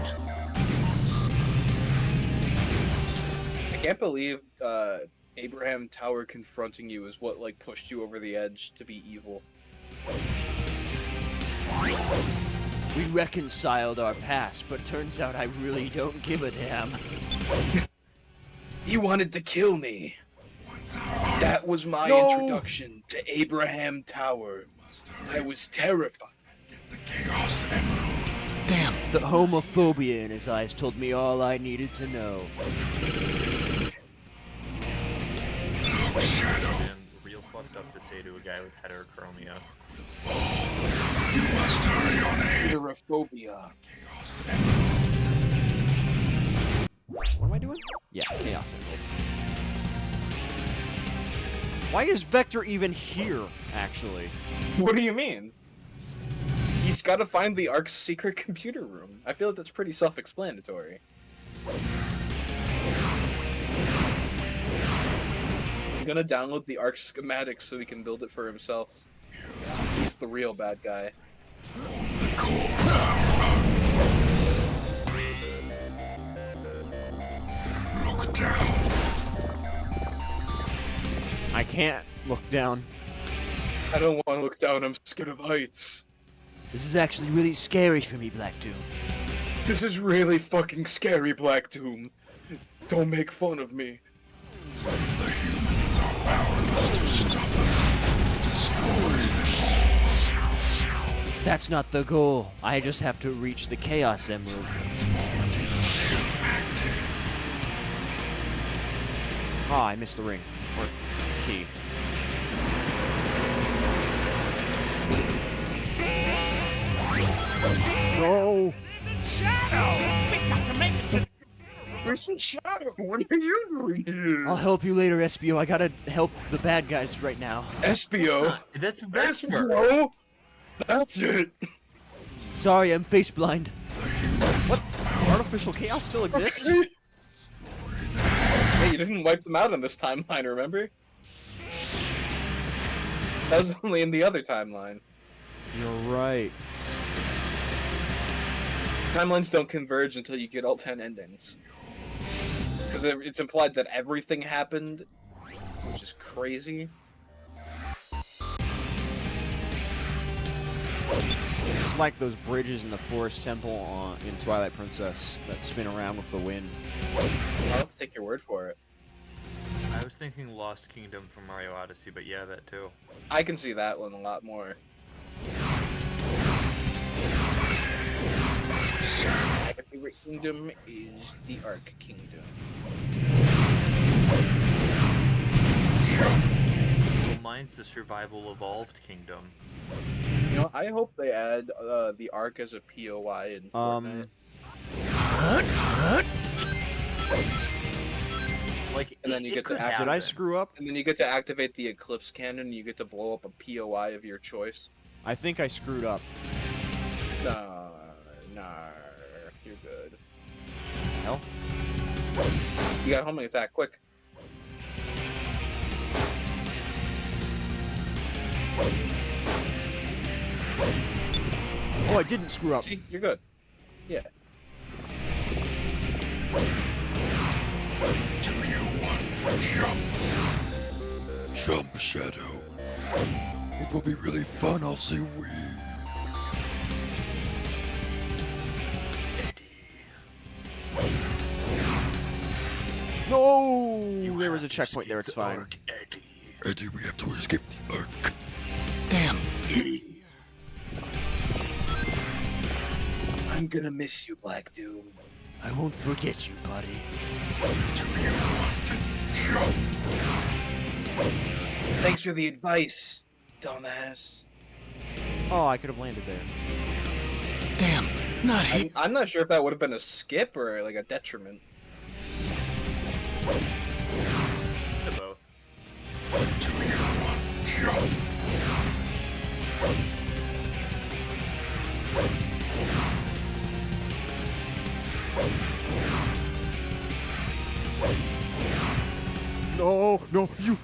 I can't believe Abraham Tower confronting you is what like pushed you over the edge to be evil. We reconciled our past, but turns out I really don't give a damn. He wanted to kill me. That was my No! introduction to Abraham Tower. I was terrified. Chaos Emerald. Damn. The homophobia in his eyes told me all I needed to know. And real fucked up to say to a guy with heterochromia. You must hurry on ahead. Heterophobia. What am I doing? Yeah, Chaos Emerald. Why is Vector even here, actually? What do you mean? He's got to find the Ark's secret computer room. I feel like that's pretty self-explanatory. I'm gonna download the Ark schematics so he can build it for himself. He's the real bad guy. Look down. I can't look down. I don't want to look down, I'm scared of heights. This is actually really scary for me, Black Doom. This is really fucking scary, Black Doom. Don't make fun of me. The humans are powerless to stop us. Destroy this. That's not the goal. I just have to reach the Chaos Emerald. Ah, I missed the ring. Or key. No! Shadow! We got to make it to... Where's Shadow? What are you doing here? I'll help you later, Espio. I gotta help the bad guys right now. Espio? That's Vesper. Espio? That's it. Sorry, I'm face blind. What? Artificial chaos still exists? Hey, you didn't wipe them out on this timeline, remember? That was only in the other timeline. You're right. Timelines don't converge until you get all 10 endings. Because it's implied that everything happened, which is crazy. It's like those bridges in the Forest Temple in Twilight Princess that spin around with the wind. I'll have to take your word for it. I was thinking Lost Kingdom from Mario Odyssey, but yeah, that too. I can see that one a lot more. My favorite kingdom is the Ark Kingdom. Well, mine's the Survival Evolved Kingdom. You know, I hope they add the Ark as a POI in Fortnite. Like, and then you get to activate. Did I screw up? And then you get to activate the Eclipse Cannon, and you get to blow up a POI of your choice. I think I screwed up. Nah, you're good. Hell? You got homing attack, quick. Oh, I didn't screw up. See, you're good. Yeah. Do you want jump? Jump, Shadow. It will be really fun, I'll say we. No! There was a checkpoint there, it's fine. Eddie, we have to escape the Ark. Damn. I'm gonna miss you, Black Doom. I won't forget you, buddy. Do you want to jump? Thanks for the advice, dumbass. Oh, I could have landed there. Damn, not here. I'm not sure if that would have been a skip or like a detriment. To both. Do you want jump? No, you.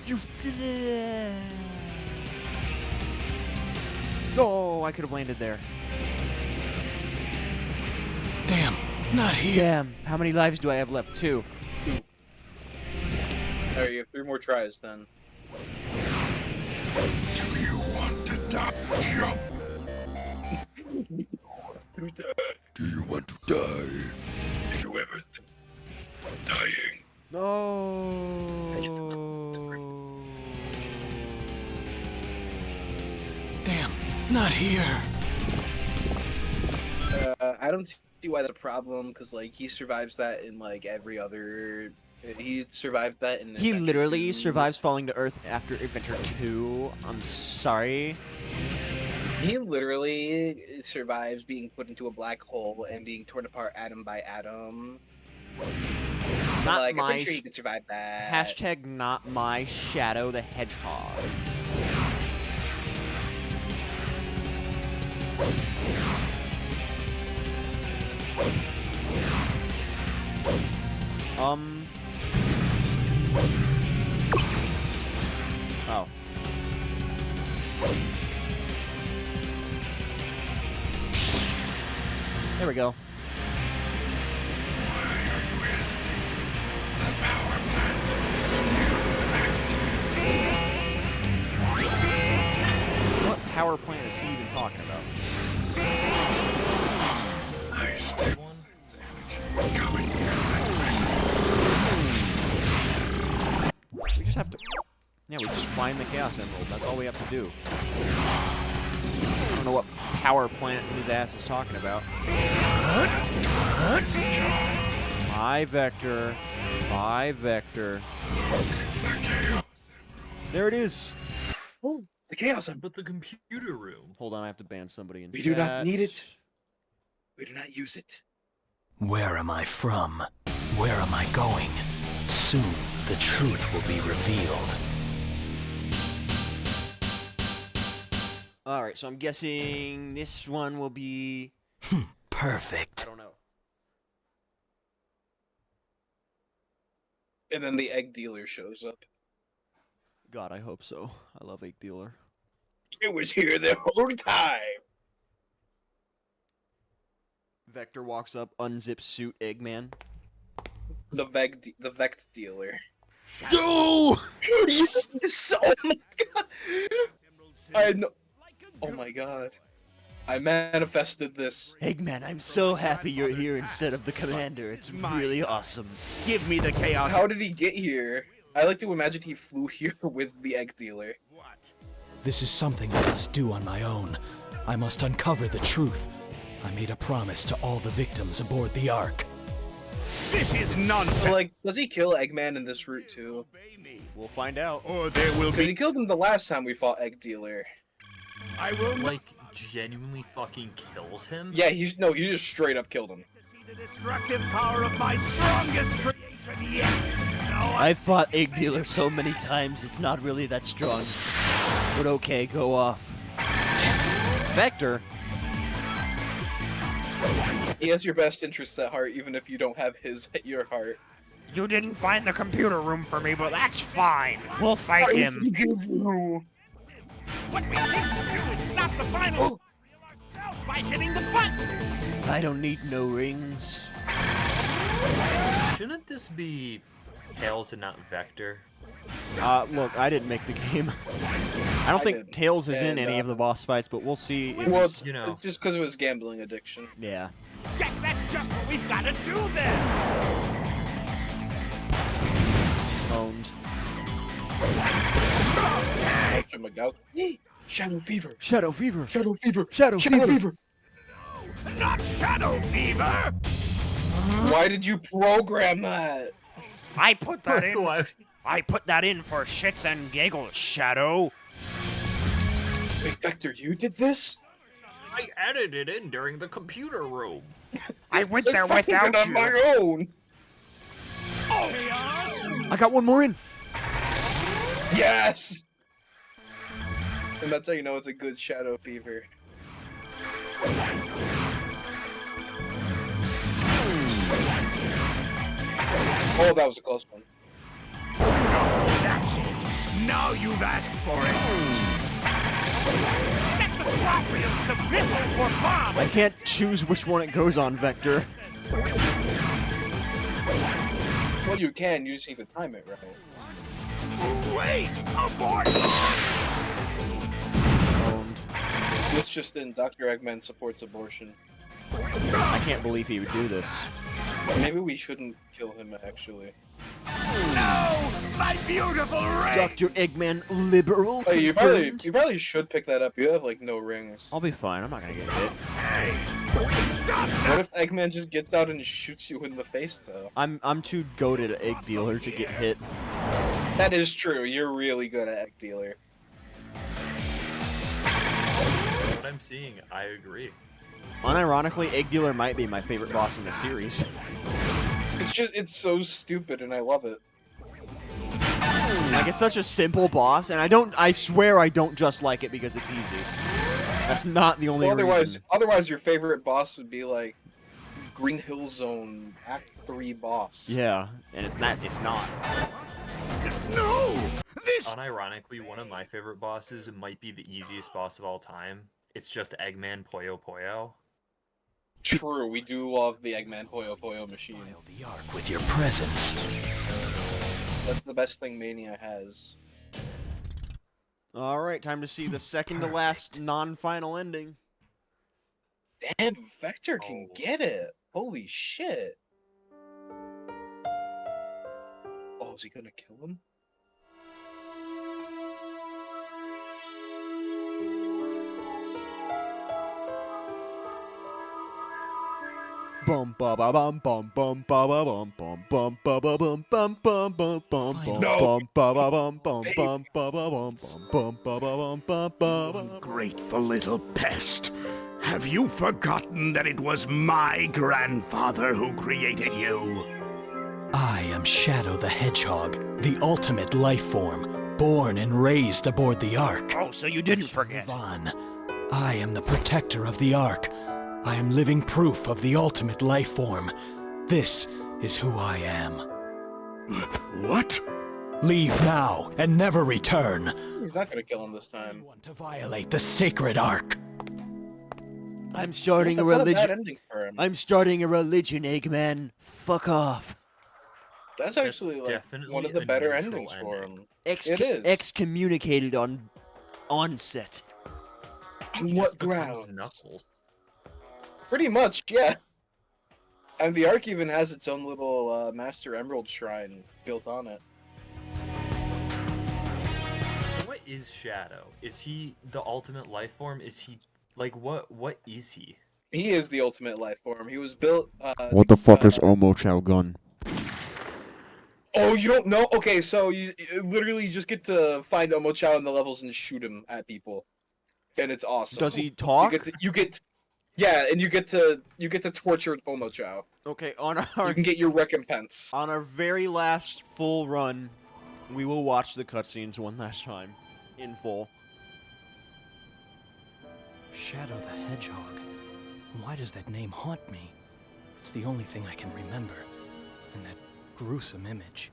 No, I could have landed there. Damn, not here. Damn, how many lives do I have left? 2. Alright, you have 3 more tries then. Do you want to die? Jump. Do you want to die? Did you ever think of dying? No. Damn, not here. I don't see why that's a problem, because like he survives that in like every other. He survived that in. He Adventure literally 2. survives falling to Earth after Adventure 2. I'm sorry. He literally survives being put into a black hole and being torn apart atom by atom. Not like, my. I'm pretty sure you can survive that. Hashtag not my Shadow the Hedgehog. Oh. There we go. Why are you hesitating? The power plant is still active. What power plant is he even talking about? I still sense energy coming from that. We just have to... Yeah, we just find the Chaos Emerald. That's all we have to do. I don't know what power plant his ass is talking about. Bye, Vector. Bye, Vector. There it is. Oh, the Chaos But the computer room. Hold on, I have to ban somebody in We chat. do not need it. We do not use it. Where am I from? Where am I going? Soon, the truth will be revealed. Alright, so I'm guessing this one will be... Perfect. I don't know. And then the egg dealer shows up. God, I hope so. I love Egg Dealer. It was here the whole time. Vector walks up, unzips suit, Eggman. The Vect dealer. No! Yes! Oh my god! I know. Oh my god. I manifested this. Eggman, I'm so happy you're here instead of the commander. It's really awesome. Give me the chaos. How did he get here? I like to imagine he flew here with the egg dealer. This is something I must do on my own. I must uncover the truth. I made a promise to all the victims aboard the Ark. This is nonsense. So, like, does he kill Eggman in this route too? We'll find out. Or there will Because he killed him the last time we fought Egg Dealer. I will like genuinely fucking kills him. Yeah, he just straight up killed him. the destructive power of my strongest creation yet. I've fought Egg Dealer so many times, it's not really that strong. But okay, go off. Vector? He has your best interests at heart, even if you don't have his at your heart. You didn't find the computer room for me, but that's fine. We'll fight him. What we need to do is stop the final by hitting the button. I don't need no rings. Shouldn't this be Tails and not Vector? Look, I didn't make the game. I don't think Tails is in any of the boss fights, but we'll see. If Well, he's- it's just because of his gambling addiction. Yeah. Yes, that's just what we've got to do then. Owned. Shadow Fever. Shadow Fever. Shadow Fever. Shadow Fever. Not Shadow Fever. Why did you program that? I put that in. I put that in for shits and giggles, Shadow. Wait, Vector, you did this? I added it in during the computer room. I went there without on you. my own. I got one more in. Yes. And that's how you know it's a good Shadow Fever. Oh, that was a close one. That's it. Now you've asked for it. Set the Scorpions to missile for bomb. I can't choose which one it goes on, Vector. Well, you can. You just need to time it right. Wait! Abort! This just in, Dr. Eggman supports abortion. I can't believe he would do this. Maybe we shouldn't kill him, actually. No! My beautiful ring! Dr. Eggman, liberal. Oh, you confirmed. probably should pick that up. You have, like, no rings. I'll be fine. I'm not gonna get hit. What if Eggman just gets out and shoots you in the face, though? I'm too goated at Egg Dealer to get hit. That is true. You're really good at Egg Dealer. What I'm seeing, I agree. Unironically, Egg Dealer might be my favorite boss in the series. It's so stupid, and I love it. Like, it's such a simple boss, and I swear I don't just like it because it's easy. That's not the only reason. Otherwise, your favorite boss would be, like, Green Hill Zone Act 3 boss. Yeah, and it's not. No! This... Unironically, one of my favorite bosses might be the easiest boss of all time. It's just Eggman Puyo Puyo. True, we do love the Eggman Puyo Puyo machine. The Ark with your presence. That's the best thing Mania has. Alright, time to see the second to last non-final ending. Damn, Vector can get it. Holy shit. Oh, is he gonna kill him? Bum ba ba bum bum bum ba ba bum bum bum ba ba bum bum bum bum bum bum bum ba ba bum bum bum ba ba bum bum ba ba bum bum bum. Ungrateful little pest. Have you forgotten that it was my grandfather who created you? I am Shadow the Hedgehog, the ultimate life form, born and raised aboard the Ark. Oh, so you didn't forget. Vaughn, I am the protector of the Ark. I am living proof of the ultimate life form. This is who I am. What? Leave now and never return. He's not gonna kill him this time. To violate the sacred Ark. I'm starting a That's not bad religion. ending for him. I'm starting a religion, Eggman. Fuck off. That's actually like definitely one of the a better neutral endings for him. Ex- It is. Excommunicated on set. On He what just becomes grounds? Knuckles. Pretty much, yeah. And the Ark even has its own little Master Emerald shrine built on it. So what is Shadow? Is he the ultimate life form? Is he like what is he? He is the ultimate life form. He was built. What the fuck is Omo Chow Gun? Oh, you don't know? Okay, so you literally just get to find Omochao in the levels and shoot him at people, and it's awesome. Does he talk? Yeah, and you get to torture Omochao. Okay, on our You can get your recompense. on our very last full run, we will watch the cutscenes one last time, in full. Shadow the Hedgehog. Why does that name haunt me? It's the only thing I can remember. And that gruesome image.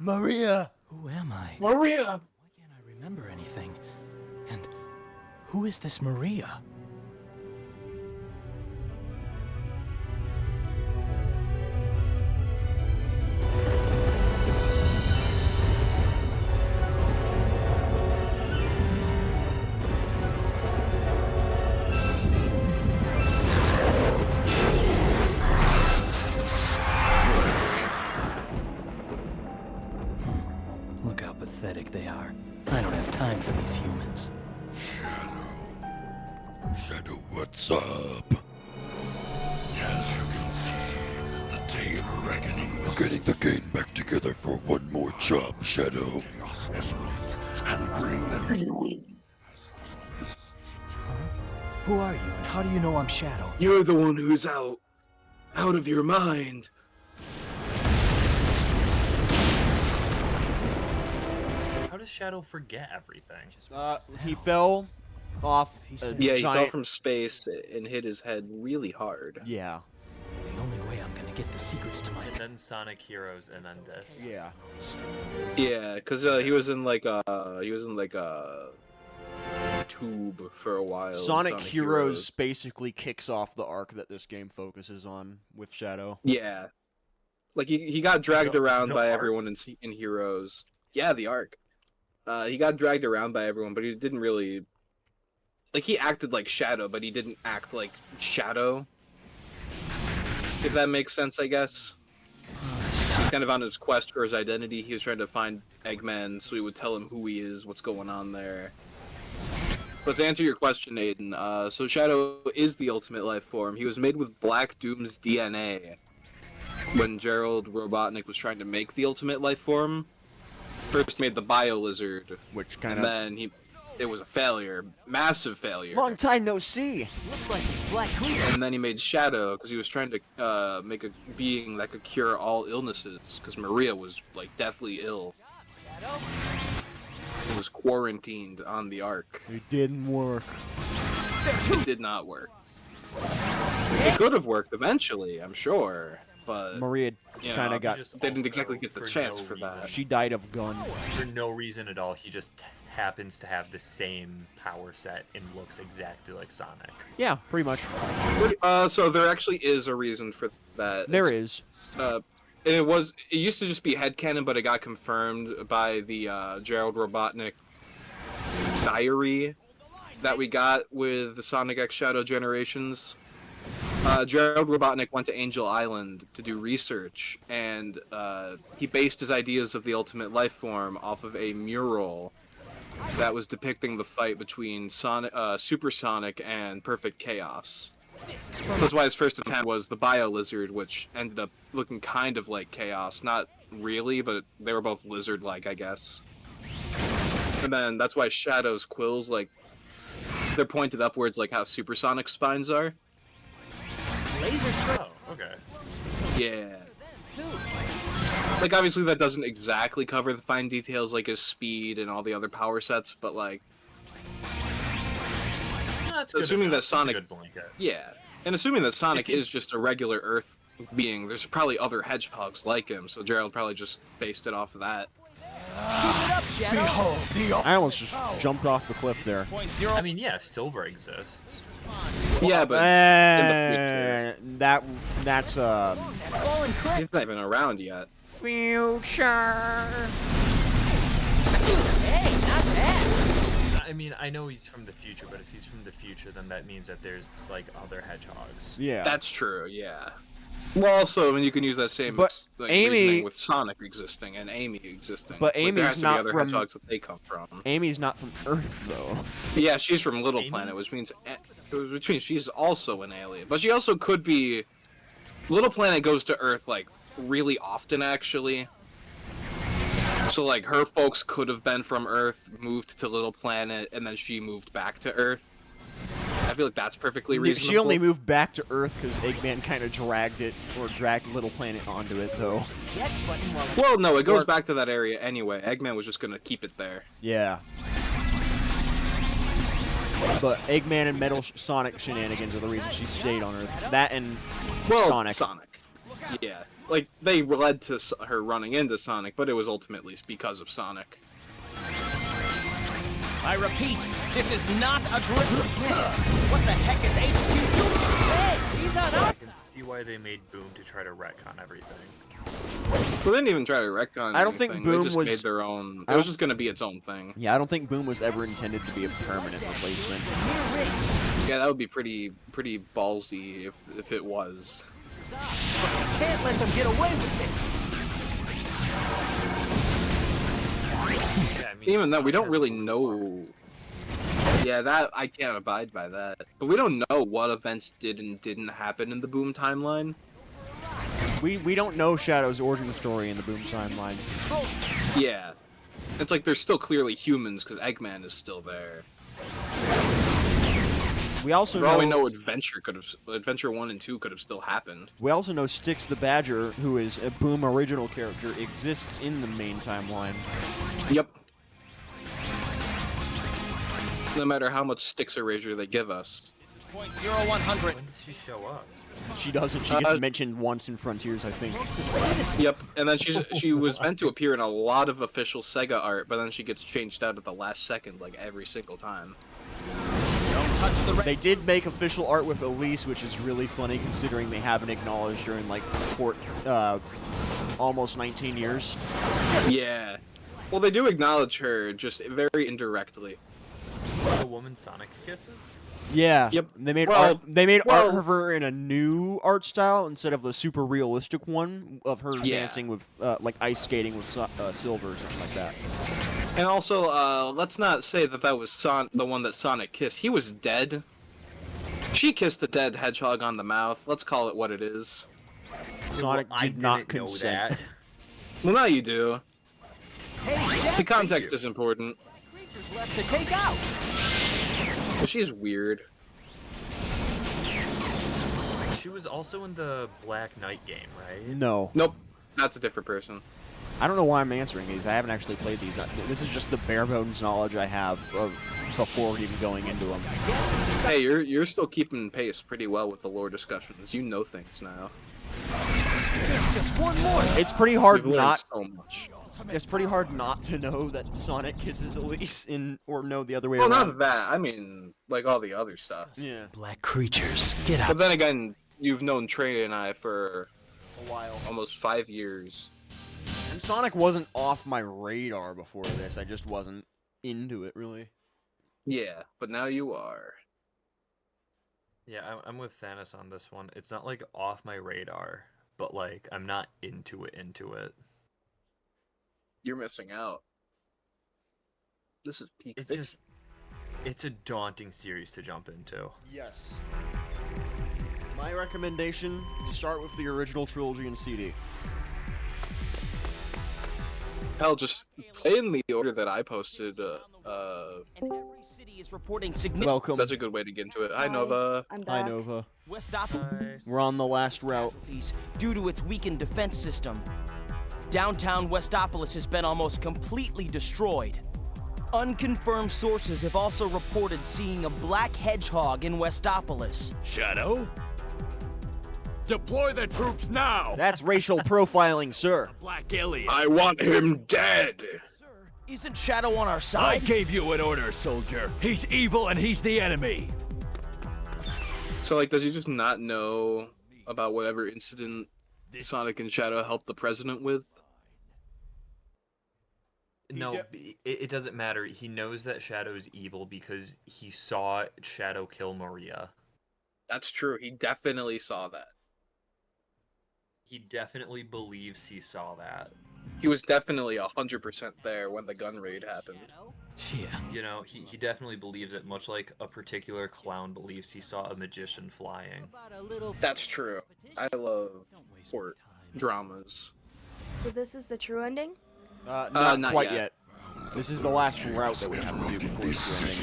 Maria! Who am I? Maria! Why can't I remember anything? And who is this Maria? Look how pathetic they are. I don't have time for these humans. Shadow, what's up? As you can see, the day of reckoning. We're getting the gang back together for one more job, Shadow. Chaos Emeralds, and bring them to Who are you and how do you know I'm Shadow? You're the one who's out of your mind. How does Shadow forget everything? He fell off a Yeah, he giant... fell from space and hit his head really hard. Yeah. The only way I'm gonna get the secrets to my... And then Sonic Heroes, and then this. Yeah. Yeah, because he was in like a tube for a while. Sonic Heroes basically kicks off the arc that this game focuses on with Shadow. Yeah, like he got dragged around the by Ark? everyone in Heroes. Yeah, the Ark. He got dragged around by everyone, but he didn't really. Like he acted like Shadow, but he didn't act like Shadow. If that makes sense, I guess. He's kind of on his quest for his identity. He was trying to find Eggman, so he would tell him who he is, what's going on there. But to answer your question, Aiden, so Shadow is the ultimate life form. He was made with Black Doom's DNA. When Gerald Robotnik was trying to make the ultimate life form, first he made the Bio Lizard, which kind and of... then it was a failure, massive failure. Long time no see. Looks like it's Black Queen. And then he made Shadow because he was trying to make a being that could cure all illnesses. Because Maria was like deathly ill. He was quarantined on the Ark. It didn't work. It did not work. It could have worked eventually, I'm sure, but Maria you kind know, of got... they didn't exactly get the chance for that. She died of gun. For no reason at all, he just happens to have the same power set and looks exactly like Sonic. Yeah, pretty much. So there actually is a reason for that. There is. It used to just be headcanon, but it got confirmed by the Gerald Robotnik diary that we got with the Sonic X Shadow Generations. Gerald Robotnik went to Angel Island to do research, and he based his ideas of the ultimate life form off of a mural that was depicting the fight between Super Sonic and Perfect Chaos. So that's why his first attempt was the Bio Lizard, which ended up looking kind of like Chaos. Not really, but they were both lizard-like, I guess. And then that's why Shadow's quills, like, they're pointed upwards like how Super Sonic's spines are. Laser strike. Oh, okay. Yeah. Like, obviously that doesn't exactly cover the fine details like his speed and all the other power sets, but like... That's assuming enough. that Sonic... That's a good blanket. Yeah. And assuming that Sonic is just a regular Earth being, there's probably other hedgehogs like him, so Gerald probably just based it off of that. I almost just jumped off the cliff there. I mean, yeah, Silver exists. Yeah, but in the future. That's He's not even around yet. Future. Hey, not bad. I mean, I know he's from the future, but if he's from the future, then that means that there's, like, other hedgehogs. Yeah. That's true, yeah. Well, also, I mean, you can use that same like, reasoning with Sonic existing and Amy existing. But like, Amy's not other from hedgehogs that they come from. Amy's not from Earth, though. Yeah, she's from Little Planet, which means she's also an alien. But she also could be... Little Planet goes to Earth, like, really often, actually. So, like, her folks could have been from Earth, moved to Little Planet, and then she moved back to Earth. I feel like that's perfectly reasonable. She only moved back to Earth because Eggman kind of dragged Little Planet onto it, though. Well, no, it goes back to that area anyway. Eggman was just gonna keep it there. Yeah. But Eggman and Metal Sonic shenanigans are the reason she stayed on Earth. That and Sonic. Yeah. Like, they led to her running into Sonic, but it was ultimately because of Sonic. I repeat, this is not a grip. What the heck is HQ doing? Hey, he's on I up. can see why they made Boom to try to retcon everything. Well, they didn't even try to retcon I don't think anything. Boom they just was- made their own. It I was don't- just gonna be its own thing. Yeah, I don't think Boom was ever intended to be a permanent replacement. Yeah, that would be pretty ballsy if it was. Can't let them get away with this. Yeah, I mean, Even then, we don't really know. Yeah, that I can't abide by that. But we don't know what events did and didn't happen in the Boom timeline. We don't know Shadow's origin story in the Boom timeline. Yeah, it's like they're still clearly humans because Eggman is still there. We also For all we know know, Adventure 1 and 2 could have still happened. we also know Styx the Badger, who is a Boom original character, exists in the main timeline. Yep. No matter how much Styx Erasure they give us. 0-100. When does she show up? She doesn't. She gets mentioned once in Frontiers, I think. Yep, and then she was meant to appear in a lot of official Sega art, but then she gets changed out at the last second, like every single time. They did make official art with Elise, which is really funny considering they haven't acknowledged her in like almost 19 years. Yeah. Well, they do acknowledge her, just very indirectly. The woman Sonic kisses? Yeah. Yep. They made Well- art. They made well- art of her in a new art style instead of the super realistic one of her Yeah. dancing with like ice skating with Silver or something like that. And also, let's not say that that was the one that Sonic kissed. He was dead. She kissed a dead hedgehog on the mouth. Let's call it what it is. Sonic I did not didn't know consent. that. Well, now you do. Hey, The context is important. creatures left to take out. But she's weird. She was also in the Black Knight game, right? No. Nope. That's a different person. I don't know why I'm answering these. I haven't actually played these. This is just the bare bones knowledge I have of before even going into them. Hey, you're still keeping pace pretty well with the lore discussions. You know things now. There's just one more. It's pretty hard You've learned not. so much. It's pretty hard not to know that Sonic kisses Elise or know the other way Well, around. not that. I mean, like all the other stuff. Yeah. Black creatures, get out. But then again, you've known Trey and I for A while. almost 5 years. And Sonic wasn't off my radar before this. I just wasn't into it really. Yeah, but now you are. Yeah, I'm with Thannus on this one. It's not like off my radar, but like I'm not into it. You're missing out. This is peak It fiction. just it's a daunting series to jump into. Yes. My recommendation, start with the original trilogy and CD. Hell, just play in the order that I posted. Welcome. That's a good way to get into it. Hi, Nova. I'm Hi, back. Nova. Westopolis We're on the last route. due to its weakened defense system. Downtown Westopolis has been almost completely destroyed. Unconfirmed sources have also reported seeing a black hedgehog in Westopolis. Shadow? Deploy the troops now! That's racial profiling, sir. Black alien! I want him dead! Isn't Shadow on our I side? gave you an order, soldier. He's evil and he's the enemy. So, like, does he just not know about whatever incident Sonic and Shadow helped the president with? No, it doesn't matter. He knows that Shadow's evil because he saw Shadow kill Maria. That's true. He definitely saw that. He definitely believes he saw that. He was definitely 100% there when the gun raid happened. Yeah. You know, he definitely believes it, much like a particular clown believes he saw a magician flying. That's true. I love court dramas. So this is the true ending? Not not quite yet. yet. This is the last route that we have to do before the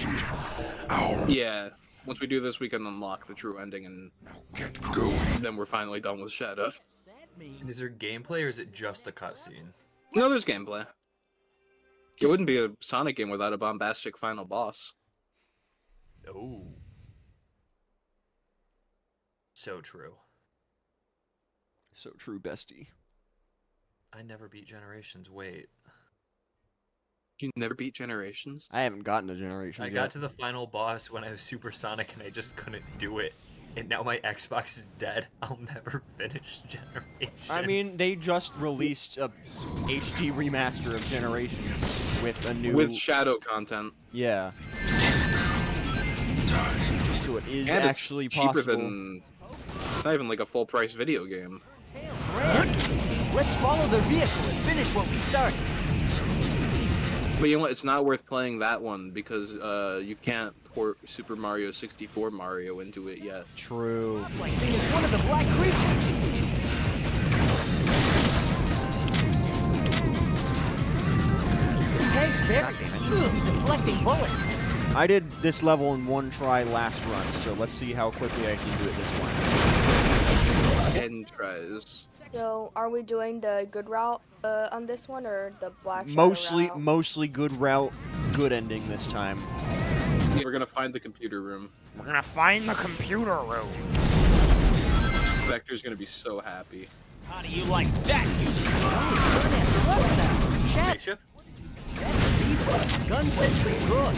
ending. Yeah. Once we do this, we can unlock the true ending, and then we're finally done with Shadow. Is there gameplay or is it just a cutscene? No, there's gameplay. It wouldn't be a Sonic game without a bombastic final boss. Oh. So true. So true, bestie. I never beat Generations. Wait. You never beat Generations? I haven't gotten to Generations I yet. got to the final boss when I was Super Sonic and I just couldn't do it. And now my Xbox is dead. I'll never finish Generations. I mean, they just released a HD remaster of Generations with a new... With Shadow content. Yeah. So it is And actually it's cheaper possible. than... It's not even like a full price video game. Let's follow their vehicle and finish what we started. But you know what? It's not worth playing that one because you can't port Super Mario 64 Mario into it yet. True. Like thing is one of the black creatures. Thanks, Vic. Seems to be deflecting bullets. I did this level in one try last run, so let's see how quickly I can do it this one. 10 tries. So are we doing the good route on this one or the black Shadow route? Mostly good route, good ending this time. Yeah, we're gonna find the computer room. We're gonna find the computer room. Vector's gonna be so happy. How do you like that? Spaceship? Gun sentry good.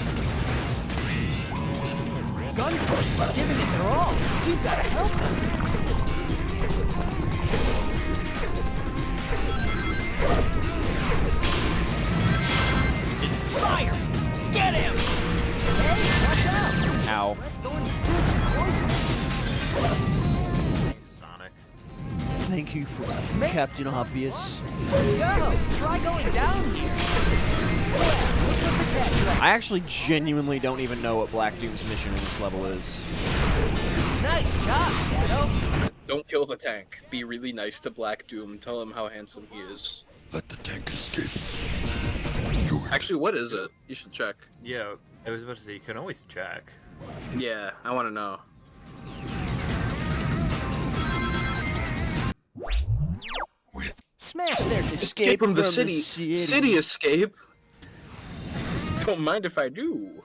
Gun forces are giving it their all. You've got to help them. Fire! Get him! Hey, watch out! Ow. Sonic. Thank you for Captain Obvious. Go! Try going down here. I actually genuinely don't even know what Black Doom's mission in this level is. Nice job, Shadow. Don't kill the tank. Be really nice to Black Doom. Tell him how handsome he is. Let the tank escape. Actually, what is it? You should check. Yeah, I was about to say, you can always check. Yeah, I want to know. Smash their Escape from the city. City escape. Don't mind if I do.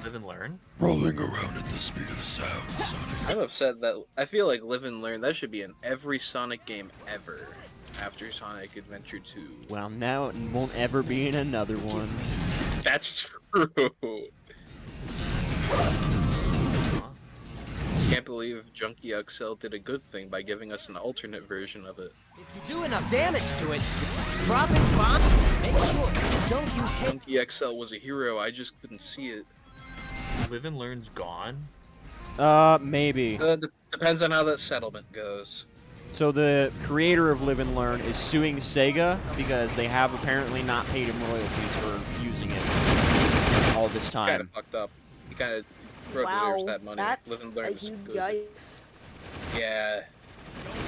Live and learn? Rolling around at the speed of sound, Sonic. I'm upset that I feel like Live and Learn, that should be in every Sonic game ever after Sonic Adventure 2. Well, now it won't ever be in another one. That's true. Can't believe Junkie XL did a good thing by giving us an alternate version of it. If you do enough damage to it, drop it bomb. Make sure you don't use Junkie XL was a hero, I just couldn't see it. Live and Learn's gone? Maybe. Depends on how that settlement goes. So the creator of Live and Learn is suing Sega because they have apparently not paid him royalties for using it all this time. Kind of fucked up. He kind of wrote Wow, that money. that's Live and Learn a was huge good. yikes. Yeah.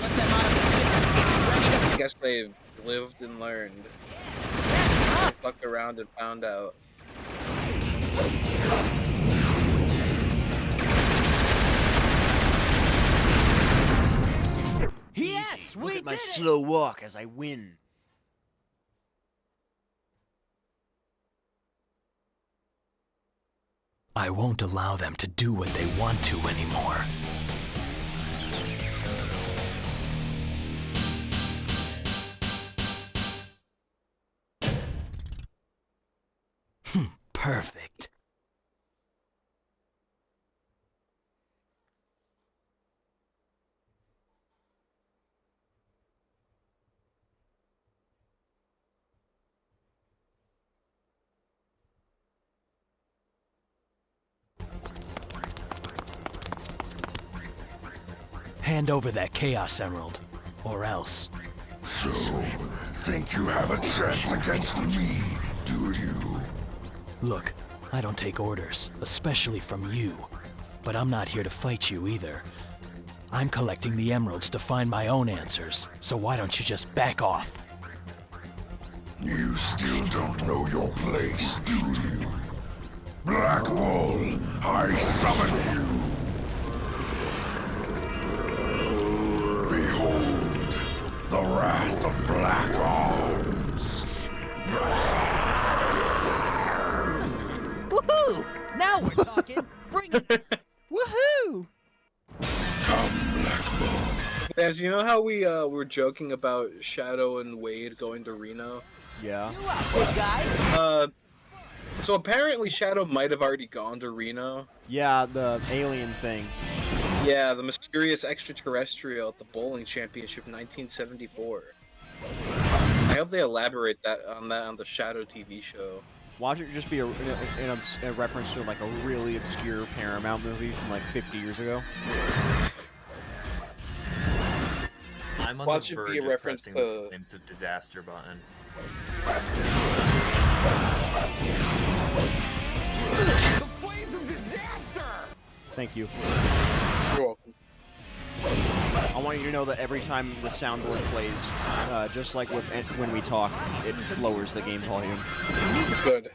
I guess they lived and learned. They fucked around and found out. Yes, look at my slow walk as I win. I won't allow them to do what they want to anymore. Perfect. Hand over that Chaos Emerald, or else. So, think you have a chance against me, do you? Look, I don't take orders, especially from you. But I'm not here to fight you either. I'm collecting the emeralds to find my own answers, so why don't you just back off? You still don't know your place, do you? Black Bull, I summon you! Behold, the wrath of Black Arms! Woohoo! Now we're talking. Bring it. Woohoo! As you know how we were joking about Shadow and Wade going to Reno? Yeah. Big guy. So apparently Shadow might have already gone to Reno. Yeah, the alien thing. Yeah, the mysterious extraterrestrial at the bowling championship in 1974. I hope they elaborate on that on the Shadow TV show. Watch it just be a reference to like a really obscure Paramount movie from like 50 years ago. I'm on Watch the it be verge a of reference pressing to- the Flames of Disaster button. Thank you. You're welcome. I want you to know that every time the soundboard plays, just like with when we talk, it lowers the game volume. Good.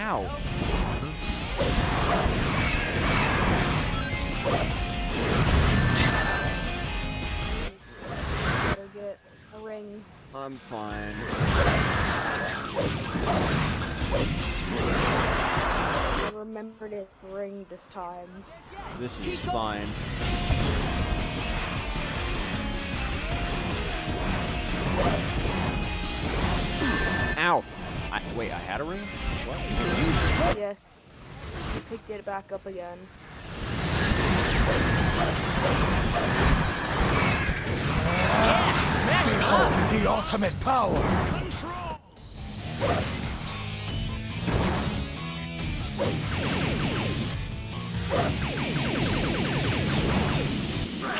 Ow. Better get a ring. I'm fine. I remembered his ring this time. This is fine. Ow! Wait, I had a ring? What? Yes. He picked it back up again. Behold the ultimate power!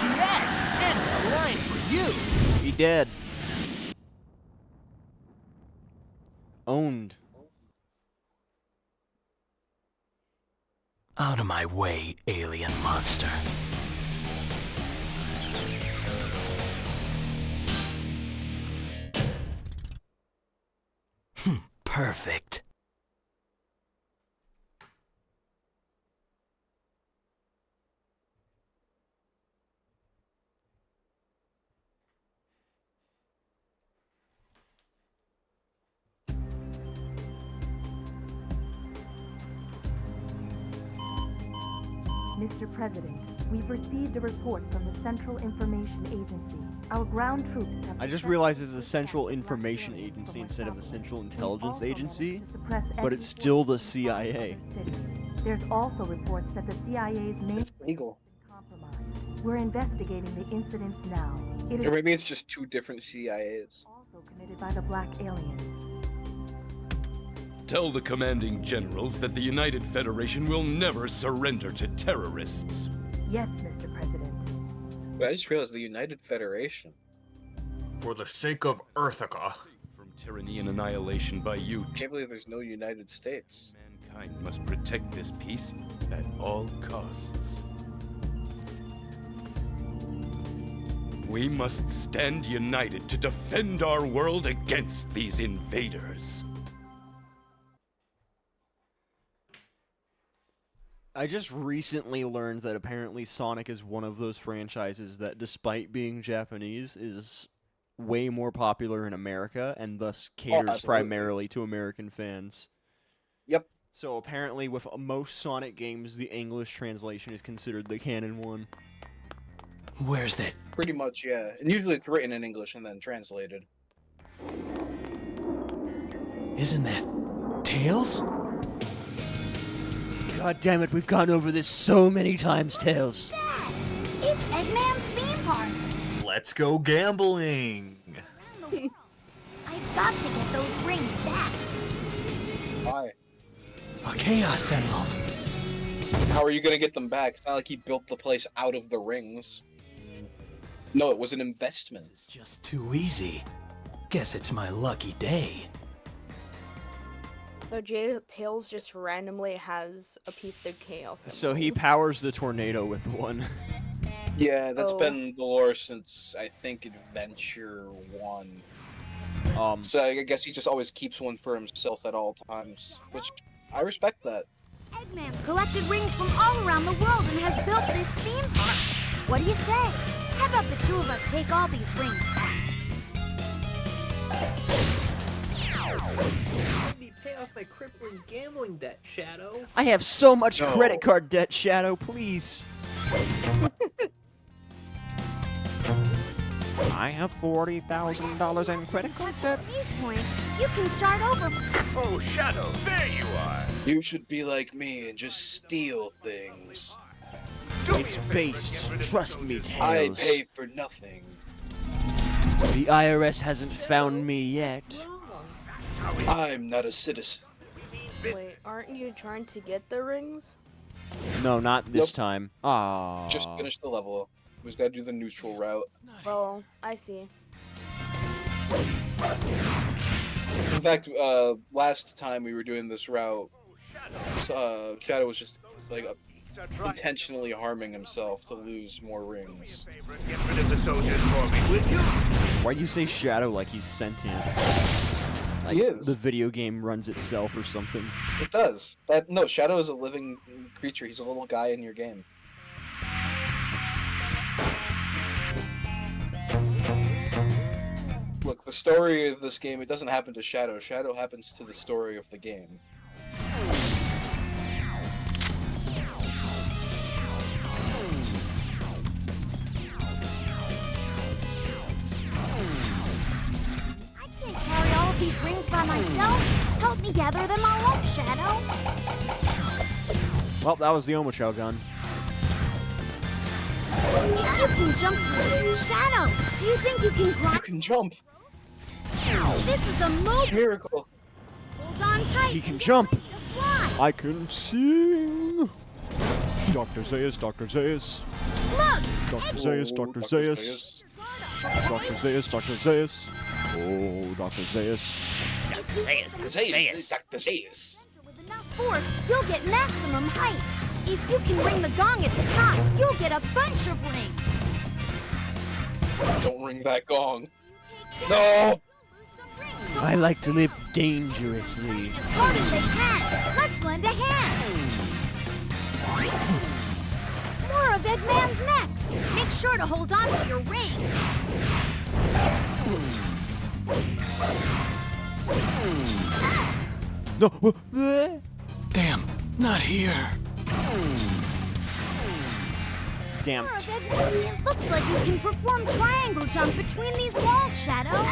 Yes, and a line for you. He dead. Owned. Out of my way, alien monster. Perfect. Mr. President, we've received a report from the Central Information Agency. Our ground troops have... I just realized it's the Central Information Agency instead of the Central Intelligence Agency, but it's still the CIA. There's also reports that the CIA's main... It's legal. compromised. We're investigating the incidents now. It is Or maybe it's just two different CIAs. also committed by the Black Aliens. Tell the commanding generals that the United Federation will never surrender to terrorists. Yes, Mr. President. But I just realized the United Federation. For the sake of Earthica. From tyranny and annihilation by you. I can't believe there's no United States. Mankind must protect this peace at all costs. We must stand united to defend our world against these invaders. I just recently learned that apparently Sonic is one of those franchises that, despite being Japanese, is way more popular in America and thus caters absolutely. primarily to American fans. Yep. So apparently with most Sonic games, the English translation is considered the canon one. Where's that? Pretty much, yeah. And usually it's written in English and then translated. Isn't that Tails? God damn it, we've gone over this so many times, Tails. It's Eggman's theme park. Let's go gambling. I've got to get those rings back. Why? A Chaos Emerald. How are you gonna get them back? It's not like he built the place out of the rings. No, it was an investment. This is just too easy. Guess it's my lucky day. So Tails just randomly has a piece of chaos. So he powers the tornado with one. Yeah, that's been the lore since, I think, Adventure 1. So I guess he just always keeps one for himself at all times, which I respect that. Eggman's collected rings from all around the world and has built this theme park. What do you say? How about the two of us take all these rings back? Let me pay off my crippling gambling debt, Shadow. I have so much credit card debt, Shadow, please. I have $40,000 in credit card debt. Point, you can start over. Oh, Shadow, there you are. You should be like me and just steal things. It's based. Trust me, I Tails. pay for nothing. The IRS hasn't found me yet. I'm not a citizen. Wait, aren't you trying to get the rings? No, not this time. Ah. Just finish the level. We just gotta do the neutral route. Oh, I see. In fact, last time we were doing this route, Shadow was just like intentionally harming himself to lose more rings. Why do you say Shadow like he's sentient? Like He is. the video game runs itself or something. It does. No, Shadow is a living creature. He's a little guy in your game. Look, the story of this game, it doesn't happen to Shadow. Shadow happens to the story of the game. I can't carry all of these rings by myself. Help me gather them all up, Shadow. Well, that was the Omochao gun. You can jump. Shadow, do you think you can climb? You can jump. This is a move. Miracle. Hold on tight. He can jump. Fly. I can sing. Dr. Zaius, Dr. Zaius. Look. Dr. Zaius, Dr. Zaius. Dr. Zaius, Dr. Zaius. Oh, Dr. Zaius. Dr. Zaius, Dr. Zaius. Dr. Zaius. With enough force, you'll get maximum height. If you can ring the gong at the top, you'll get a bunch of rings. Don't ring that gong. No! I like to live dangerously. As hard as they can. Let's lend a hand. More of Eggman's next. Make sure to hold on to your ring. No. Damn, not here. Damn. More of Eggman. It looks like you can perform triangle jump between these walls, Shadow.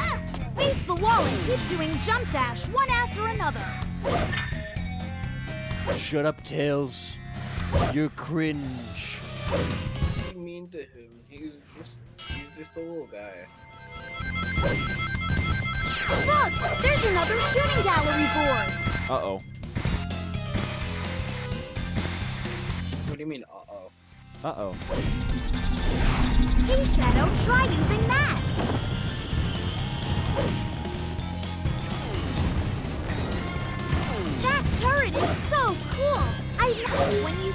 Face the wall and keep doing jump dash one after another. Shut up, Tails. You're cringe. What do you mean to him? He's just a little guy. Look, there's another shooting gallery board. Uh-oh. What do you mean, uh-oh? Uh-oh. Hey, Shadow, try using that! That turret is so cool!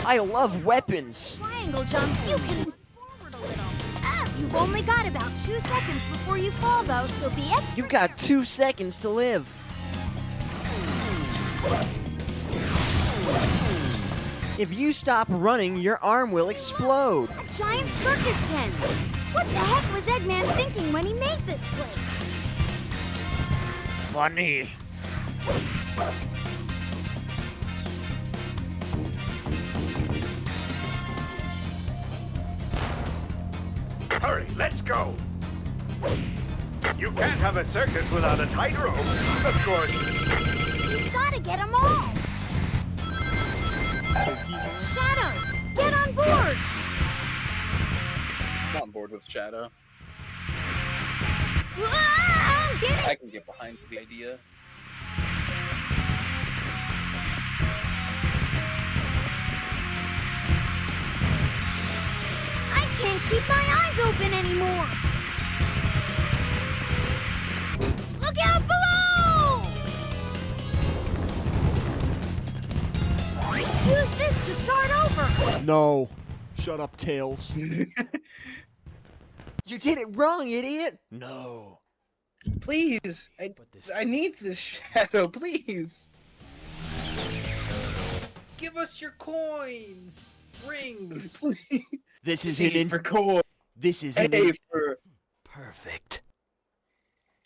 I love weapons! Triangle jump, you can move forward a little. You've only got about 2 seconds before you fall, though, so be extra. You've got 2 seconds to live. If you stop running, your arm will explode. A giant circus tent! What the heck was Eggman thinking when he made this place? Funny. Hurry, let's go! You can't have a circus without a tightrope. Of course. You've gotta get them all! Shadow, get on board! I'm on board with Shadow. I'm getting... I can get behind the idea. I can't keep my eyes open anymore! Look out below! Use this to start over! No. Shut up, Tails. You did it wrong, idiot! No. Please! I need this, Shadow, please! Give us your coins! Rings! Please! This is A an for core. This is A an for... Perfect.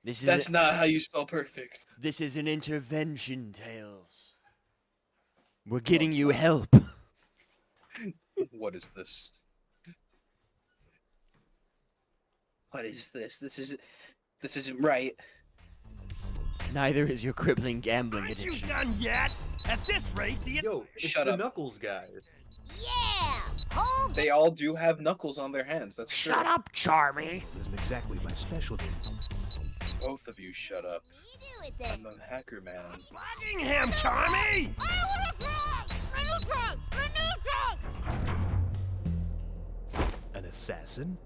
This is That's not how you spell perfect. This is an intervention, Tails. We're getting you help. What is this? What is this? This isn't right. Neither is your crippling gambling addiction. Done yet? At this rate, the Yo, it's Shut the up. Knuckles guys. Yeah! Hold They all do have knuckles on their hands. That's true. Shut up, Charmy. Isn't exactly my specialty. Both of you shut up. I'm the hacker man. Buckingham, Charmy! An assassin?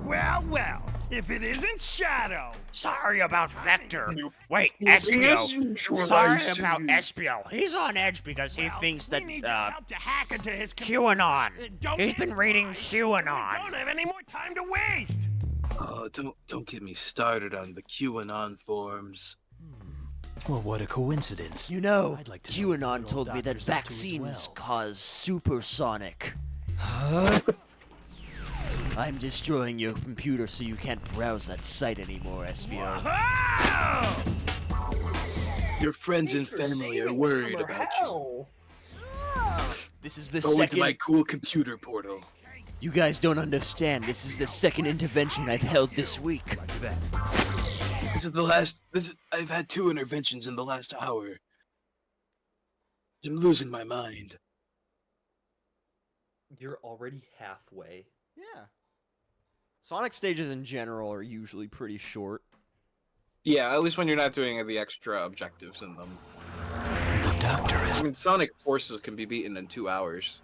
Well, well, if it isn't Shadow. Sorry about Vector. Wait, You Espio. Sorry visualize about you. Espio. He's on edge because he thinks that, Help to hack into his QAnon. Don't He's get been reading QAnon. Don't have any more time to waste. Oh, don't get me started on the QAnon forums. Well, what a coincidence. You know, I'd like to know QAnon what told me that doctor's up to as vaccines well. cause supersonic. I'm destroying your computer so you can't browse that site anymore, Espio. Your friends and family are worried about you. This is the Go into second... my cool computer portal. You guys don't understand. This is the second intervention I've held this week. This is the last. I've had 2 interventions in the last hour. I'm losing my mind. You're already halfway. Yeah. Sonic stages in general are usually pretty short. Yeah, at least when you're not doing the extra objectives in them. The doctor is... I mean, Sonic Forces can be beaten in 2 hours.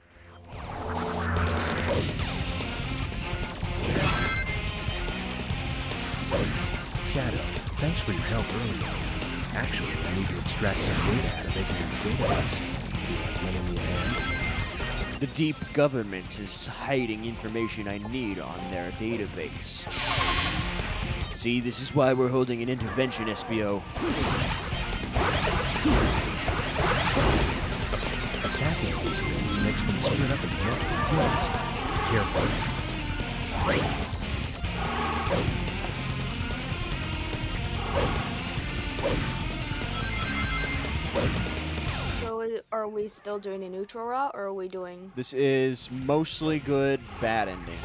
Shadow, thanks for your help earlier. Actually, I need to extract some data out of Eggman's database. Do you have one in your hand? The deep government is hiding information I need on their database. See, this is why we're holding an intervention, Espio. Attacking these things makes them split up into multiple units. Careful. So are we still doing a neutral route, or are we doing... This is mostly good, bad ending.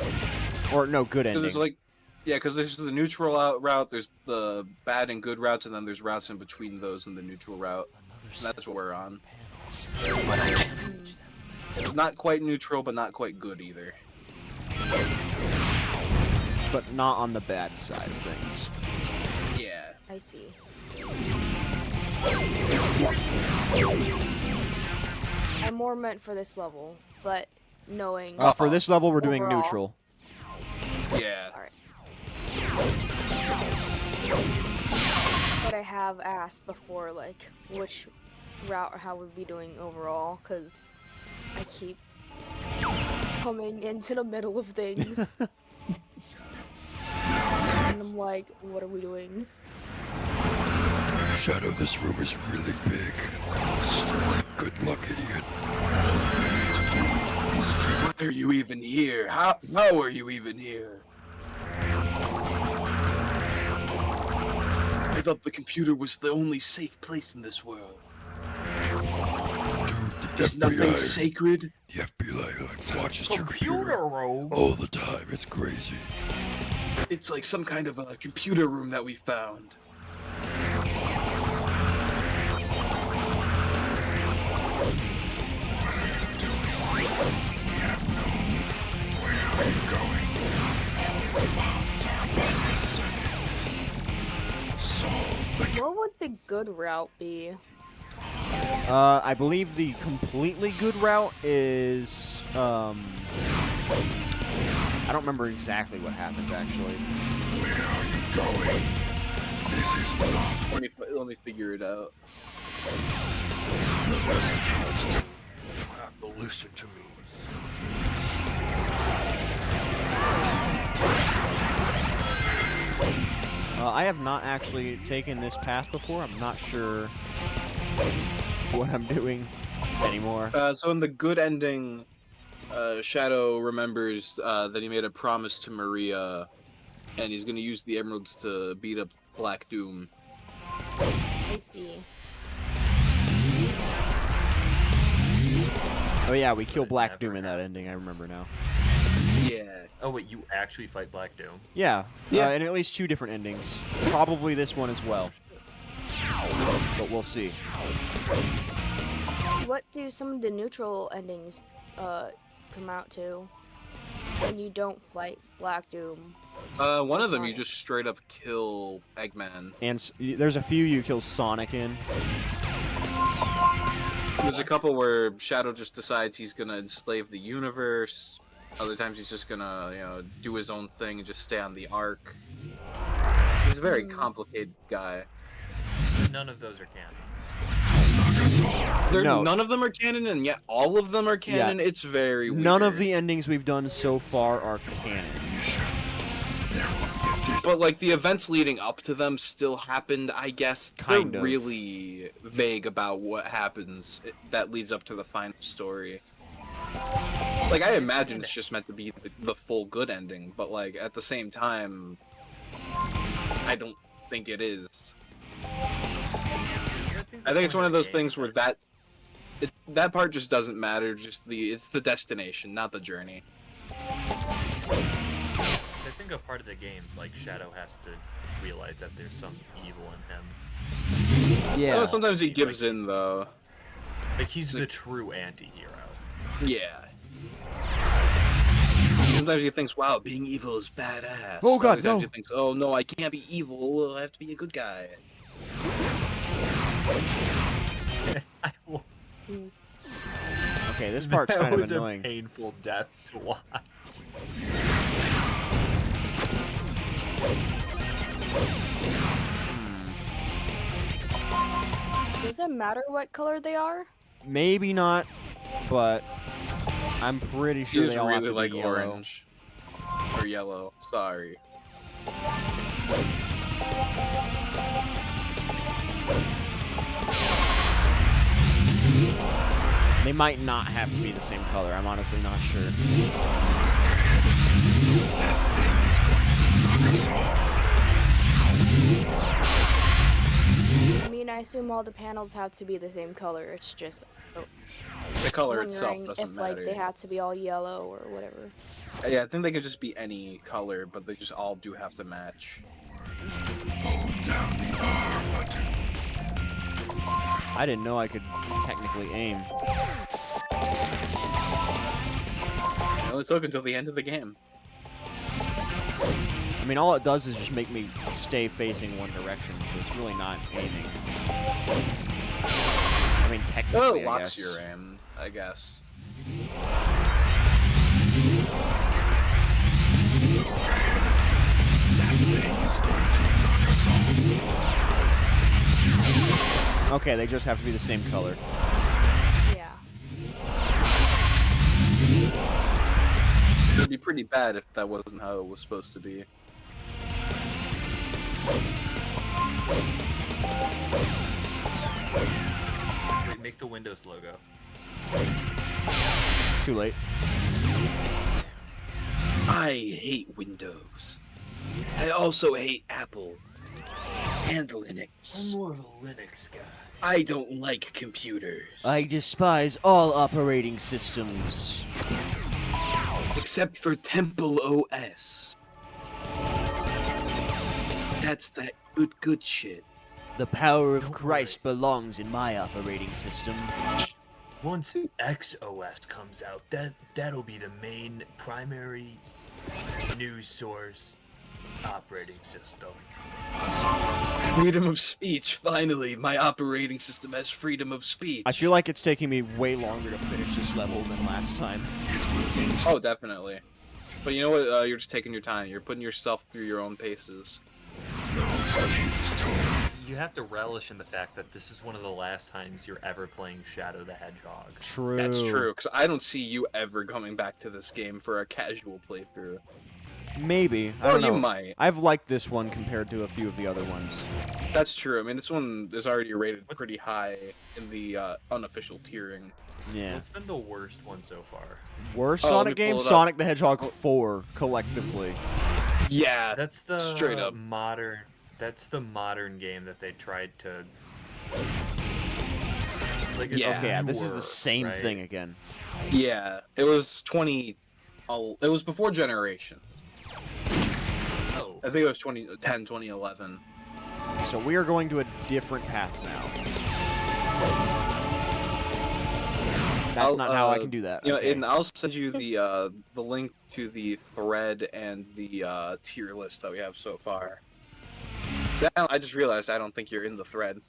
Or, no, good ending. There's like, yeah, because there's the neutral route, there's the bad and good routes, and then there's routes in between those and the neutral route. And that's what we're on. It's not quite neutral, but not quite good either. But not on the bad side of things. Yeah. I see. I more meant for this level, but knowing. For this level, we're doing overall. neutral. Yeah. Alright. But I have asked before, like, which route or how we'd be doing overall, because I keep coming into the middle of things. And I'm like, what are we doing? Shadow, this room is really big. Good luck, idiot. Why are you even here? How are you even here? I thought the computer was the only safe place in this world. There's nothing sacred. The FBI watches your Computer computer all the time. It's crazy. It's like some kind of a computer room that we found. What would the good route be? I believe the completely good route is, I don't remember exactly what happens, actually. Where are you going? This is not... Let me figure it out. You have to listen to me. I have not actually taken this path before. I'm not sure what I'm doing anymore. So in the good ending, Shadow remembers that he made a promise to Maria, and he's going to use the emeralds to beat up Black Doom. I see. Oh yeah, we kill Black Doom in that ending, I remember now. Yeah. Oh wait, you actually fight Black Doom? Yeah, in at least 2 different endings. Probably this one as well. But we'll see. What do some of the neutral endings come out to when you don't fight Black Doom? One of them you just straight up kill Eggman. And there's a few you kill Sonic in. There's a couple where Shadow just decides he's gonna enslave the universe. Other times he's just gonna, do his own thing and just stay on the Ark. He's a very complicated guy. None of those are canon. None of them are canon, and yet all of them are canon. Yeah. It's very weird. None of the endings we've done so far are canon. But, like, the events leading up to them still happened, I guess. Kind They're of. really vague about what happens that leads up to the final story. Like, I imagine it's just meant to be the full good ending, but, like, at the same time, I don't think it is. I think it's one of those things where that part just doesn't matter, it's the destination, not the journey. I think a part of the game's like Shadow has to realize that there's some evil in him. Yeah. Well, sometimes he gives in, though. Like, he's the true anti-hero. Yeah. Sometimes he thinks, wow, being evil is badass. Oh god, Other times no! he thinks, oh no, I can't be evil, I have to be a good guy. Okay, this part's kind of annoying. That was a painful death to watch. Does it matter what color they are? Maybe not, but I'm pretty sure He's they all really have to like be yellow. orange. Or yellow, sorry. They might not have to be the same color. I'm honestly not sure. I mean, I assume all the panels have to be the same color. It's just The color itself wondering doesn't if matter. like they have to be all yellow or whatever. Yeah, I think they could just be any color, but they just all do have to match. I didn't know I could technically aim. It only took until the end of the game. I mean, all it does is just make me stay facing one direction, so it's really not aiming. I mean, technically, Well, I it locks guess. your aim, I guess. Okay, they just have to be the same color. Yeah. It would be pretty bad if that wasn't how it was supposed to be. Wait, make the Windows logo. Too late. I hate Windows. I also hate Apple. And Linux. I'm more of a Linux guy. I don't like computers. I despise all operating systems. Except for Temple OS. That's that good shit. The power of Christ belongs in my operating system. Once XOS comes out, that'll be the main primary news source operating system. Freedom of speech. Finally, my operating system has freedom of speech. I feel like it's taking me way longer to finish this level than last time. Oh, definitely. But you know what? You're just taking your time. You're putting yourself through your own paces. You have to relish in the fact that this is one of the last times you're ever playing Shadow the Hedgehog. True. That's true, because I don't see you ever coming back to this game for a casual playthrough. Maybe. I Well, don't know. you might. I've liked this one compared to a few of the other ones. That's true. I mean, this one is already rated pretty high in the unofficial tiering. Yeah. What's been the worst one so far? Worst Oh, let Sonic me game? pull it up. Sonic the Hedgehog 4, collectively. Yeah, That's the straight up. modern. That's the modern game that they tried to. Like, it's Okay, yeah, this is newer, the same right? thing again. Yeah, it was it was before Generation. Oh. I think it was 2010, 2011. So we are going to a different path now. That's not how I can do that. You know, Okay. Aiden, I'll send you the link to the thread and the tier list that we have so far. I just realized I don't think you're in the thread.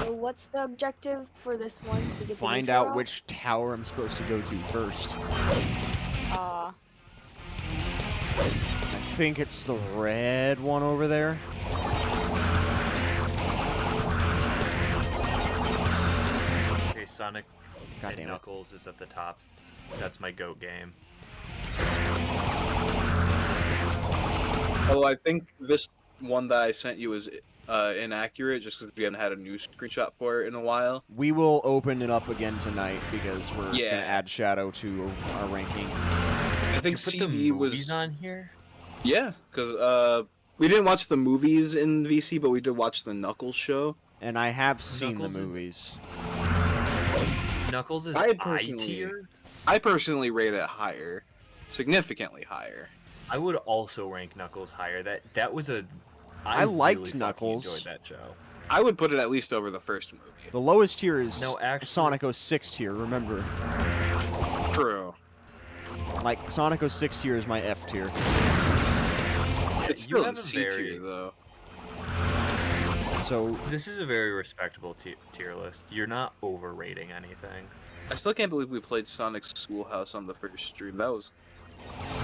So what's the objective for this one to get Find the out neutral which tower I'm supposed to go to first. route? I think it's the red one over there. Okay, Sonic God and damn it. Knuckles is at the top. That's my GOAT game. Although I think this one that I sent you is inaccurate, just because we haven't had a new screenshot for it in a while. We will open it up again tonight because we're Yeah. gonna add Shadow to our ranking. I think You put the CD movies was on here. Yeah, because we didn't watch the movies in VC, but we did watch the Knuckles show. And I have seen Knuckles the is- movies. Knuckles is I I personally- tier. I personally rate it higher, significantly higher. I would also rank Knuckles higher. That was a. I liked really fucking Knuckles. Enjoyed that show. I would put it at least over the first movie. The lowest tier is No, actually- Sonic 06 tier, remember. True. Like, Sonic 06 tier is my F tier. It's you still have in a C very- tier though. So, This is a very respectable tier list. You're not overrating anything. I still can't believe we played Sonic's Schoolhouse on the first stream.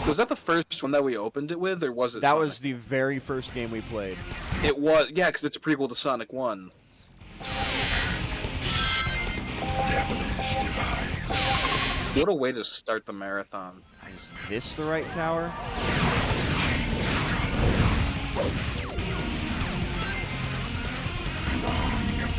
Was that the first one that we opened it with, or was it? that Sonic? was the very first game we played. It was, yeah, because it's a prequel to Sonic 1. What a way to start the marathon. Is this the right tower?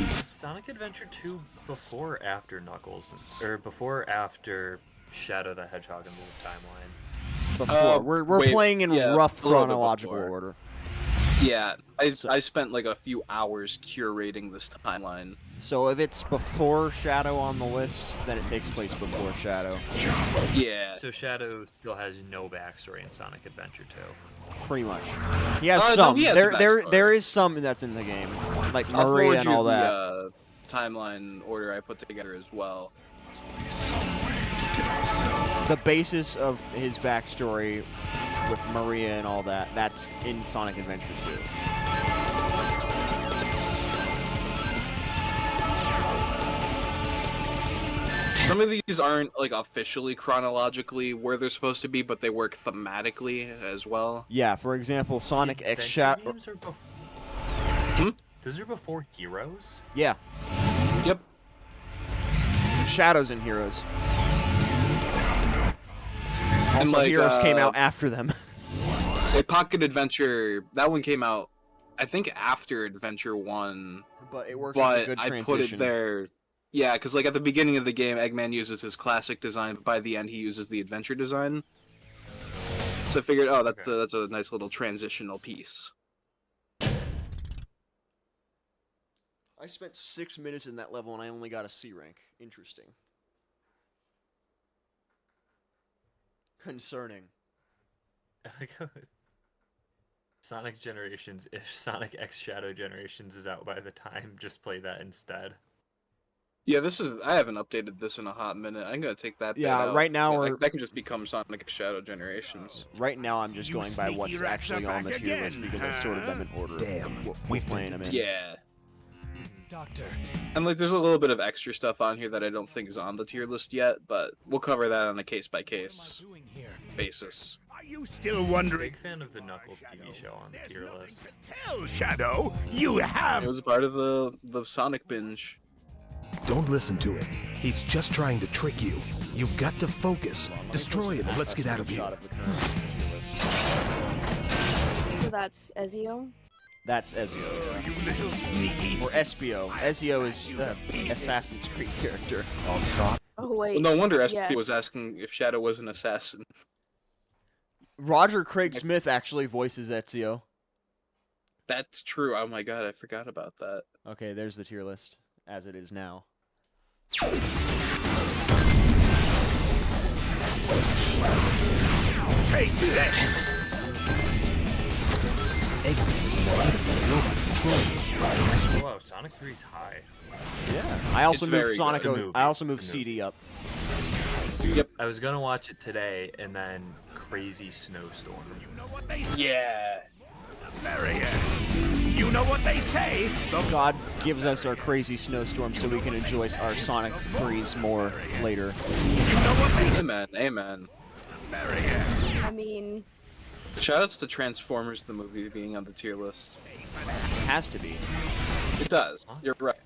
Sonic Adventure 2 before or after Knuckles? Or before or after Shadow the Hedgehog in the timeline? Before. We're wait, playing in yeah, rough a little bit chronological before. order. Yeah, I spent like a few hours curating this timeline. So if it's before Shadow on the list, then it takes place before Shadow. Yeah. So Shadow still has no backstory in Sonic Adventure 2. Pretty much. He has No, some. he has a There is some that's in the game. Like I'll Maria forward and you all that. the timeline order I put together as well. The basis of his backstory with Maria and all that, that's in Sonic Adventure 2. Some of these aren't like officially chronologically where they're supposed to be, but they work thematically as well. Yeah, for example, Sonic X Shadow. Those are before Heroes? Yeah. Yep. Shadows and Heroes. And Also, like, Heroes came out after them. A Pocket Adventure, that one came out, I think, after Adventure 1. But it works as a good I put it transition. there. Yeah, because like at the beginning of the game, Eggman uses his classic design, but by the end he uses the adventure design. So I figured, oh, that's a nice little transitional piece. I spent 6 minutes in that level and I only got a C rank. Interesting. Concerning. Sonic Generations, if Sonic X Shadow Generations is out by the time, just play that instead. Yeah, I haven't updated this in a hot minute. I'm gonna take that. Yeah, bit out. right now that can just become Sonic Shadow Generations. Right now I'm just going by what's actually on the tier list because I sorted them in order. Damn, we're playing them in. Yeah. Doctor. And like, there's a little bit of extra stuff on here that I don't think is on the tier list yet, but we'll cover that on a case-by-case basis. Are you still wondering? Big fan of the Knuckles TV show on the tier list. Tell Shadow, you have. It was part of the Sonic binge. Don't listen to him. He's just trying to trick you. You've got to focus. Destroy him and let's get out of here. So that's Ezio? That's Ezio. Or Espio. Ezio is the Assassin's Creed character. On top. Oh, wait. Well, no wonder SP yes. was asking if Shadow was an assassin. Roger Craig Smith actually voices Ezio. That's true. Oh my god, I forgot about that. Okay, there's the tier list as it is now. Take that. Whoa, Sonic 3's high. Yeah. I also It's moved very Sonic. good. I also moved CD up. Yep. I was gonna watch it today, and then crazy snowstorm. Yeah. You know what they say? God gives us our crazy snowstorm so we can enjoy our Sonic freeze more later. Amen. Amen. I mean... Shoutouts to Transformers the movie being on the tier list. It has to be. It does. You're right.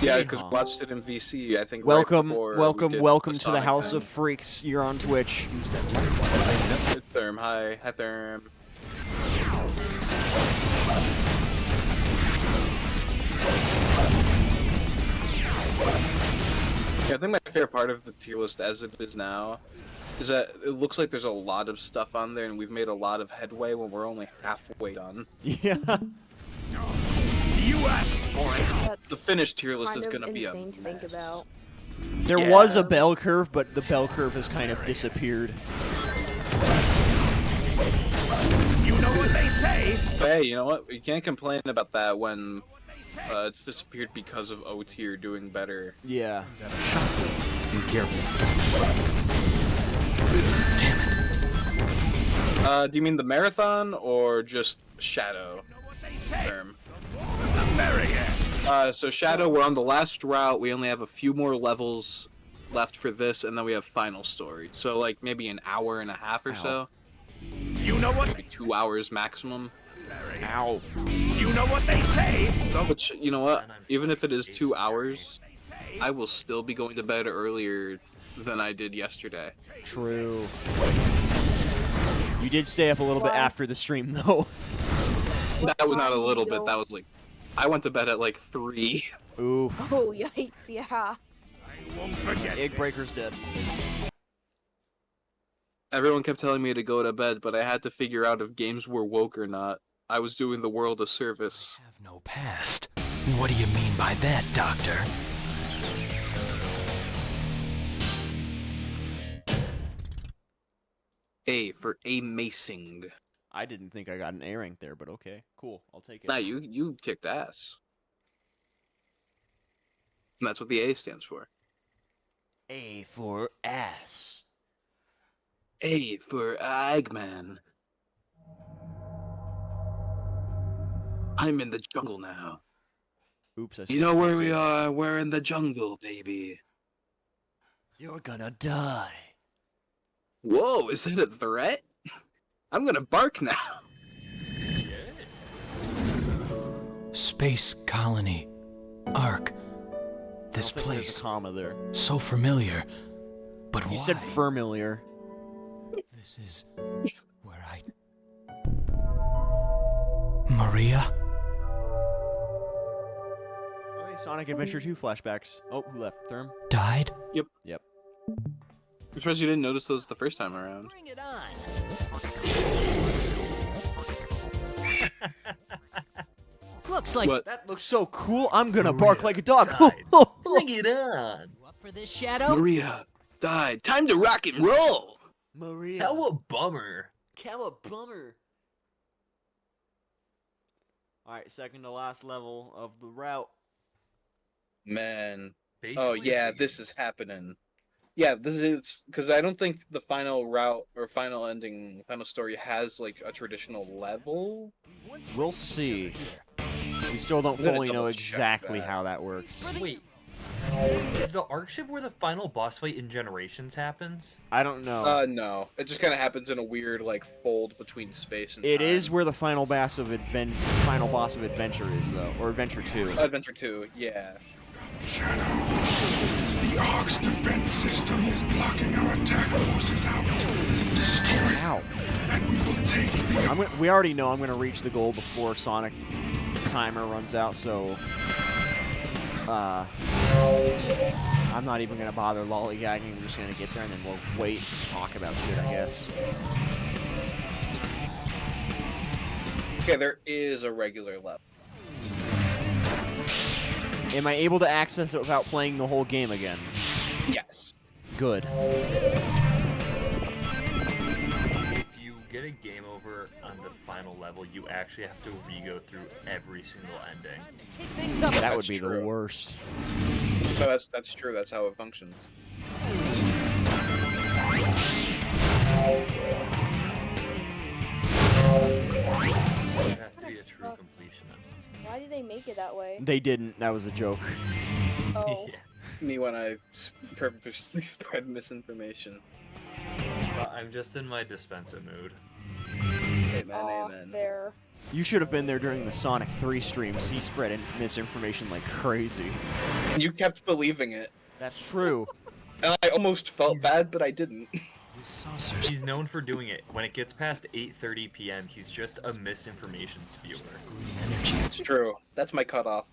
Yeah, because we watched it in VC, I think. Welcome, right before welcome, we did welcome the to the Sonic House thing. of Freaks. You're on Twitch. It's Therm. Hi. Hi, Therm. Yeah, I think my favorite part of the tier list as it is now is that it looks like there's a lot of stuff on there and we've made a lot of headway when we're only halfway done. Yeah. You asked for it. That's The finished tier list kind is of going to be a insane to think about. There was a bell curve, but the bell curve has kind of disappeared. You know what they say? Hey, you know what? You can't complain about that when it's disappeared because of O tier doing better. Yeah. Be careful. Do you mean the marathon or just Shadow? Term. So Shadow, we're on the last route. We only have a few more levels left for this, and then we have final story. So like maybe an hour and a half or so. You know what? Maybe 2 hours maximum. Ow. You know what they say? Which, you know what? Even if it is 2 hours, I will still be going to bed earlier than I did yesterday. True. You did stay up a little bit after the stream, though. That was not a little bit. That was like, I went to bed at like 3. Oof. Oh, yikes, yeah. Egg Breaker's dead. Everyone kept telling me to go to bed, but I had to figure out if games were woke or not. I was doing the world a service. Have no past. What do you mean by that, Doctor? A for amazing. I didn't think I got an A rank there, but okay. Cool. I'll take it. Nah, you kicked ass. And that's what the A stands for. A for ass. A for Eggman. I'm in the jungle now. Oops, I You know where we said- are? We're in the jungle, baby. You're gonna die. Whoa, is that a threat? I'm gonna bark now. Space colony. Ark. This I don't think there's place. a comma there. So familiar. But why? You said familiar. This is where I... Maria? Okay, Sonic Adventure 2 flashbacks. Oh, who left? Therm? Died? Yep. Yep. I'm surprised you didn't notice those the first time around. Bring it on. Looks like... What? That looks so cool. I'm gonna bark like a dog. Bring it on. Up for this, Shadow? Maria died. Time to rock and roll. Maria. How a bummer. Cowabummer. Alright, second to last level of the route. Man. Basically, Oh yeah, this is happening. Yeah, this is because I don't think the final route or final ending, final story has like a traditional level. We'll see. We still don't I'm gonna fully know double check exactly that. how that works. Wait. Is the Ark ship where the final boss fight in Generations happens? I don't know. No. It just kind of happens in a weird like fold between space and It time. is where the final boss of Adventure is, though, or Adventure 2. Adventure 2, yeah. The Ark's defense system is blocking our attack forces out. Destroy it, Ow. and we will take the... We already know I'm gonna reach the goal before Sonic timer runs out, so I'm not even gonna bother lollygagging. I'm just gonna get there and then we'll wait and talk about shit, I guess. Okay, there is a regular level. Am I able to access it without playing the whole game again? Yes. Good. If you get a game over on the final level, you actually have to re-go through every single ending. That would be the worst. No, that's true. That's how it functions. You have to be a true completionist. Why did they make it that way? They didn't. That was a joke. Oh. Yeah. Me when I purposely spread misinformation. But I'm just in my dispenser mood. Amen, amen. Fair. You should have been there during the Sonic 3 streams. He spread misinformation like crazy. You kept believing it. That's true. And I almost felt bad, but I didn't. He's known for doing it. When it gets past 8:30 p.m., he's just a misinformation spewer. It's true. That's my cutoff.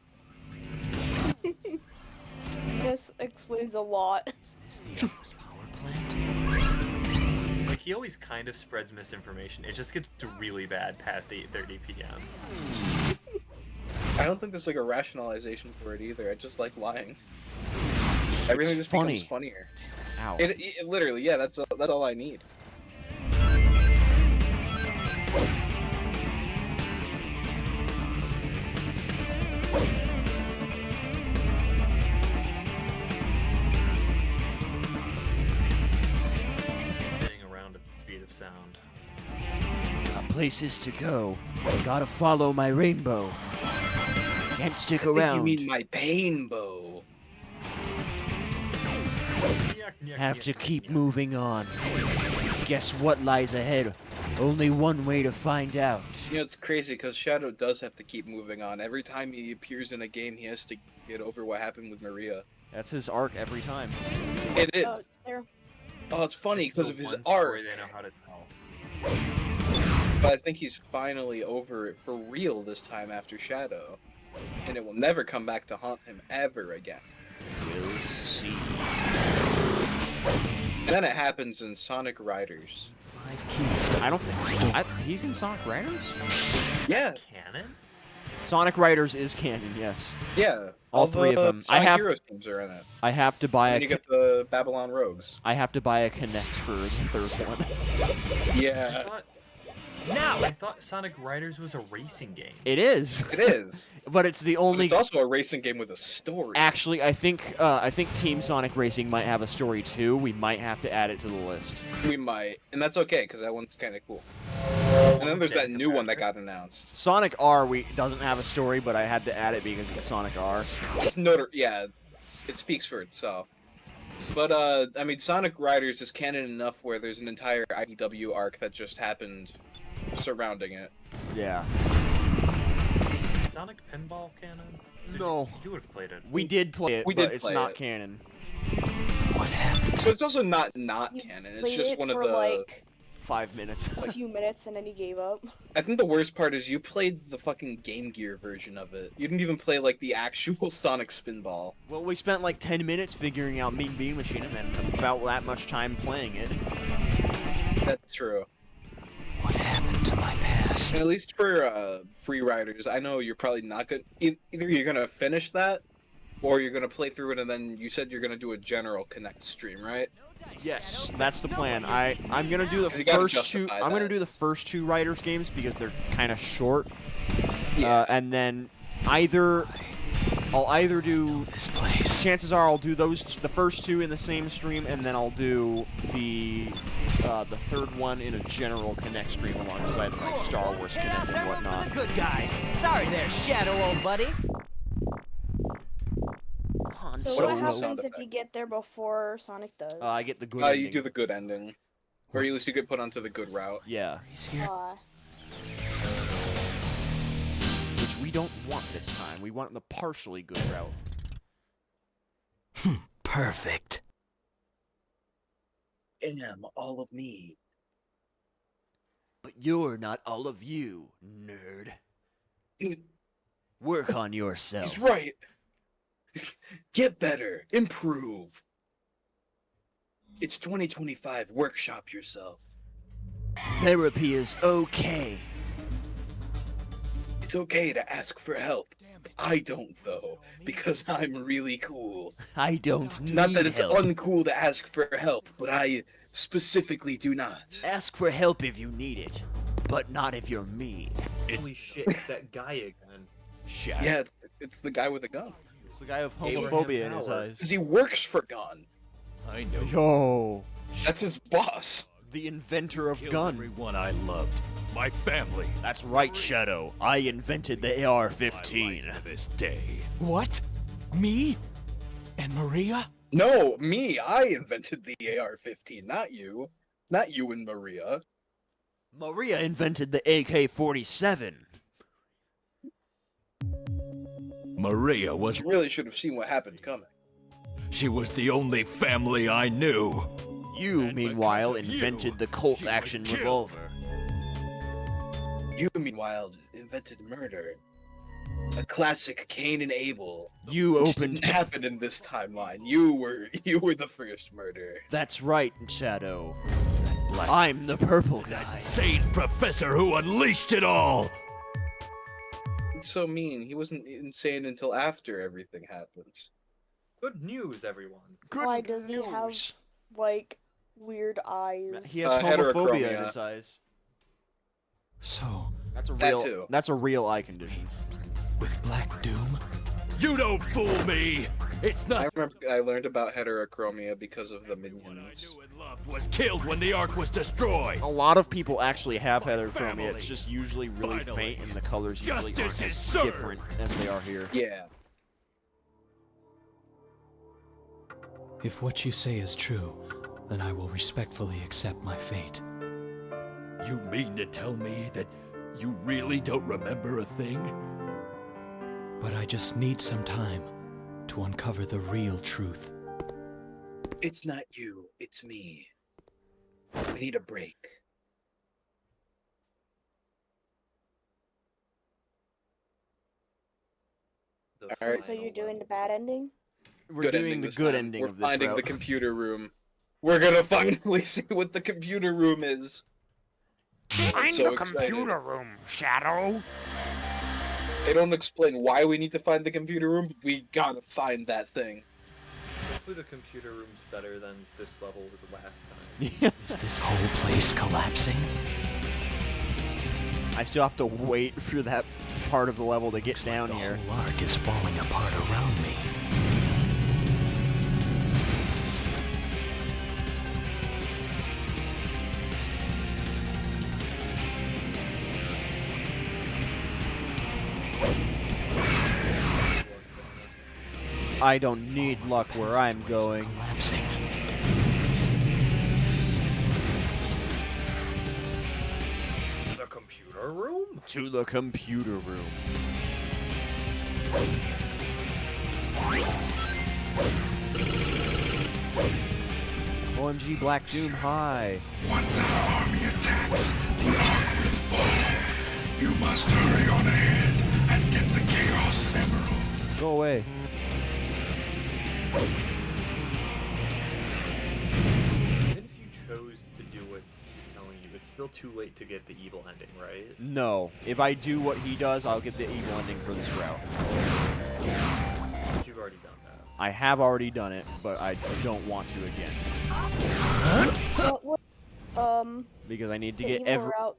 This explains a lot. Like, he always kind of spreads misinformation. It just gets really bad past 8:30 p.m. I don't think there's like a rationalization for it either. I just like lying. Everything just funny. becomes funnier. Ow. It literally, yeah. That's all I need. Getting around at the speed of sound. Places to go. Gotta follow my rainbow. Can't stick around. You mean my pain bow? Have to keep moving on. Guess what lies ahead? Only one way to find out. You know, it's crazy because Shadow does have to keep moving on. Every time he appears in a game, he has to get over what happened with Maria. That's his arc every time. It is. Oh, it's there. Oh, it's funny It's because the of his one art. story they know how to tell. But I think he's finally over it for real this time after Shadow. And it will never come back to haunt him ever again. We'll see. And then it happens in Sonic Riders. I don't think so. He's in Sonic Riders? Yeah. Canon? Sonic Riders is canon, yes. Yeah. All three of the them. Sonic Heroes teams are in it. I have to buy And you get the Babylon Rogues. I have to buy a Connect for the third one. Yeah. Now I thought Sonic Riders was a racing game. It is. It is. But it's the only. It's also a racing game with a story. Actually, I think Team Sonic Racing might have a story too. We might have to add it to the list. We might, and that's okay because that one's kind of cool. And then there's that new one that got announced. Sonic R doesn't have a story, but I had to add it because it's Sonic R. It's yeah, it speaks for itself. But I mean, Sonic Riders is canon enough where there's an entire IDW arc that just happened surrounding it. Yeah. Sonic Pinball canon? No. You would have played it. We did play it, but it's not canon. What happened? So it's also not canon. It's Played just it one of for, the like, 5 minutes. a few minutes, and then he gave up. I think the worst part is you played the fucking Game Gear version of it. You didn't even play like the actual Sonic Spinball. Well, we spent like 10 minutes figuring out Mean Bean Machine and then about that much time playing it. That's true. What happened to my past? And at least for Free Riders, I know you're probably not gonna. Either you're gonna finish that, or you're gonna play through it, and then you said you're gonna do a general Connect stream, right? Yes, that's the plan. I'm gonna do the You gotta first two. justify I'm gonna that. do the first two Riders games because they're kind of short. Yeah. And then I'll either do. This place. Chances are I'll do the first two in the same stream, and then I'll do the third one in a general Connect stream alongside like Star Wars Connect and whatnot. Good guys. Sorry there, Shadow, old buddy. So what happens if you get there before Sonic does? I get the good. You ending. do the good ending, or at least you get put onto the good route. Yeah. Which we don't want this time. We want the partially good route. Perfect. Am all of me. But you're not all of you, nerd. Work on yourself. He's right. Get better. Improve. It's 2025. Workshop yourself. Therapy is okay. It's okay to ask for help. I don't, though, because I'm really cool. I don't need Not that it's help. uncool to ask for help, but I specifically do not. Ask for help if you need it, but not if you're me. Holy shit, it's that guy again. Yeah, it's the guy with a gun. It's the guy with Abraham homophobia in his Power. eyes. Because he works for Gun. I know. Yo. That's his boss. The inventor of Killed gun. everyone I loved. My family. That's right, Shadow. I invented the AR-15. To this day. What? Me? And Maria? No, me. I invented the AR-15, not you. Not you and Maria. Maria invented the AK-47. Maria was. You really should have seen what happened coming. She was the only family I knew. You, meanwhile, invented the Colt-action revolver. You, meanwhile, invented murder. A classic Cain and Abel. You which opened. didn't happen in this timeline. You were the first murderer. That's right, Shadow. I'm the purple guy. Insane professor who unleashed it all. It's so mean. He wasn't insane until after everything happened. Good news, everyone. Why does he have, like, weird eyes? He has homophobia heterochromia. in his eyes. So, That's a That real. too. That's a real eye condition. with Black Doom? You don't fool me. It's I not. remember I learned about heterochromia because of the minions. Was killed when the Ark was destroyed. A lot of people actually have heterochromia. family. It's just usually really Finally. faint, and the colors usually Justice aren't is as served. different as they are here. Yeah. If what you say is true, then I will respectfully accept my fate. You mean to tell me that you really don't remember a thing? But I just need some time to uncover the real truth. It's not you, it's me. We need a break. All right. So you're doing the bad ending? We're Good doing ending the this good time. ending We're of this finding route. the computer room. We're gonna finally see what the computer room is. Find so the excited. computer room, Shadow. They don't explain why we need to find the computer room, but we gotta find that thing. Hopefully the computer room's better than this level was last time. Is this whole place collapsing? I still have to wait for that part of the level to get down here. The whole arc is falling apart around me. I don't need luck where I'm going. Collapsing. The computer room? To the computer room. OMG Black Doom, hi. Once our army attacks, the Ark will fall. You must hurry on ahead and get the Chaos Emerald. Go away. Even if you chose to do what he's telling you, it's still too late to get the evil ending, right? No. If I do what he does, I'll get the evil ending for this route. But you've already done that. I have already done it, but I don't want to again. Because I need to get every... route.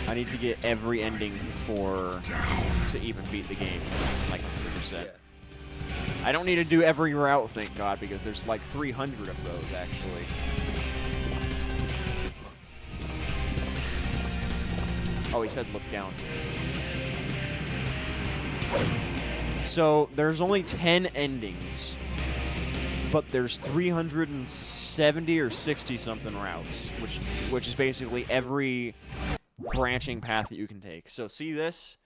I need to get every ending to even beat the game. Like 100%. Yeah. I don't need to do every route, thank God, because there's like 300 of those, actually. Oh, he said look down. So, there's only 10 endings, but there's 370 or 60 something routes, which is basically every branching path that you can take. So see this?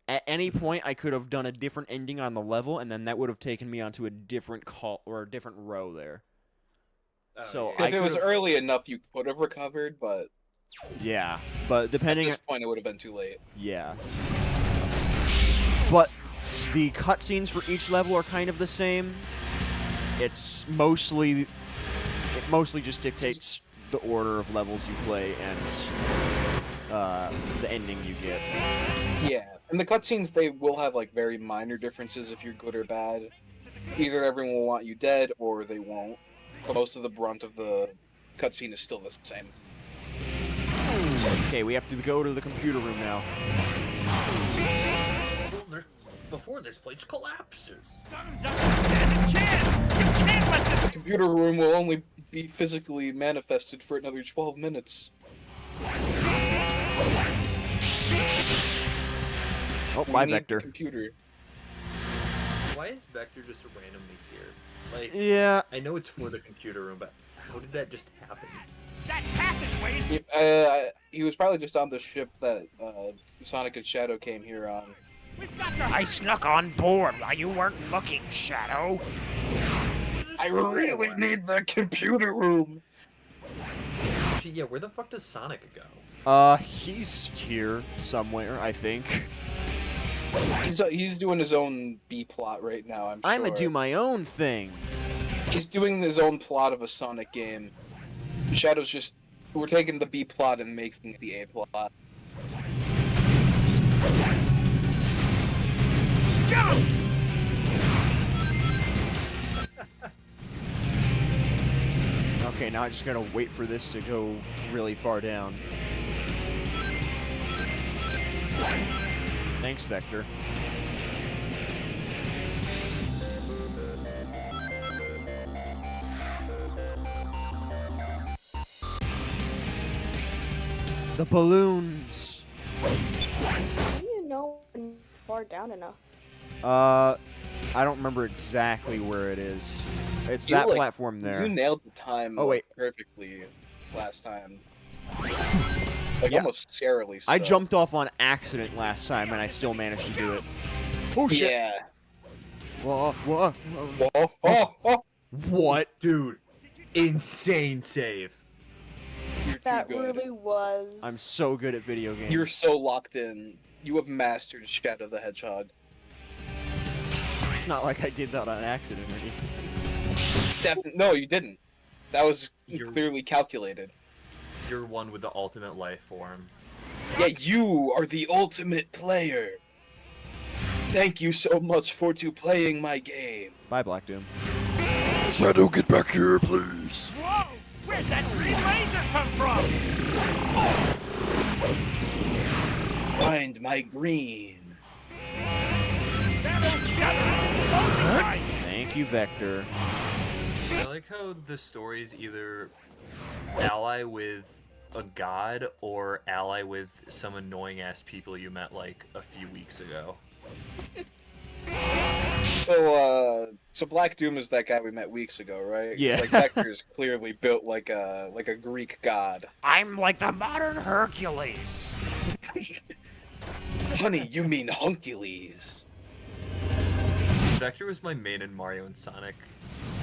At any point, I could have done a different ending on the level, and then that would have taken me onto a different call or a different row there. So if it was early enough, you could have recovered, but yeah, but depending at this point, it would have been too late. Yeah, but the cutscenes for each level are kind of the same. It mostly just dictates the order of levels you play and the ending you get. Yeah, and the cutscenes, they will have like very minor differences if you're good or bad. Either everyone will want you dead or they won't. But most of the brunt of the cutscene is still the same. Okay, we have to go to the computer room now. Before this place collapses. The computer room will only be physically manifested for another 12 minutes. Oh, bye, Vector. Computer. Why is Vector just randomly here? Like, yeah. I know it's for the computer room, but how did that just happen? That passageway is... He was probably just on the ship that Sonic and Shadow came here on. I snuck on board while you weren't looking, Shadow. I really need the computer room. Actually, yeah, where the fuck does Sonic go? He's here somewhere, I think. He's doing his own B plot right now, I'm sure. I'm gonna do my own thing. He's doing his own plot of a Sonic game. Shadow's just... We're taking the B plot and making it the A plot. Jump! Okay, now I just gotta wait for this to go really far down. Thanks, Vector. The balloons! How do you know when far down enough? I don't remember exactly where it is. It's that platform there. You nailed the time perfectly last time. Like, almost scarily so. I jumped off on accident last time, and I still managed to do it. Oh, shit! Yeah. What? Dude, insane save. That really was... I'm so good at video games. You're so locked in. You have mastered Shadow the Hedgehog. It's not like I did that on accident or anything. No, you didn't. That was clearly calculated. You're one with the ultimate life form. Yeah, you are the ultimate player. Thank you so much for playing my game. Bye, Black Doom. Shadow, get back here, please. Whoa! Where'd that green laser come from? Find my green. Thank you, Vector. I like how the stories either ally with a god or ally with some annoying ass people you met like a few weeks ago. So Black Doom is that guy we met weeks ago, right? 'Cause, Yeah. Like Vector's clearly built like a Greek god. I'm like the modern Hercules. Honey, you mean Huncules. Vector was my main in Mario and Sonic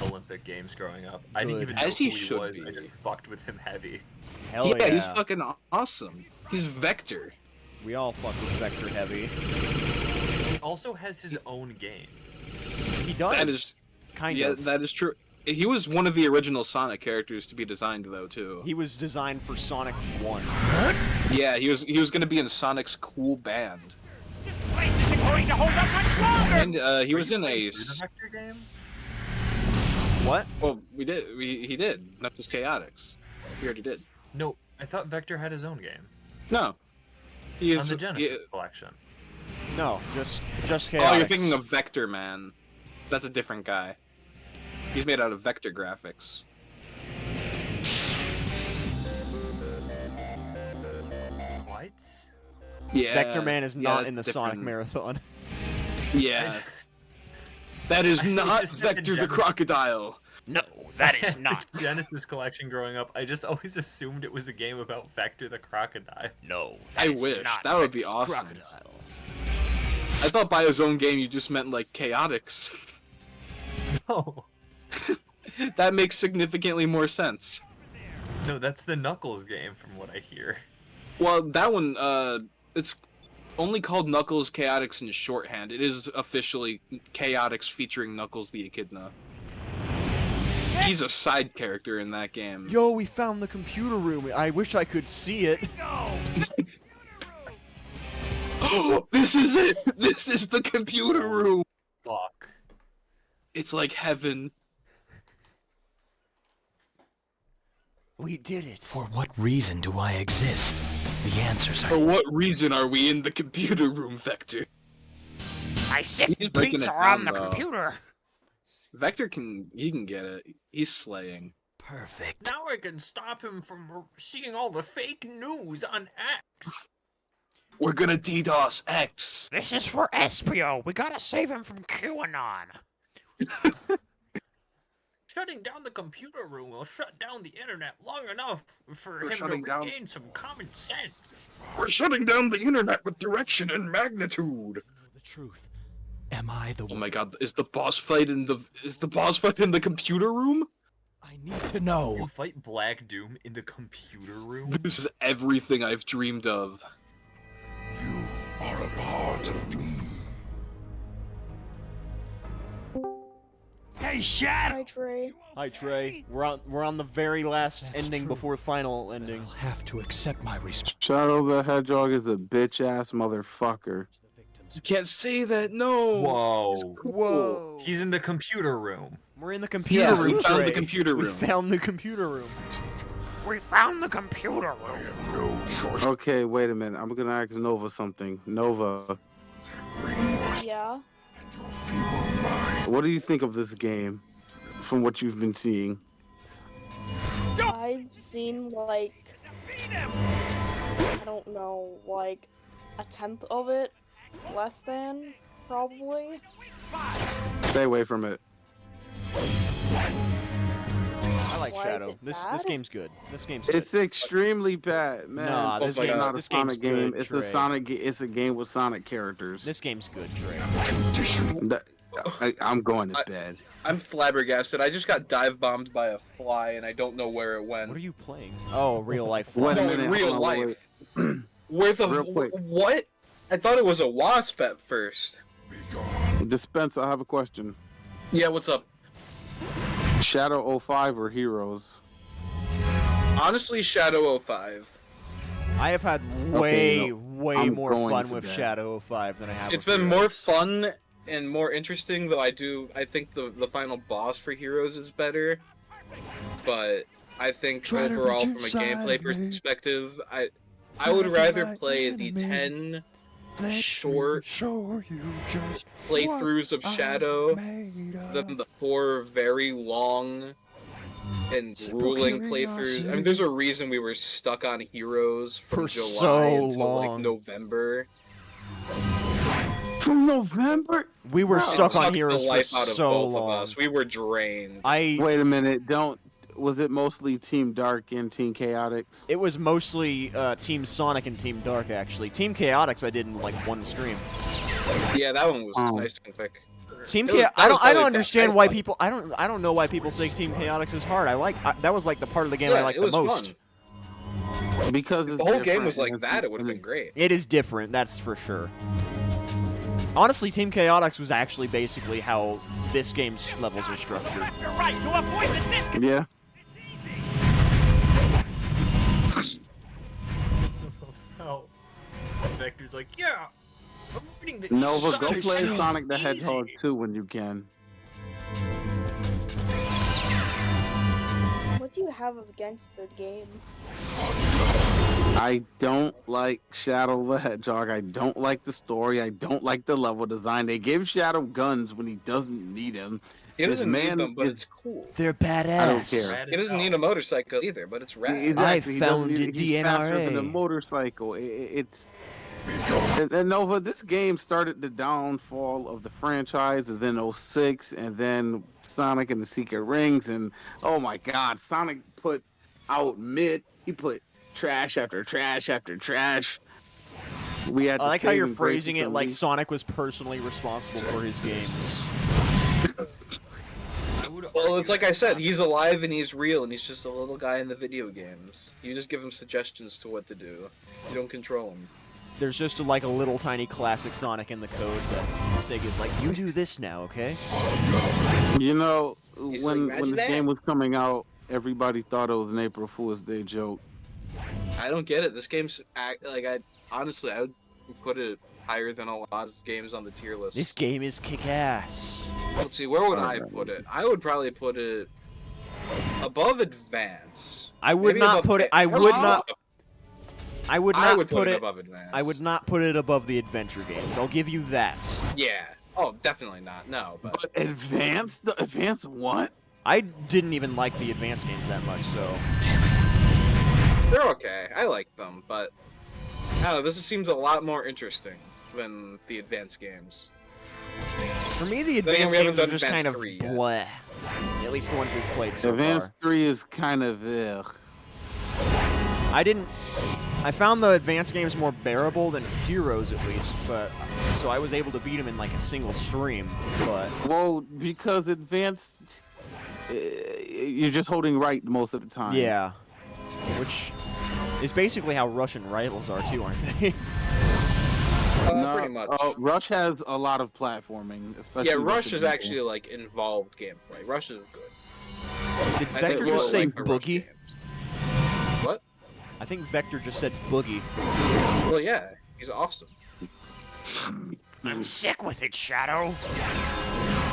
Olympic games growing up. I didn't Good. even know As he who he should was. be. I just fucked with him heavy. Hell yeah, yeah. he's fucking awesome. He's Vector. We all fuck with Vector heavy. He also has his own game. He does. That is kind yeah, of. that is true. He was one of the original Sonic characters to be designed, though, too. He was designed for Sonic 1. Yeah, he was going to be in Sonic's cool band. Going to hold up much longer. And he was in a. The Vector game? What? Well, he did. Not just Chaotix. He already did. No, I thought Vector had his own game. No. He is On the Genesis collection. No, just Chaotix. Oh, you're thinking of Vector Man. That's a different guy. He's made out of vector graphics. What? Yeah. Vector Man is not that's in the different. Sonic Marathon. Yeah. That is not just said Vector the Genesis. Crocodile. No, that is not. Genesis collection growing up, I just always assumed it was a game about Vector the Crocodile. No, I wish. That would be awesome. Crocodile. I thought by his own game you just meant like Chaotix. No. That makes significantly more sense. No, that's the Knuckles game from what I hear. Well, that one, it's only called Knuckles Chaotix in shorthand. It is officially Chaotix featuring Knuckles the Echidna. He's a side character in that game. Yo, we found the computer room. I wish I could see it. This is it! This is the computer room! Fuck. It's like heaven. We did it. For what reason do I exist? The answers For are... what reason are we in the computer room, Vector? My sick He's breaking beats it are on down, the though. computer. Vector he can get it. He's slaying. Perfect. Now I can stop him from seeing all the fake news on X. We're gonna DDoS X. This is for Espio. We gotta save him from QAnon. Shutting down the computer room will shut down the internet long enough for We're him to shutting down- regain some common sense. We're shutting down the internet with direction and magnitude. The truth. Am I the Oh my god, is the boss fight in the computer room? I need to know. You fight Black Doom in the computer room? This is everything I've dreamed of. You are a part of me. Hey, Shadow. Hi, Trey. Hi, Trey. We're on the very last That's ending true. before final ending. I'll have to accept my responsibility. Shadow the Hedgehog is a bitch ass motherfucker. You can't say that, no! Whoa. Whoa. He's in the computer room. We're in the computer Yeah, room, we found the Trey. computer We room. found the computer room. We found the computer room. No choice. Okay, wait a minute. I'm gonna ask Nova something. Nova, Yeah. what do you think of this game? From what you've been seeing. I've seen like I don't know, like a tenth of it, less than probably. Stay away from it. I like Why is Shadow. it This bad? game's good. This game's good. It's extremely bad, man. Nah, this It's game's- not a this game's Sonic game. good, It's Trey. a Sonic. It's a game with Sonic characters. This game's good, Trey. I'm going to bed. I'm flabbergasted. I just got dive bombed by a fly and I don't know where it went. What are you playing? Oh, real life. Wait a No, minute, in real hold on, life. Where the Real quick. what? I thought it was a wasp at first. Dispenser, I have a question. Yeah, what's up? Shadow 05 or Heroes? Honestly, Shadow 05. I have had way, no, way I'm more going fun to with bed. Shadow 05 than I have It's with been Heroes. more fun and more interesting, though I think the final boss for Heroes is better. But I think Try to overall, reach from a inside gameplay of me. perspective, I would rather play the 10 short playthroughs of Shadow than the 4 very long and grueling playthroughs. I mean, there's a reason we were stuck on Heroes from For July so until like long. November. From November? We were Bro. stuck on Sucked Heroes the for life out of so both long. of us. We were drained. Wait a minute. Was it mostly Team Dark and Team Chaotix? It was mostly Team Sonic and Team Dark, actually. Team Chaotix I did in like one stream. Yeah, that one was nice and quick. Team It was- Chaotix. that I was don't probably understand the why best people. I don't know why people say Team Chaotix is hard. That was like the part of the game I Yeah, liked it the was most. fun. Because If the whole game was like that, it would have been great. It is different, that's for sure. Honestly, Team Chaotix was actually basically how this game's levels are structured. Yeah. Oh. Vector's like, yeah, I'm reading the Nova, go Sonic play is Sonic the easy." Hedgehog 2 when you can. What do you have against the game? I don't like Shadow the Hedgehog. I don't like the story. I don't like the level design. They give Shadow guns when he doesn't need them. He doesn't This need man them, but is- it's cool. They're badass. I don't care. He doesn't need a motorcycle either, but it's rad. Exactly. He doesn't founded need- the he's faster than a NRA. motorcycle. It's and Nova. This game started the downfall of the franchise, and then 06, and then Sonic and the Secret Rings, and oh my God, Sonic put out He put trash after trash after trash. We had. I to like how save you're and grace phrasing it some like leaks. Sonic was personally responsible for his games. Well, it's like I said, he's alive and he's real, and he's just a little guy in the video games. You just give him suggestions to what to do. You don't control him. There's just like a little tiny classic Sonic in the code that Sega's like, you do this now, okay? You know, He's when like, "Imagine this that." game was coming out, everybody thought it was an April Fool's Day joke. I don't get it. This game's like I would put it higher than a lot of games on the tier list. This game is kick-ass. Let's see, where would I put it? I would probably put it above Advance. I would Maybe not above put it. A- I would not. I would not would put it above Advance. I would not put it above the adventure games. I'll give you that. Yeah. Oh, definitely not. No, but Advanced? The Advanced what? I didn't even like the advanced games that much, so. they're okay. I like them, but I don't know. This seems a lot more interesting than the Advanced games. For me, the Then again, advanced we haven't games are done just kind of Advanced 3 yet. bleh. At least the ones we've played so Advanced far. 3 is kind of ugh. I found the advanced games more bearable than Heroes, at least, but so I was able to beat them in like a single stream. But Well, because Advanced, you're just holding right most of the time. yeah, which is basically how Russian rivals are too, aren't they? No, pretty much. Rush has a lot of platforming, especially. Yeah, with Rush the is people. actually like involved gameplay. Rush is good. Did I think Vector we'll just say like the Rush boogie? What? I think Vector just said boogie. Well, yeah, he's awesome. I'm sick with it, Shadow.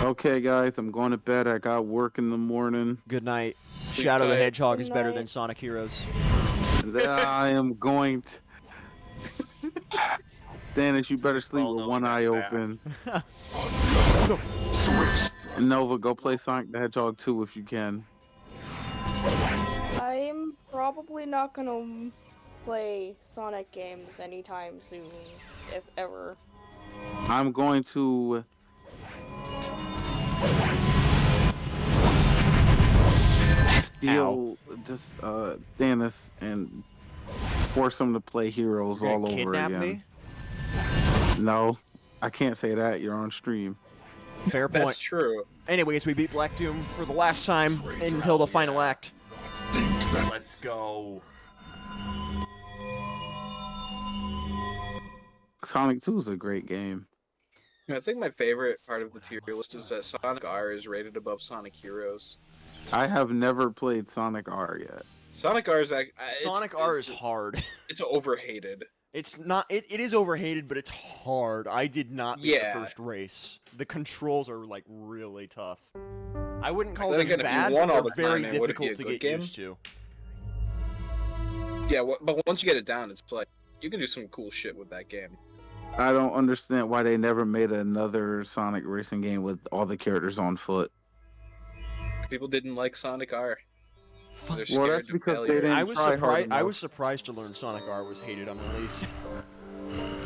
Okay, guys, I'm going to bed. I got work in the morning. Good night. Shadow the night. Hedgehog is Good better night. than Sonic Heroes. I am going to. Thannus, you better sleep with one eye open. Nova, go play Sonic the Hedgehog 2 if you can. I'm probably not gonna play Sonic games anytime soon, if ever. I'm going to. Steal just Thannus and force him to play Heroes You're all gonna over kidnap again. me? No, I can't say that. You're on stream. Fair point. That's true. Anyways, we beat Black Doom for the last time until the final act. Let's go. Sonic 2 is a great game. I think my favorite part of the tier list is that Sonic R is rated above Sonic Heroes. I have never played Sonic R yet. Sonic R is Sonic R is hard. It's overhated. It's not. It is overhated, but it's hard. I did not beat Yeah. the first race. The controls are like really tough. I wouldn't call Then them again, if you bad. won all They're the very time, then would it be difficult a to good get game? used to. Yeah, but once you get it down, it's like you can do some cool shit with that game. I don't understand why they never made another Sonic racing game with all the characters on foot. People didn't like Sonic R. They're Well, scared that's of because they failure. didn't I was try hard surprised. I enough. was surprised to learn Sonic R was hated on release.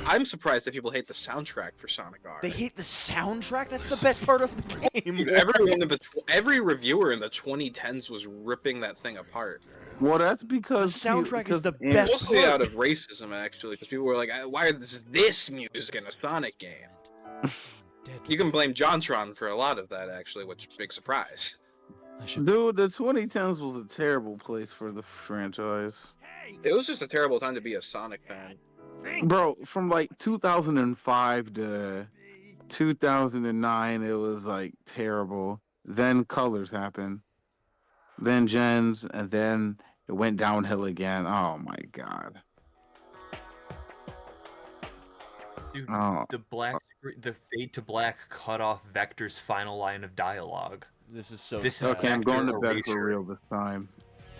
I'm surprised that people hate the soundtrack for Sonic R. They hate the soundtrack. That's the best part of the game. Dude, every reviewer in the 2010s was ripping that thing apart. Well, that's because the soundtrack is the because- best Mostly part. out of racism, actually, because people were like, "Why is this music in a Sonic game?" You can blame JonTron for a lot of that, actually, which is a big surprise. Dude, the 2010s was a terrible place for the franchise. It was just a terrible time to be a Sonic fan. Bro, from like 2005 to 2009, it was like terrible. Then Colors happened. Then Gens, and then it went downhill again. Oh my god. Dude, Oh. the fade to black cut off Vector's final line of dialogue. This is so. This sad. Okay, I'm going to Vector bed for erasure. real this time.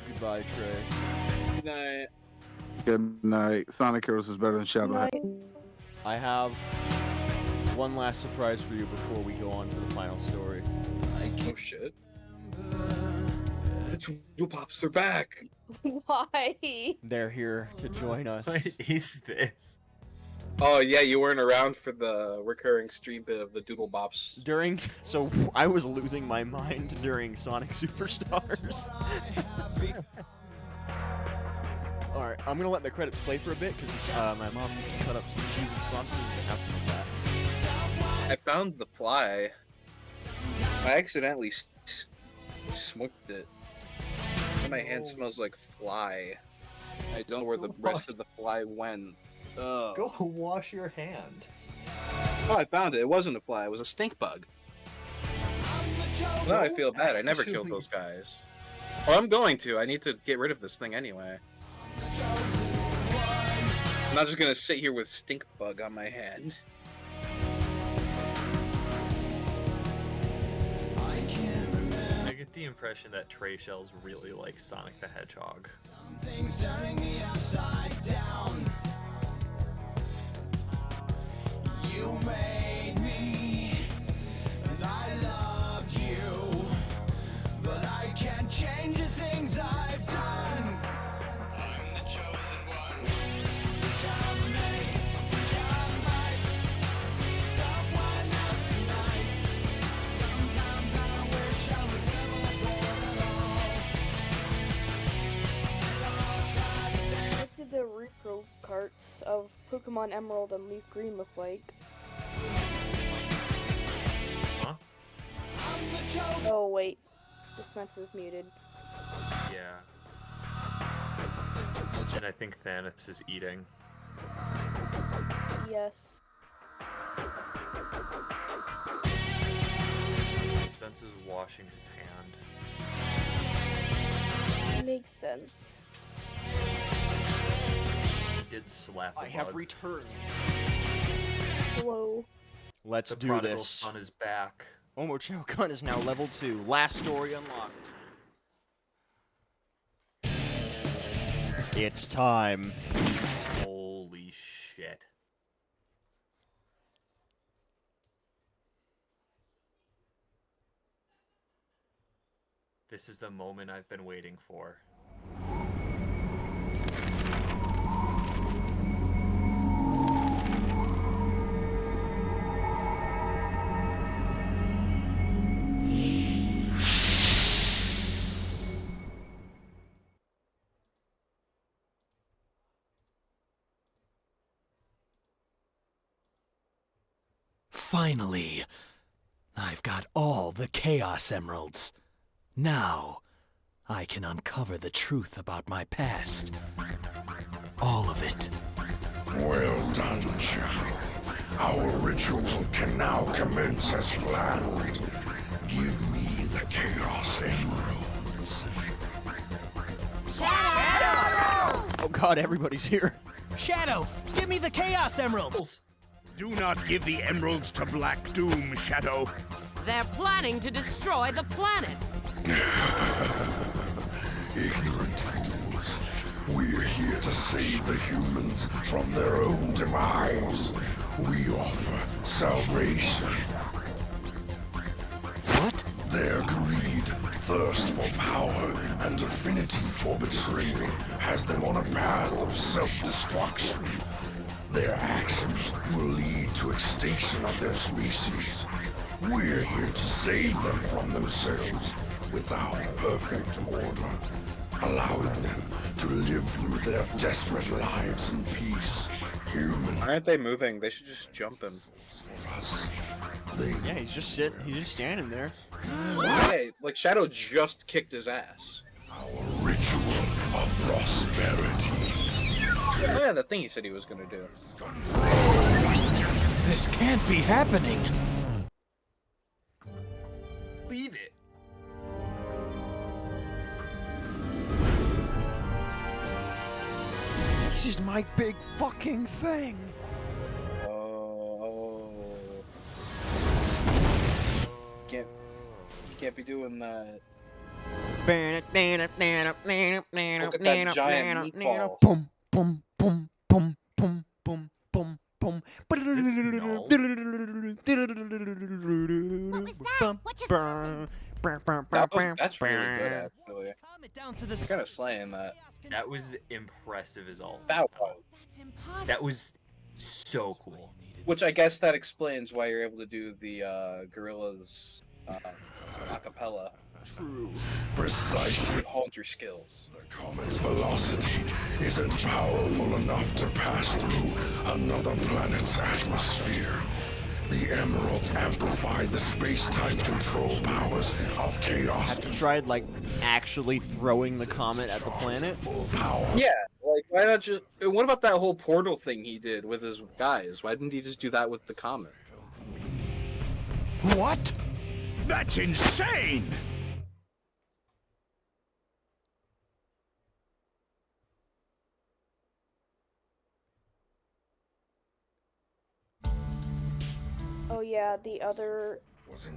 Goodbye, Trey. Good night. Good night. Sonic Heroes is better than Shadow. I have one last surprise for you before we go on to the final story. Oh shit. The Doodle Pops are back. Why? They're here to join us. What is this? Oh yeah, you weren't around for the recurring stream bit of the Doodle Bops. So I was losing my mind during Sonic Superstars. Alright, I'm gonna let the credits play for a bit because my mom cut up some cheese and sausage and have some of that. I found the fly. I accidentally smoked it. And my hand smells like fly. I don't know where the rest of the fly went. Ugh. Go wash your hand. Oh, I found it. It wasn't a fly. It was a stink bug. Now I feel bad. I never killed those guys. Well, I'm going to. I need to get rid of this thing anyway. I'm not just gonna sit here with stink bug on my hand. I get the impression that Trey Shells really likes Sonic the Hedgehog. Something's turning me upside down. You made me, and I loved you, but I can't change the things I've done. I'm the chosen one, which I may, which I might, someone else tonight. Sometimes I wish I was never born at all. And I'll try to say. What did the repro carts of Pokemon Emerald and Leaf Green look like? Huh? Oh wait, Dispense is muted. Yeah. And I think Thannus is eating. Yes. Spence is washing his hand. Makes sense. He did slap a I have bug. returned. Hello. Let's The do prodigal this. son is back. Omochao Gun is now level 2. Last story unlocked. It's time. Holy shit. This is the moment I've been waiting for. Finally, I've got all the Chaos Emeralds. Now, I can uncover the truth about my past. All of it. Well done, Shadow. Our ritual can now commence as planned. Give me the Chaos Emeralds. Oh god, everybody's here. Shadow, give me the Chaos Emeralds! Do not give the emeralds to Black Doom, Shadow. They're planning to destroy the planet. Ignorant fools. We're here to save the humans from their own demise. We offer salvation. What? Their greed, thirst for power, and affinity for betrayal has them on a path of self-destruction. Their actions will lead to extinction of their species. We're here to save them from themselves without perfect order, allowing them to live through their desperate lives in peace. Humans. Aren't they moving? They should just jump him. Yeah, he's just sitting. He's just standing there. Hey, like Shadow just kicked his ass. Ritual of prosperity. Oh yeah, that thing he said he was gonna do. This can't be happening. Leave it. This is my big fucking thing. Oh. You can't be doing that. Look at that giant meatball. Boom, boom, boom, boom, boom, boom, boom, boom. What was that? What just happened? That's really good, actually. Down to the kind of slaying that. That was impressive as all. That was. That's impossible. That was so cool. Which I guess that explains why you're able to do the gorillas acapella. True. Precisely. Hold your skills. The comet's velocity isn't powerful enough to pass through another planet's atmosphere. The emeralds amplified the space-time control powers of chaos. Have you tried, like, actually throwing the comet at the planet? Yeah, like, why not just... What about that whole portal thing he did with his guys? Why didn't he just do that with the comet? What? That's insane! Oh yeah, the other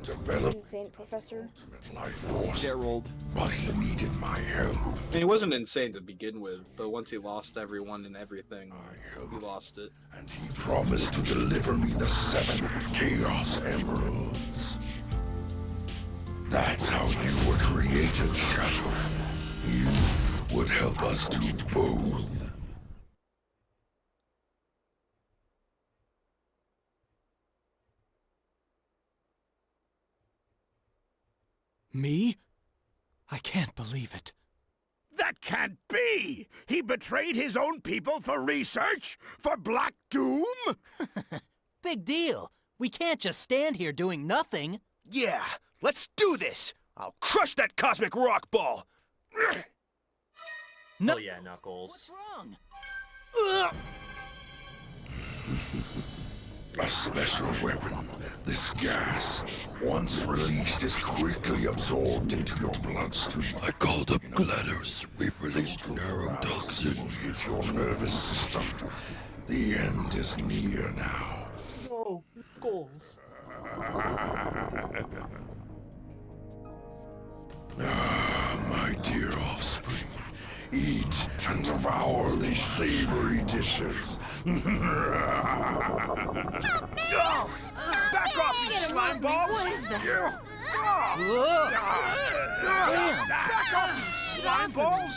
developed insane professor. life force. Gerald. But he needed my help. I mean, he wasn't insane to begin with, but once he lost everyone and everything, he lost it. And he promised to deliver me the 7 Chaos Emeralds. That's how you were created, Shadow. You would help us do both. Me? I can't believe it. That can't be! He betrayed his own people for research? For Black Doom? Big deal. We can't just stand here doing nothing. Yeah, let's do this! I'll crush that cosmic rock ball! Oh yeah, Knuckles. A special weapon. This gas, once released, is quickly absorbed into your bloodstream. I called up GLaDOS. We've released neurotoxin. Hits your nervous system. The end is near now. No, Knuckles. Ah, my dear offspring. Eat and devour these savory dishes. Oh, back off, you slime balls! What is that? Back off, you slime balls!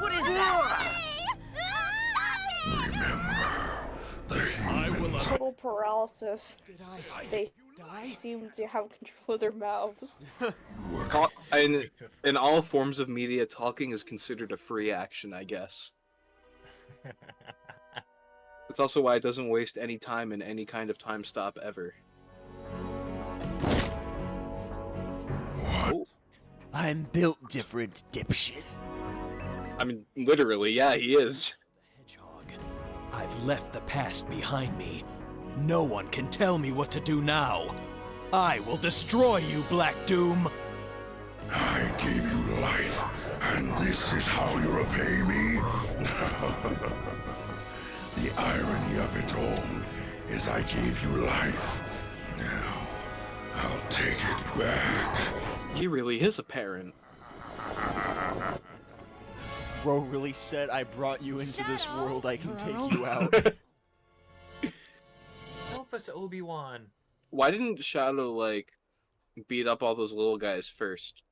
What is that? Total paralysis. They seem to have control of their mouths. In all forms of media, talking is considered a free action, I guess. It's also why it doesn't waste any time in any kind of time stop ever. What? I'm built different, dipshit. I mean, literally, yeah, he is. I've left the past behind me. No one can tell me what to do now. I will destroy you, Black Doom. I gave you life, and this is how you repay me? The irony of it all is I gave you life. Now, I'll take it back. He really is a parent. Bro really said, I brought you into this world, I can take you out. Help us, Obi-Wan. Why didn't Shadow, like, beat up all those little guys first?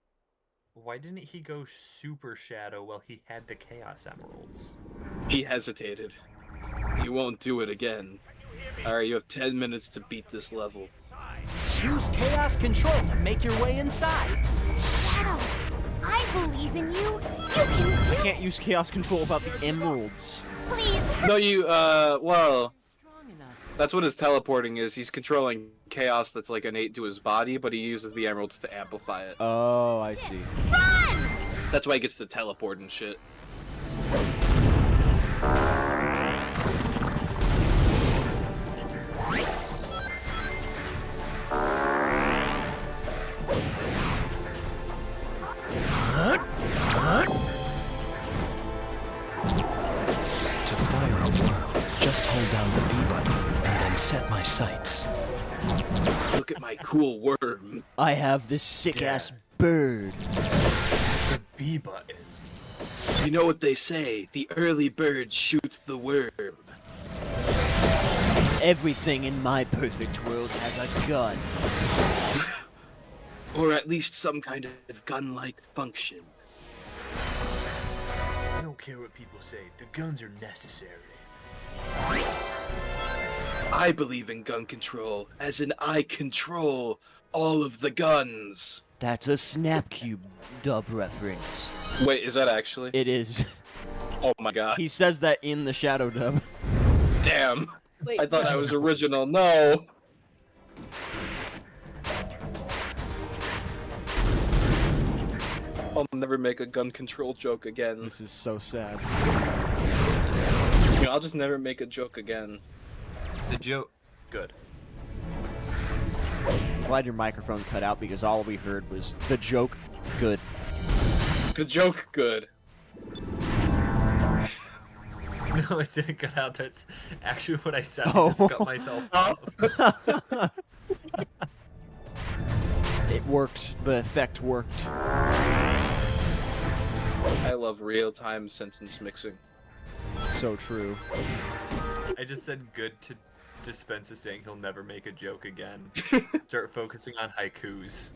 Why didn't he go Super Shadow while he had the Chaos Emeralds? He hesitated. He won't do it again. Alright, you have 10 minutes to beat this level. Use Chaos Control to make your way inside. Shadow, I believe in you. You can do I can't use Chaos Control without the emeralds. Please. No, you, well... That's what his teleporting is. He's controlling chaos that's, like, innate to his body, but he uses the emeralds to amplify it. Oh, I see. Run! That's why he gets to teleport and shit. To fire a world, just hold down the B button and then set my sights. Look at my cool worm. I have this sick-ass bird. The B button. You know what they say, the early bird shoots the worm. Everything in my perfect world has a gun. Or at least some kind of gun-like function. I don't care what people say. The guns are necessary. I believe in gun control, as in I control all of the guns. That's a Snapcube dub reference. Wait, is that actually? It is. Oh my god. He says that in the Shadow dub. Damn. Wait, I thought I was original. No. I'll never make a gun control joke again. This is so sad. You know, I'll just never make a joke again. The joke. Good. I'm glad your microphone cut out because all we heard was the joke. Good. The joke good. No, it didn't cut out. That's actually what I said. I Oh. just cut myself off. It worked. The effect worked. I love real-time sentence mixing. So true. I just said good to Dispenza saying he'll never make a joke again. Start focusing on haikus.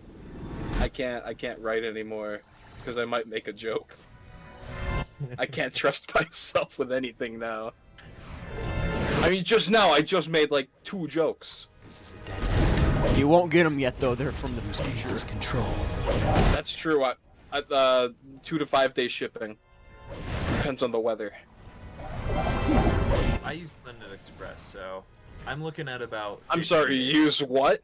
I can't write anymore because I might make a joke. I can't trust myself with anything now. I mean, just now I just made like 2 jokes. You won't get them yet, though. They're from the future. Control. That's true. 2 to 5 day shipping. Depends on the weather. I use Blended Express, so I'm looking at about. I'm sorry, you used what?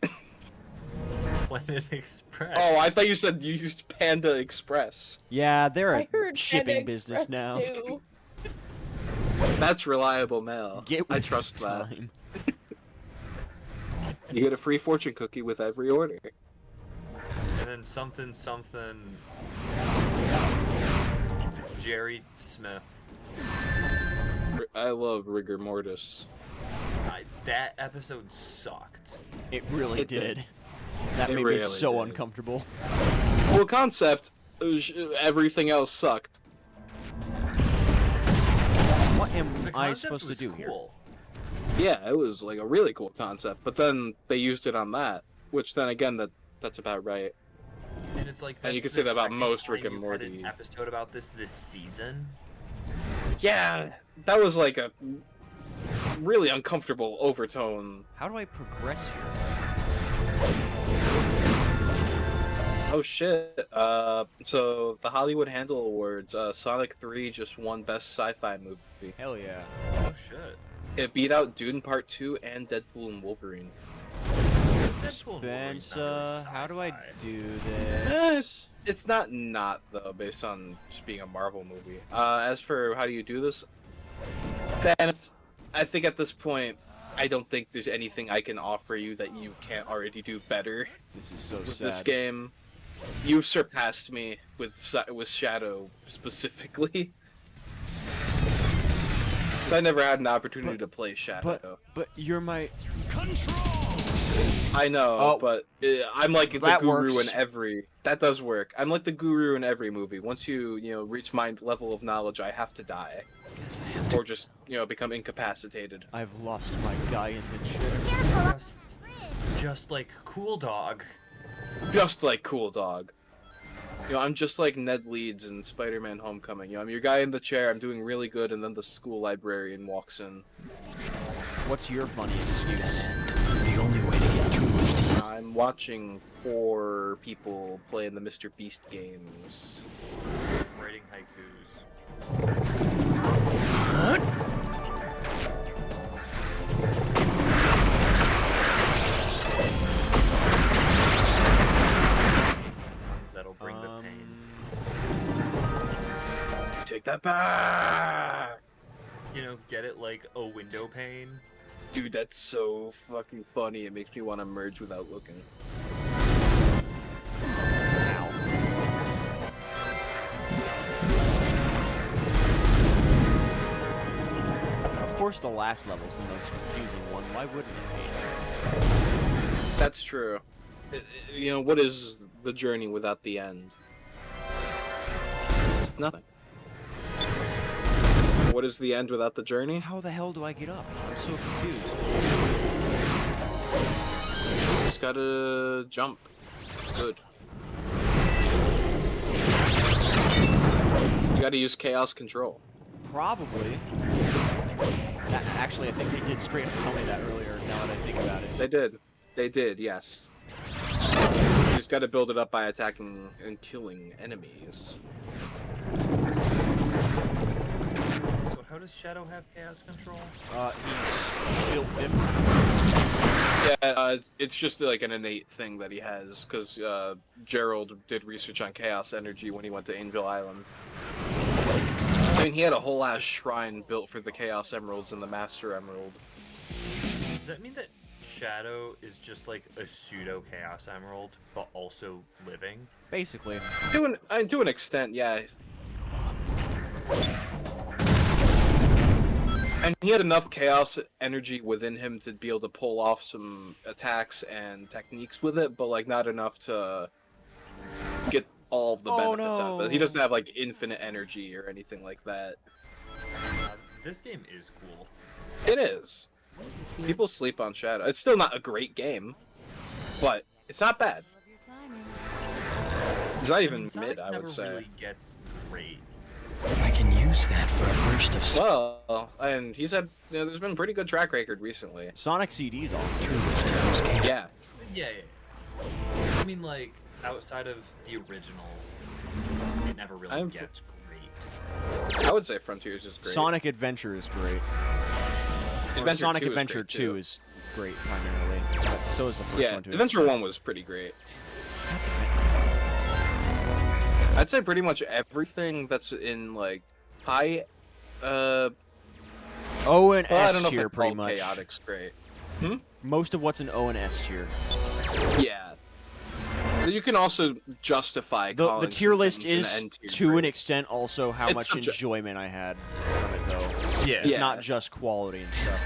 Blended Express. Oh, I thought you said you used Panda Express. Yeah, they're I a heard shipping Panda business Express now. too. That's reliable mail. I trust that. You get a free fortune cookie with every order. And then something. Jerry Smith. I love rigor mortis. That episode sucked. It really It did. did. That It made really me so did. uncomfortable. Well, concept, everything else sucked. What am The I concept supposed to was do here? cool. Yeah, it was like a really cool concept, but then they used it on that, which then again, that's about right. And it's like And you that's can say the that about second most time Rick and you've had Morty. an episode about this season. Yeah, that was like a really uncomfortable overtone. How do I progress here? Oh shit. So the Hollywood Handle Awards, Sonic 3 just won Best Sci-Fi Movie. Hell yeah. Oh shit. It beat out Dune Part 2 and Deadpool and Wolverine. Spencer, how do I do Eh, this? it's not though, based on just being a Marvel movie. As for how do you do this, Ben, I think at this point, I don't think there's anything I can offer you that you can't already do better. This is so with sad. this game. You've surpassed me with Shadow specifically. 'Cause I never had an opportunity to play Shadow. But you're my... Control! I know, but I'm like the that guru works. in every. That does work. I'm like the guru in every movie. Once you reach my level of knowledge, I have to die, or just become incapacitated. I've lost my guy in the chair. Just like Cool Dog. Just like Cool Dog. I'm just like Ned Leeds in Spider-Man: Homecoming. I'm your guy in the chair. I'm doing really good, and then the school librarian walks in. What's your funniest excuse? The only way to get through this team. I'm watching 4 people playing the Mr. Beast games. Writing haikus. That'll bring the pain. Take that back! Get it like a window pane? Dude, that's so fucking funny. It makes me want to merge without looking. Of course, the last level's the most confusing one. Why wouldn't it be? That's true. What is the journey without the end? It's nothing. What is the end without the journey? How the hell do I get up? I'm so confused. Just gotta jump. Good. You gotta use chaos control. Probably. Actually, I think they did straight up tell me that earlier, now that I think about it. They did. They did, yes. You just gotta build it up by attacking and killing enemies. So how does Shadow have chaos control? He's built different. Yeah, it's just like an innate thing that he has, because Gerald did research on chaos energy when he went to Angel Island. I mean, he had a whole ass shrine built for the Chaos Emeralds and the Master Emerald. Does that mean that Shadow is just like a pseudo Chaos Emerald, but also living? Basically. To an extent, yeah. And he had enough chaos energy within him to be able to pull off some attacks and techniques with it, but like not enough to get all of the benefits out of it. He doesn't have like infinite energy or anything like that. This game is cool. It is. People sleep on Shadow. It's still not a great game, but it's not bad. It's not even mid, I would say. Really gets great. I can use that for a burst of. Well, and he said there's been a pretty good track record recently. Sonic CD's awesome. Yeah. Yeah. I mean, like outside of the originals, it never really gets great. I would say Frontiers is great. Sonic Adventure is great. Sonic Adventure 2 is great primarily. But so is the first one too. Adventure 1 was pretty great. I'd say pretty much everything that's in like high O and S tier pretty much. Chaotic's great. Most of what's in O and S tier. Yeah. You can also justify the tier list is to grade. an extent also how much enjoyment I had from it though. Yeah. It's not just quality and stuff.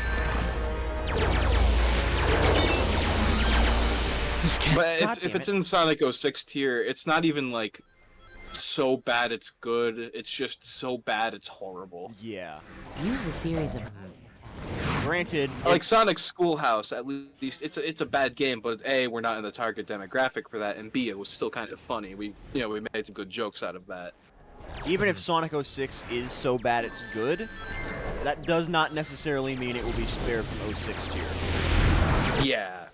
But if it's in Sonic 06 tier, it's not even like so bad it's good. It's just so bad it's horrible. Yeah. Use a series of. Granted, like Sonic Schoolhouse, at least it's a bad game, but A, we're not in the target demographic for that, and B, it was still kind of funny. We made some good jokes out of that. Even if Sonic 06 is so bad it's good, that does not necessarily mean it will be spared from 06 tier. Yeah.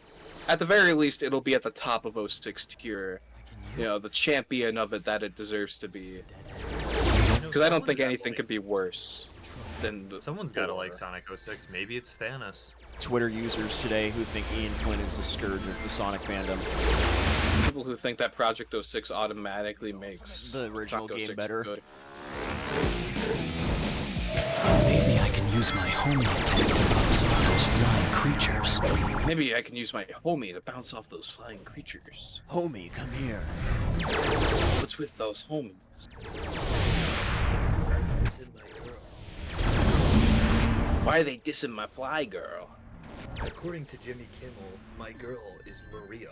At the very least, it'll be at the top of 06 tier. The champion of it that it deserves to be. Because I don't think anything could be worse than Someone's gotta like Sonic 06. Maybe it's Thannus. Twitter users today who think Ian Flynn is the scourge of the Sonic fandom. People who think that Project 06 automatically makes the original Sonic 06 game better. Good. Maybe I can use my homie attack to bounce off those flying creatures. Maybe I can use my homie to bounce off those flying creatures. Homie, come here. What's with those homies? Why are they dissing my fly girl? According to Jimmy Kimmel, my girl is Maria.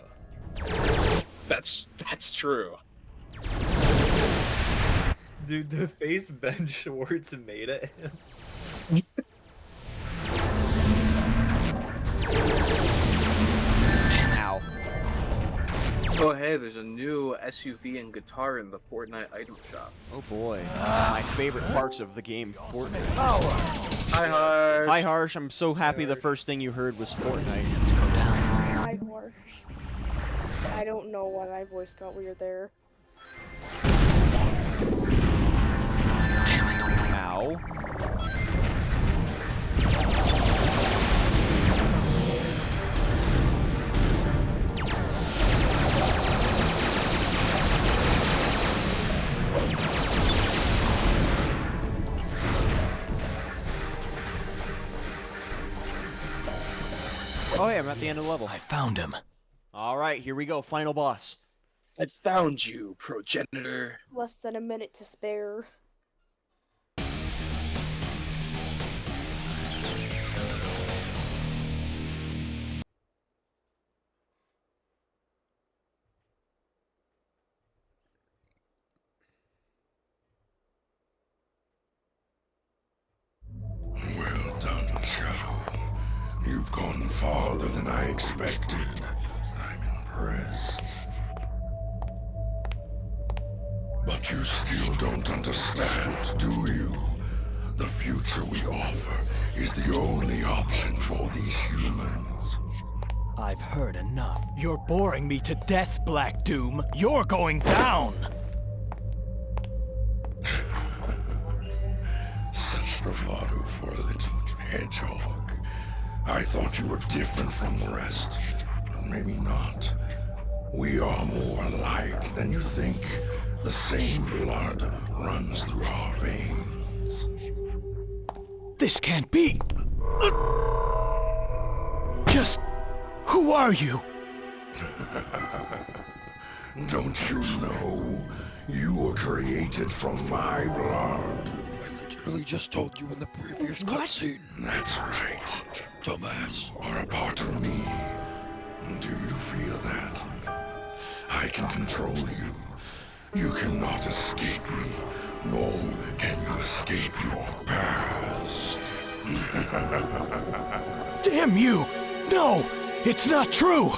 That's true. Dude, the face Ben Schwartz made at him. Ow. Oh hey, there's a new SUV and guitar in the Fortnite item shop. Oh boy. My favorite parts of the game, Fortnite. Hi Harsh. Hi Harsh, I'm so happy the first thing you heard was Fortnite. Hi, Harsh. I don't know why my voice got weird there. Ow. Oh yeah, I'm at the end of the level. I found him. Alright, here we go, final boss. I found you, progenitor. Less than a minute to spare. Well done, Shadow. You've gone farther than I expected. I'm impressed. But you still don't understand, do you? The future we offer is the only option for these humans. I've heard enough. You're boring me to death, Black Doom. You're going down! Such bravado for a little hedgehog. I thought you were different from the rest, but maybe not. We are more alike than you think. The same blood runs through our veins. This can't be! Just... who are you? Don't you know? You were created from my blood. I literally just told you in the previous cutscene. That's right. Dumbass are a part of me. Do you feel that? I can control you. You cannot escape me, nor can you escape your past. Damn you! No! It's not true!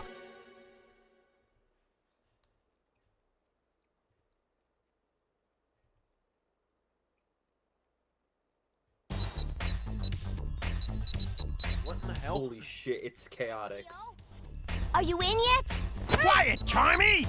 What the hell? Holy shit, it's chaotic. Are you in yet? Quiet, Charmy!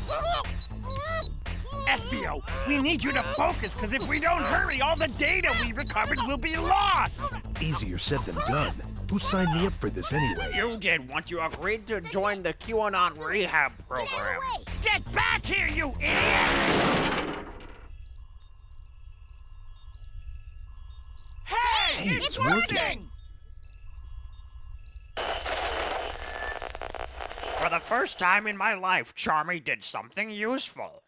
Espio, we need you to focus, because if we don't hurry, all the data we recovered will be lost! Easier said than done. Who signed me up for this anyway? You did once you agreed to join the QAnon rehab program. Get back here, you idiot! Hey, it's working! For the first time in my life, Charmy did something useful.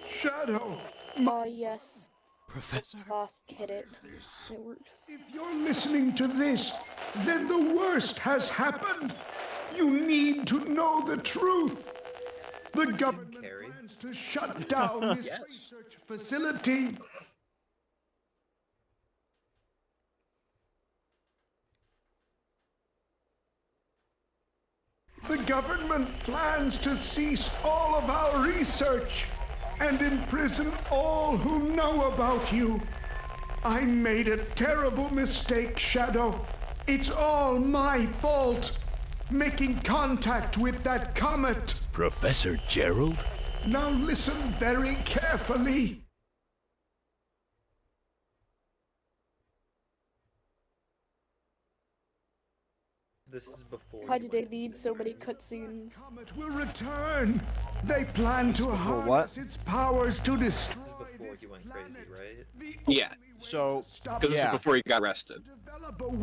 Shadow! Yes. Professor? Boss, hit it. It works. If you're listening to this, then the worst has happened. You need to know the truth. The government plans to shut down this research facility. The government plans to cease all of our research and imprison all who know about you. I made a terrible mistake, Shadow. It's all my fault. Making contact with that comet. Professor Gerald? Now listen very carefully. This is before. Why did they need so many cutscenes? Comet will return. They plan to Before harness its powers to destroy. This is before he went crazy, right? Yeah. So, Because this is before he got arrested.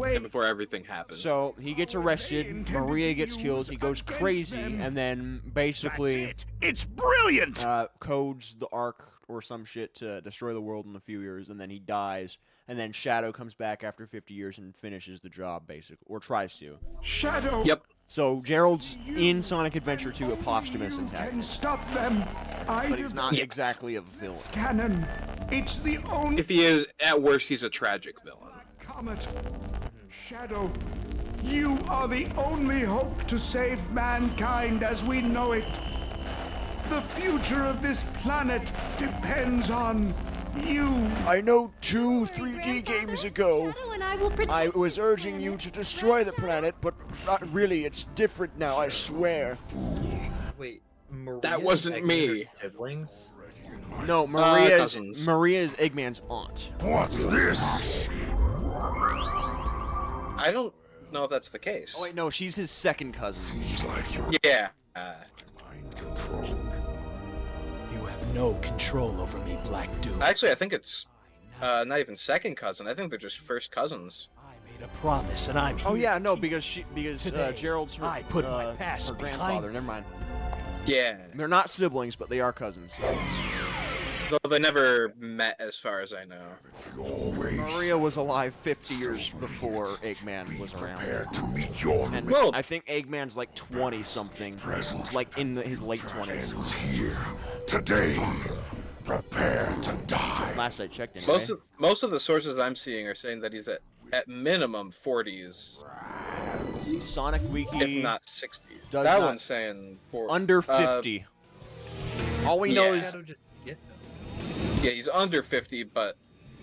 And before everything happened. So, he gets arrested, Maria gets killed, he goes crazy, and then basically... It's brilliant! Codes the Ark or some shit to destroy the world in a few years, and then he dies. and then Shadow comes back after 50 years and finishes the job, basically, or tries to. Shadow! Yep. So Gerald's in Sonic Adventure 2 a posthumous Can antagonist, stop them. but he's not exactly a villain. Cannon. It's the only If he is, at worst, he's a tragic villain. comet. Shadow, you are the only hope to save mankind as we know it. The future of this planet depends on you. I know 2 3D games ago, I was urging you to destroy the planet, but really, it's different now, I swear. Wait, Maria That wasn't and me. Eggman's siblings? No, Maria is cousins. Eggman's aunt. What's this? I don't know if that's the case. Oh wait, no, she's his second cousin. Yeah. You have no control over me, Black Doom. Actually, I think it's not even second cousin. I think they're just first cousins. A promise, and I'm Oh here. yeah, no, because Today, Gerald's her, I put my past her behind grandfather. me. Never mind. Yeah. They're not siblings, but they are cousins. Though they never met, as far as I know. Maria was alive 50 years before Eggman was around. To meet your And I think Eggman's like 20 something, like in his late 20s. here today. Prepare to die. Last I checked, anyway. Most of the sources I'm seeing are saying that he's at minimum 40s, Sonic Wiki, if not 60s. does That not- one's saying under 50. All we know is yeah, he's under 50, but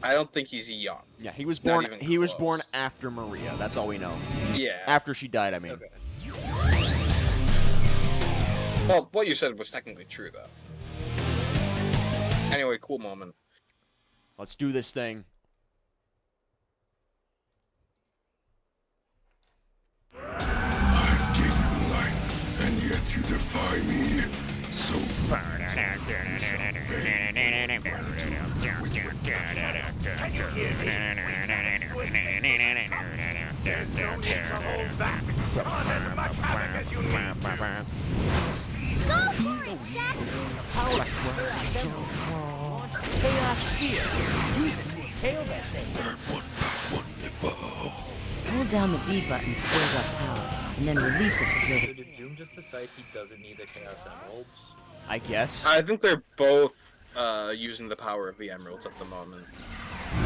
I don't think he's young. yeah, he was Not born. even He was close. born after Maria. That's all we know. Yeah. After she died, I mean. Well, what you said was technically true, though. Anyway, cool moment. Let's do this thing. I gave you life, and yet you defy me. So Go for it, Shadow! Power launch the Chaos Sphere. Use it to impale that thing. Hold down the B button to build up power, and then release it to build So it. did Doom just decide he doesn't need the Chaos Emeralds? I guess. I think they're both using the power of the emeralds at the moment.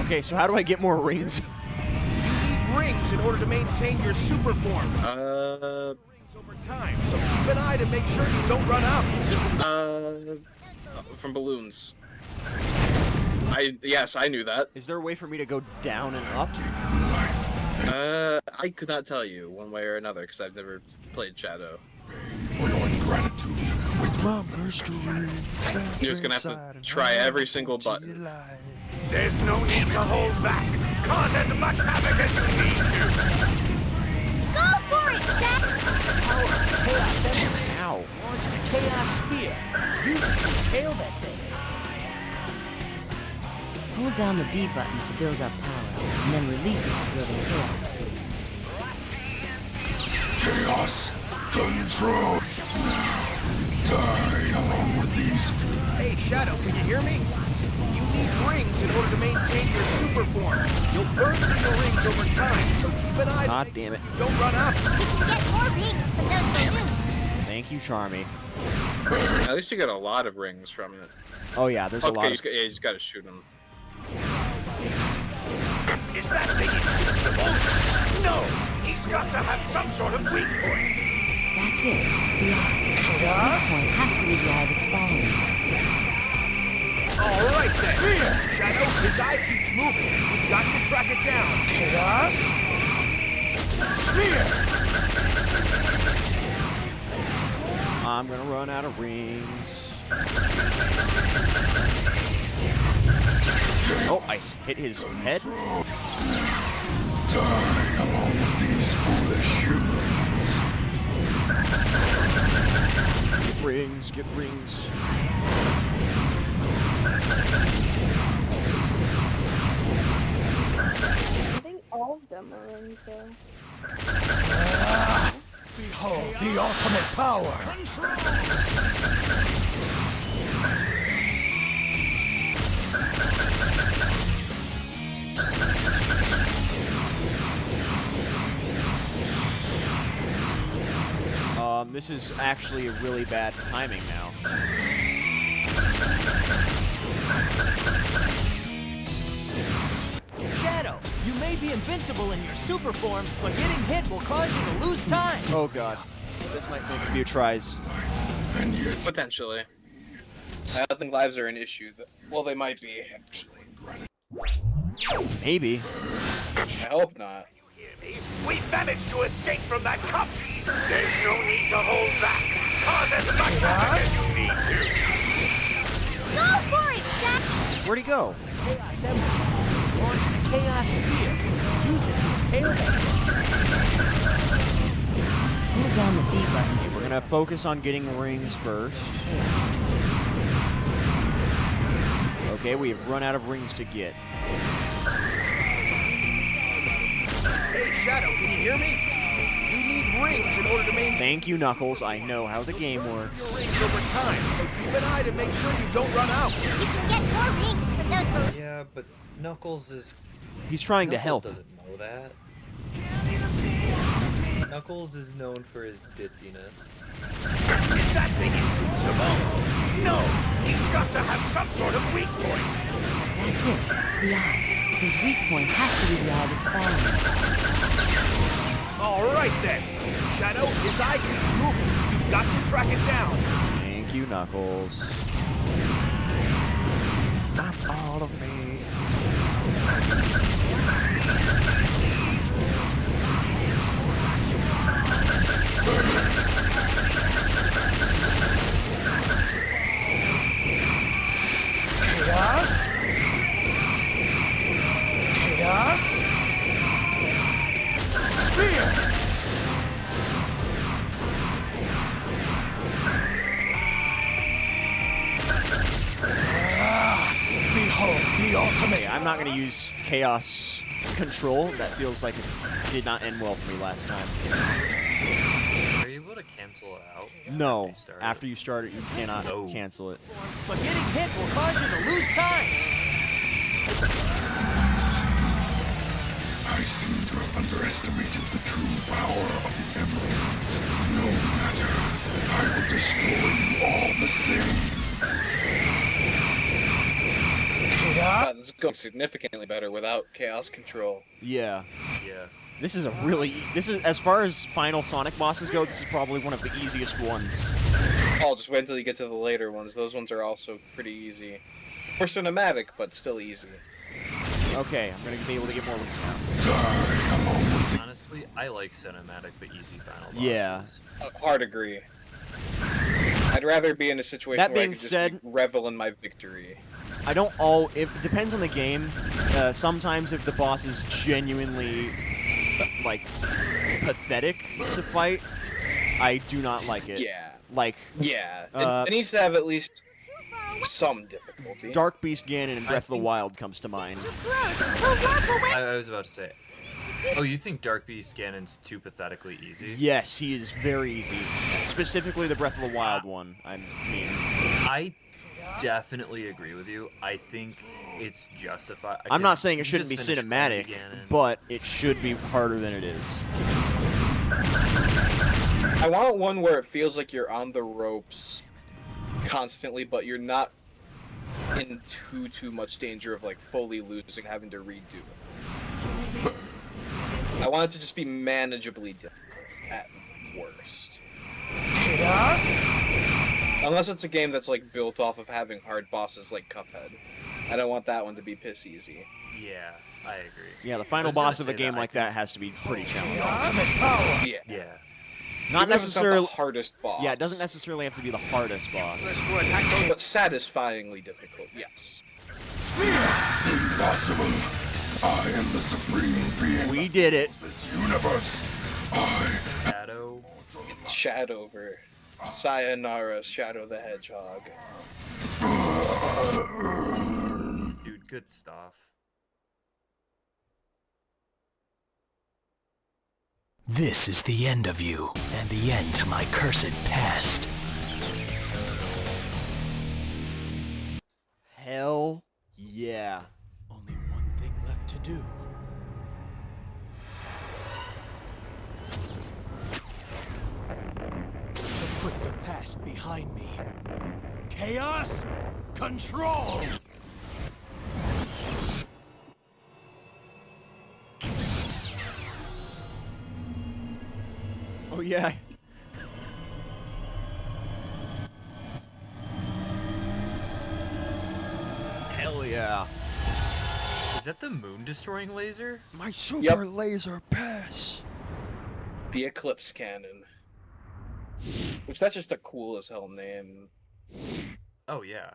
Okay, so how do I get more rings? Rings in order to maintain your super form. Over time, so keep an eye to make sure you don't run out. From balloons. Yes, I knew that. Is there a way for me to go down and up? I could not tell you one way or another because I've never played Shadow. with my mystery. You're just gonna have to try every single button. There's no need to hold back. Cause as much havoc as you need to. Go for it, Shadow! Power Chaos Emeralds. Ow. Launch the Chaos Sphere. Use it to impale that thing. Hold down the B button to build up power, and then release it to build a Chaos Sphere. Chaos control. Die along with these. Hey, Shadow, can you hear me? You need rings in order to maintain your super form. You'll burn through your rings over time, so keep an eye to God make damn it. sure you don't run out. We can get more rings from those balloons. Thank you, Charmy. At least you get a lot of rings from it. Oh yeah, there's a Okay, lot you of... just gotta shoot them. Is that thing invincible? No! He's got to have some sort of weak point. That's it. The eye. His weak point has to be the eye that's following. All right then. Shadow, his eye keeps moving. You've got to track it down. Chaos? Sphere! I'm gonna run out of rings. Oh, I hit his head. Die along with these foolish humans. Get rings, get rings. I think all of them are rings, though. Behold the ultimate power! This is actually really bad timing now. Shadow, you may be invincible in your super form, but getting hit will cause you to lose time. Oh god. This might take a few tries. Potentially. I don't think lives are an issue. Well, they might be, actually. Maybe. I hope not. We managed to escape from that cup. There's no need to hold back. Cause as much damage as you need to. Go for it, Shadow! Where'd he go? Chaos Emeralds. Launch the Chaos Spear. Use it to impale them. Hold down the B button. We're gonna focus on getting rings first. Okay, we have run out of rings to get. Hey, Shadow, can you hear me? You need rings in order to maintain Thank you, Knuckles. I know how the game works. your rings over time, so keep an eye to make sure you don't run out. You can get more rings from those. Yeah, but Knuckles is... He's trying to help. Knuckles doesn't know that. Knuckles is known for his ditziness. Is that thing invincible? No, he's got to have some sort of weak point. That's it. The eye. His weak point has to be the eye that's following. All right, then. Shadow, his eye keeps moving. You've got to track it down. Thank you, Knuckles. Not all of me. Chaos? Chaos? Spear! Behold the ultimate. Okay, I'm not going to use Chaos Control. That feels like it did not end well for me last time. Are you able to cancel it out? No, after you start it, you cannot cancel it. But getting hit will cause you to lose time. I seem to have underestimated the true power of the emeralds. No matter, I will destroy you all the same. God, this is going significantly better without Chaos Control. Yeah. Yeah. This is as far as final Sonic bosses go, this is probably one of the easiest ones. I'll just wait until you get to the later ones. Those ones are also pretty easy. More cinematic, but still easy. Okay, I'm gonna be able to get more rings now. Honestly, I like cinematic but easy final bosses. Yeah. Hard agree. I'd rather be in a situation That where I being could just said- revel in my victory. I don't it depends on the game. Sometimes if the boss is genuinely, like, pathetic to fight, I do not like it. Yeah. Like, Yeah, it needs to have at least some difficulty. Dark Beast Ganon in Breath of the Wild comes to mind. I was about to say. Oh, you think Dark Beast Ganon's too pathetically easy? Yes, he is very easy. Specifically the Breath of the Wild one, I mean. I definitely agree with you. I think it's justified. I'm not saying it shouldn't be just finished cinematic, Ganon. but it should be harder than it is. I want one where it feels like you're on the ropes constantly, but you're not in too much danger of like fully losing, having to redo it. I want it to just be manageably difficult at worst. Chaos? Unless it's a game that's like built off of having hard bosses like Cuphead. I don't want that one to be piss easy. Yeah, I agree. Yeah, the final boss of a game like that has to be pretty challenging. Yeah. Yeah. Not Even if it's necessarily the hardest boss. Yeah, it doesn't necessarily have to be the hardest boss. But satisfyingly difficult, yes. Impossible. I am the supreme being We did it. of this universe. Shadow. Shadover. Sayonara, Shadow the Hedgehog. Dude, good stuff. This is the end of you, and the end to my cursed past. Hell yeah. Only one thing left to do. put the past behind me. Chaos control! Oh yeah. Hell yeah. Is that the moon-destroying laser? My super laser pass. The Eclipse Cannon. Which, that's just a cool as hell name. Oh, yeah.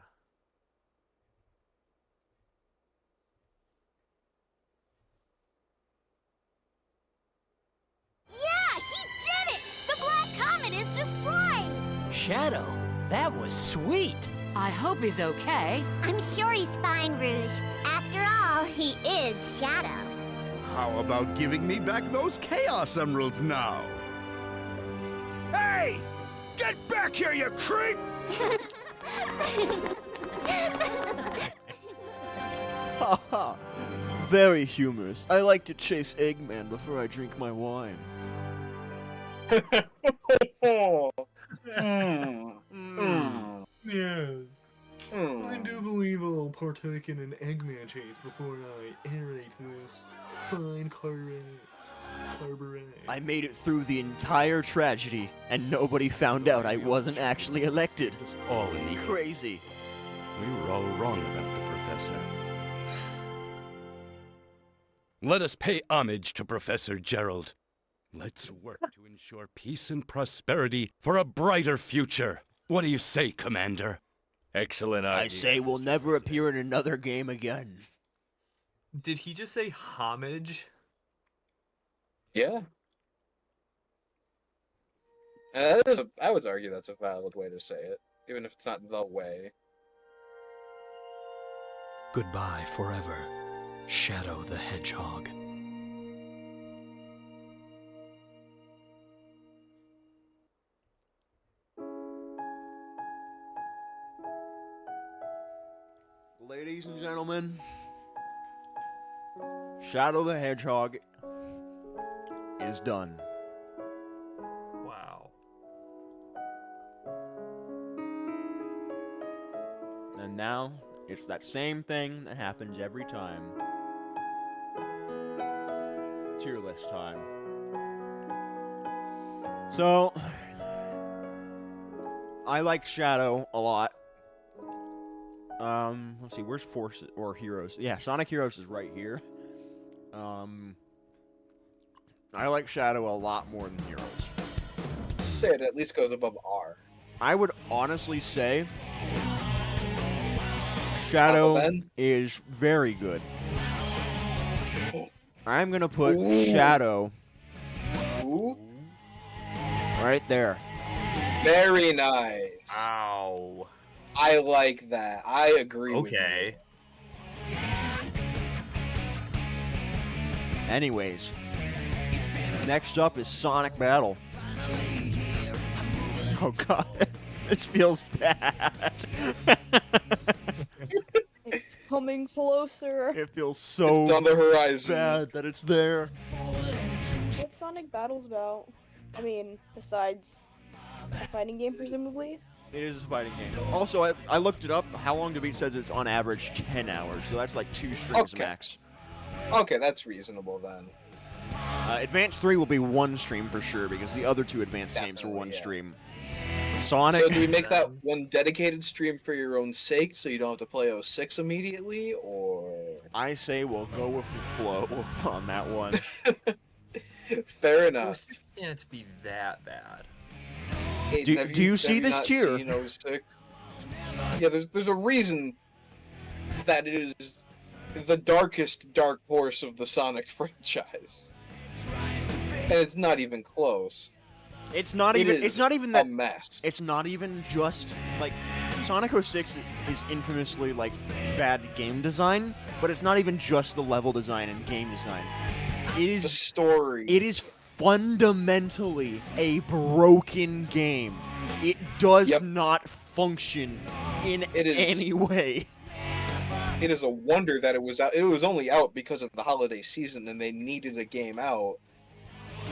Yeah, he did it! The Black Comet is destroyed! Shadow, that was sweet. I hope he's okay. I'm sure he's fine, Rouge. After all, he is Shadow. How about giving me back those Chaos Emeralds now? Hey! Get back here, you creep! Haha. Very humorous. I like to chase Eggman before I drink my wine. Yes. I do believe I'll partake in an Eggman chase before I iterate this fine carburet. I made it through the entire tragedy, and nobody found out I wasn't actually elected. All in the Crazy. We were all wrong about the professor. Let us pay homage to Professor Gerald. Let's work to ensure peace and prosperity for a brighter future. What do you say, Commander? Excellent idea. I say we'll never appear in another game again. Did he just say homage? Yeah. I would argue that's a valid way to say it, even if it's not the way. Goodbye forever, Shadow the Hedgehog. Ladies and gentlemen, Shadow the Hedgehog is done. Wow. And now, it's that same thing that happens every time. Tier list time. So, I like Shadow a lot. Let's see, where's Forces or Heroes? Yeah, Sonic Heroes is right here. I like Shadow a lot more than Heroes. Say it at least goes above R. I would honestly say Shadow is very good. I'm gonna put Shadow right there. Very nice. Ow. I like that. I agree with you. Okay. Anyways, next up is Sonic Battle. Oh god, this feels bad. It's coming closer. It feels so It's on the horizon. bad that it's there. What's Sonic Battles about? I mean, besides a fighting game, presumably? It is a fighting game. Also, I looked it up. How long to beat says it's on average 10 hours, so that's like 2 streams max. Okay, that's reasonable then. Advanced 3 will be 1 stream for sure, because the other 2 advanced games are 1 stream. Sonic... So do we make that one dedicated stream for your own sake, so you don't have to play 06 immediately, or...? I say we'll go with the flow on that one. Fair enough. It can't be that bad. Hey, Do you see this tier? Yeah, there's a reason that it is the darkest dark horse of the Sonic franchise, and it's not even close. It's not It even. is It's not even that a mess. It's not even just like Sonic 06 is infamously like bad game design, but it's not even just the level design and game design. It is the story. It is fundamentally a broken game. It does not function in any way. It is a wonder that it was out. It was only out because of the holiday season, and they needed a game out.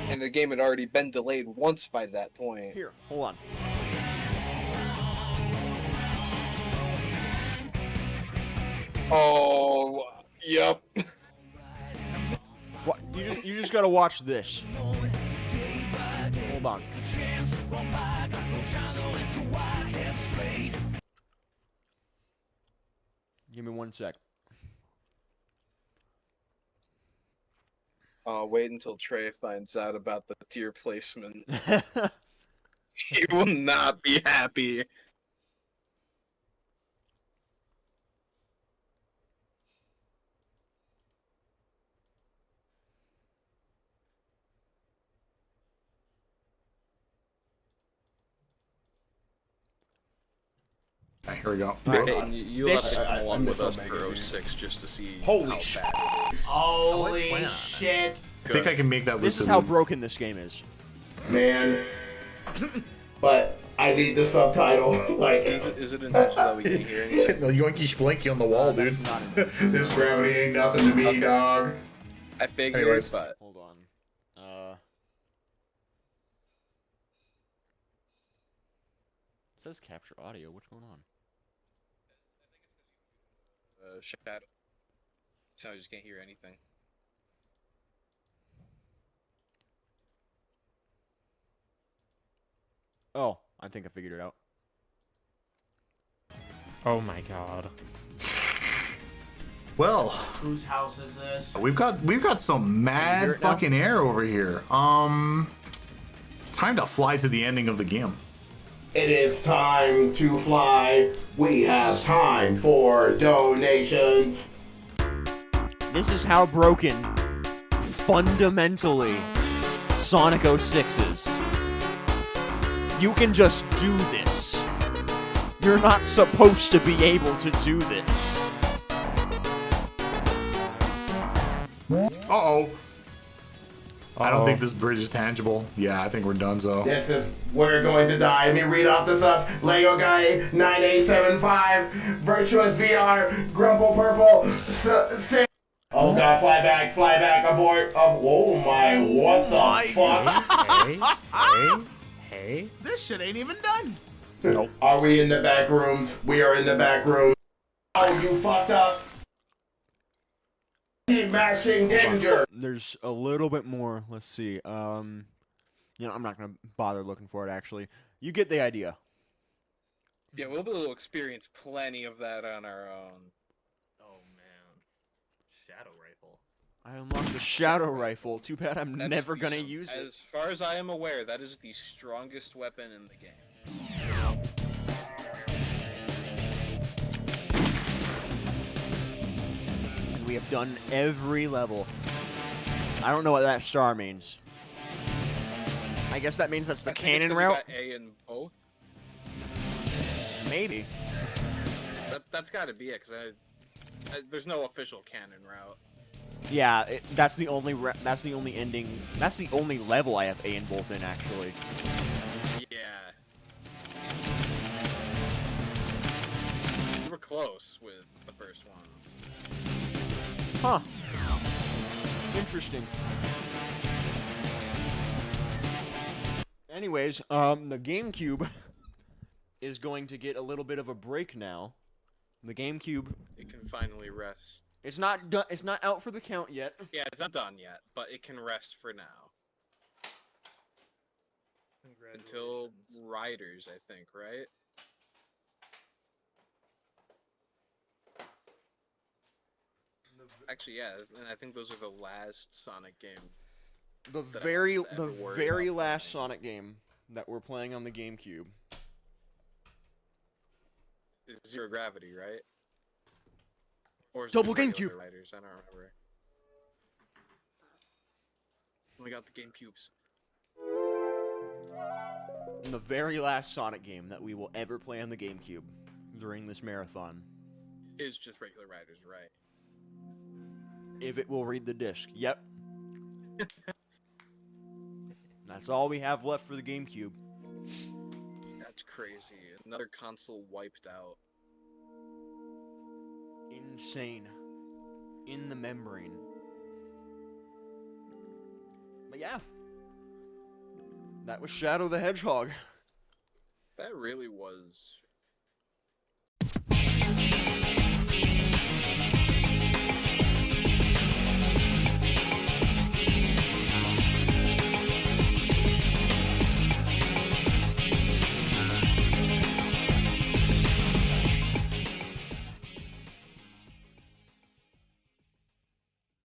And the game had already been delayed once by that point. Here, hold on. Oh, yep. What? You just gotta watch this. Hold on. Give me 1 sec. Wait until Trey finds out about the tier placement. He will not be happy. Here we go. Peyton, you'll have to come along with us for 06 just to see Holy how shit. bad it is. Holy shit. I think I can make that loop. This is how broken this game is. Man. But I need the subtitle. Like, is it intentional that we can hear anything? No, yoinky splinky on the wall, dude. This gravity ain't nothing to me, dog. I figured, Anyways. but hold on. It says capture audio. What's going on? Shadow. So I just can't hear anything. Oh, I think I figured it out. Oh my god. Well, whose house is this? we've got some hear mad it now? fucking air over here. Time to fly to the ending of the game. It is time to fly. We have time for donations. This is how broken, fundamentally, Sonic 06 is. You can just do this. You're not supposed to be able to do this. Uh-oh. I don't think this bridge is tangible. Yeah, I think we're done, so. This is we're going to die. Let me read off the subs. Lego Guy 9875, Virtuous VR, Grumble Purple, oh god, fly back, abort. Oh my, what the fuck? Hey. This shit ain't even done. Nope. Are we in the back rooms? We are in the back room. Oh, you fucked up. Keep mashing danger. There's a little bit more. Let's see. You know, I'm not gonna bother looking for it. Actually, you get the idea. Yeah, we'll be able to experience plenty of that on our own. Oh man, shadow rifle. I unlocked the shadow rifle. Too bad I'm That's never the- gonna use it. As far as I am aware, that is the strongest weapon in the game. And we have done every level. I don't know what that star means. I guess that means that's the I think it's cannon 'cause we route. got A in both. Maybe. That's got to be it, because there's no official canon route. Yeah, that's the only that's the only ending. That's the only level I have A and both in, actually. Yeah. You were close with the first one. Huh. Interesting. Anyways, the GameCube is going to get a little bit of a break now. The GameCube. It can finally rest. It's not done. It's not out for the count yet. Yeah, it's not done yet, but it can rest for now. Until Riders, I think, right? Actually, yeah, and I think those are the last Sonic game. The that I very have to the ever worry very about last Sonic game that we're playing on the GameCube. is Zero Gravity, right? Or is Double it regular GameCube. Riders? I don't remember. We got the GameCubes. The very last Sonic game that we will ever play on the GameCube during this marathon. Is just regular Riders, right? If it will read the disc. Yep. That's all we have left for the GameCube. That's crazy. Another console wiped out. Insane. In the membrane. But yeah. That was Shadow the Hedgehog. That really was